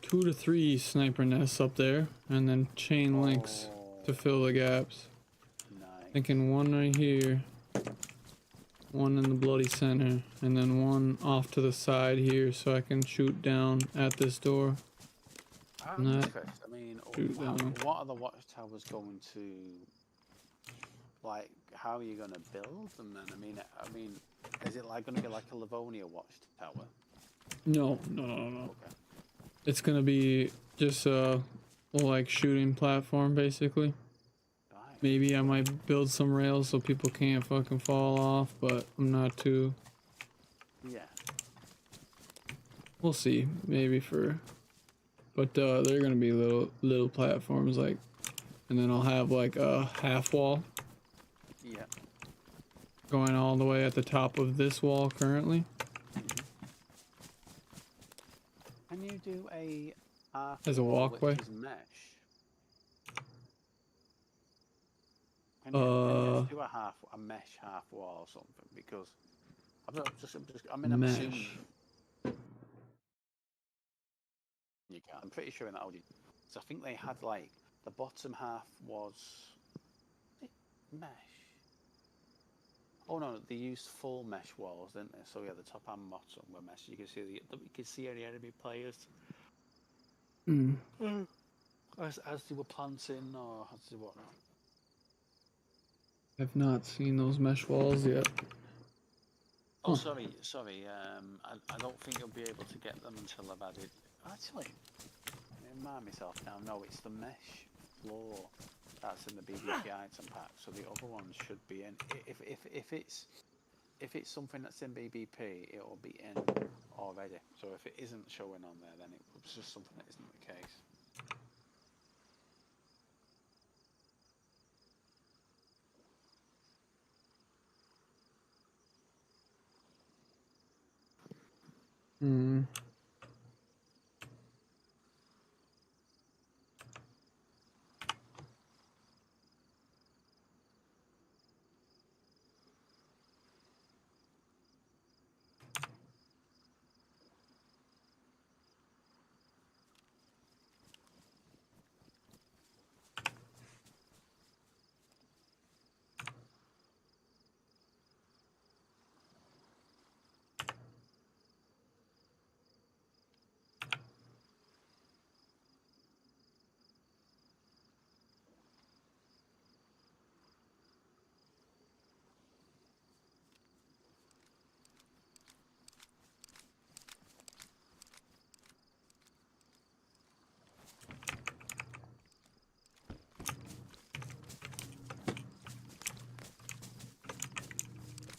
2 to 3 sniper nests up there, and then chain links to fill the gaps. Nice. Thinking one right here, one in the bloody center, and then one off to the side here, so I can shoot down at this door. I'm Not interested. I mean, shoot down. what are the watchtowers going to like? How are you going to build them then? I mean, is it like going to be like a Livonia watchtower? No. Okay. It's gonna be just a little like shooting platform, basically. Right. Maybe I might build some rails so people can't fucking fall off, but I'm not too. Yeah. We'll see. Maybe but they're gonna be little platforms, like, and then I'll have like a half wall Yeah. going all the way at the top of this wall currently. Can you do a half As a wall walkway. which is mesh? Can you just do a mesh half wall or something? Because I'm assuming Mesh. you can. I'm pretty sure in that audio. So I think they had like the bottom half was mesh. Oh no, they used full mesh walls, didn't they? So yeah, the top and bottom were mesh. You can see you can see any enemy players Mm. as they were planting or as they what. I've not seen those mesh walls yet. Oh, Huh. sorry. I don't think you'll be able to get them until I've added. Actually, I remind myself now. No, it's the mesh floor that's in the BBP item pack. So the other ones should be in. If it's something that's in BBP, it will be in already. So if it isn't showing on there, then it's just something that isn't the case. Mm.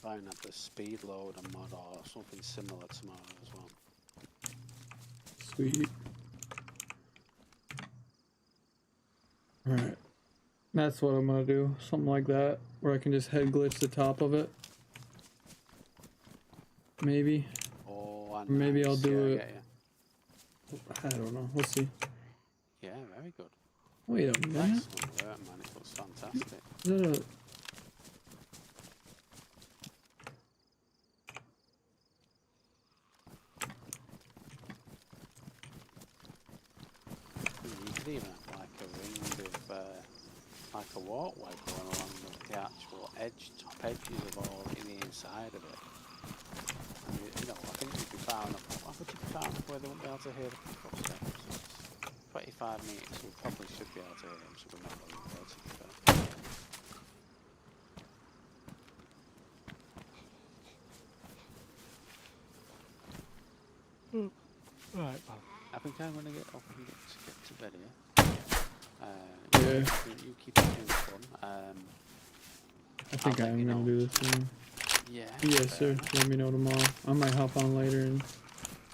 Find out the speed load and mod or something similar tomorrow as well. Sweet. Alright. That's what I'm gonna do. Something like that. Where I can just head glitch the top of it. Maybe. Oh, Or maybe nice. I'll do Yeah, it. I don't know. We'll see. yeah, very good. Wait a minute. Excellent work, man. It looks fantastic. Is that a... You could even have like a ring of, like a walkway going along with the actual top edges of all in the inside of it. And I think you'd be far enough. Why would you be far enough where they won't be able to hear the footsteps? It's 25 metres, we probably should be able to hear them, so we're not going to be able to be fair. Right, well, I think I'm going to get off and get to bed here. Yeah. You keep it doing fun. I think I'm gonna do this soon. Yeah. Yes, sir. Let me know tomorrow. I might hop on later and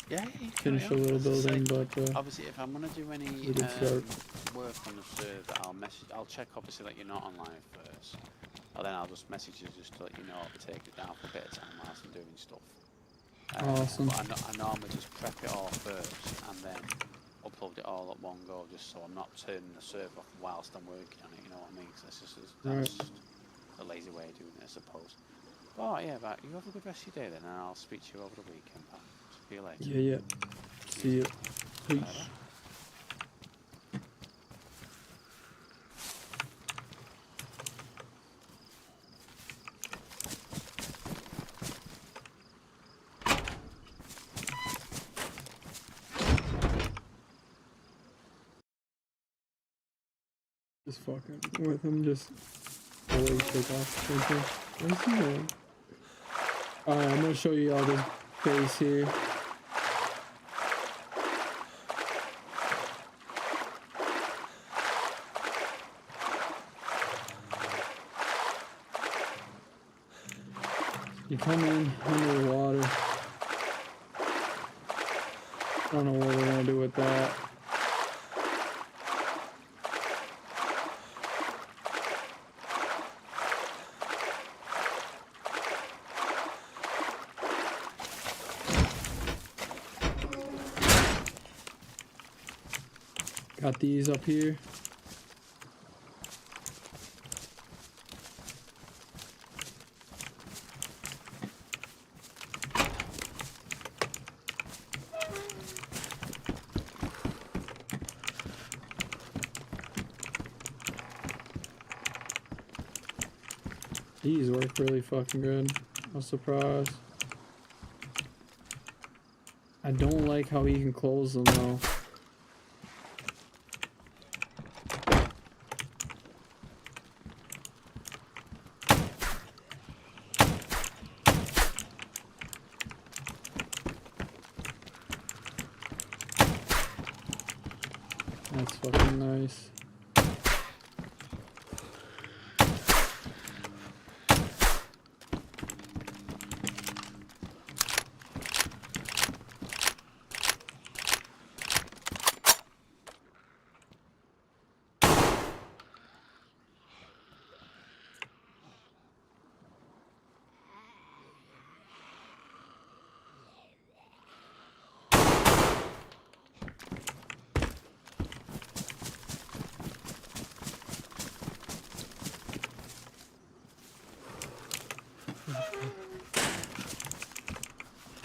Yeah, finish a little building, but obviously, if I'm gonna do any we did start. work on the server, I'll check obviously that you're not online first, and then I'll just message you just to let you know I'll take it down for a bit of time whilst I'm doing stuff. Awesome. But I normally just prep it all first and then upload it all at one go, just so I'm not turning the server off whilst I'm working on it. You know what I mean? 'Cause that's just a lazy way of doing it, I suppose. Oh yeah, right. You have a good rest of your day then, and I'll speak to you over the weekend. Pal. See you later. Yeah. See you. Peace. Bye-bye. Just fucking with him, just really take off. Where's he going? Alright, I'm gonna show you all the base here. You come in under the water. I don't know what we're gonna do with that. Got these up here. These work really fucking good. I'm surprised. I don't like how he can close them though. That's fucking nice.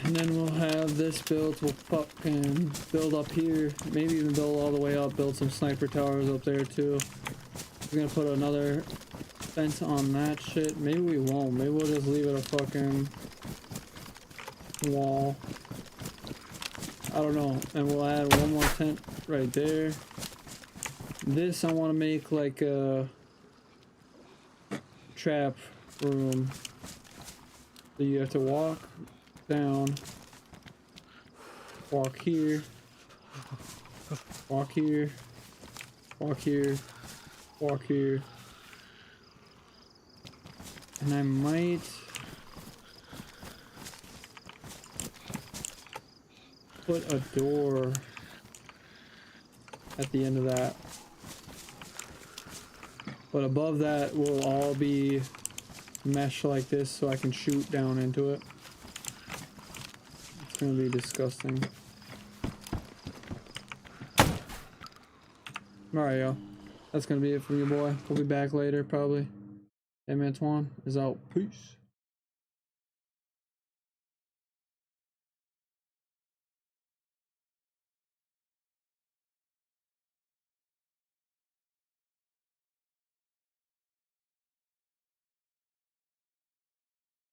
And then we'll have this built. We'll fucking build up here. Maybe even build all the way up. Build some sniper towers up there too. We're gonna put another fence on that shit. Maybe we won't. Maybe we'll just leave it a fucking wall. I don't know. And we'll add one more tent right there. This I want to make like a trap room. So you have to walk down, walk here, walk here, walk here, walk here, and I might put a door at the end of that, but above that will all be mesh like this so I can shoot down into it. It's gonna be disgusting. Alright, y'all. That's gonna be it from your boy. We'll be back later, probably. M Antoine is out. Peace.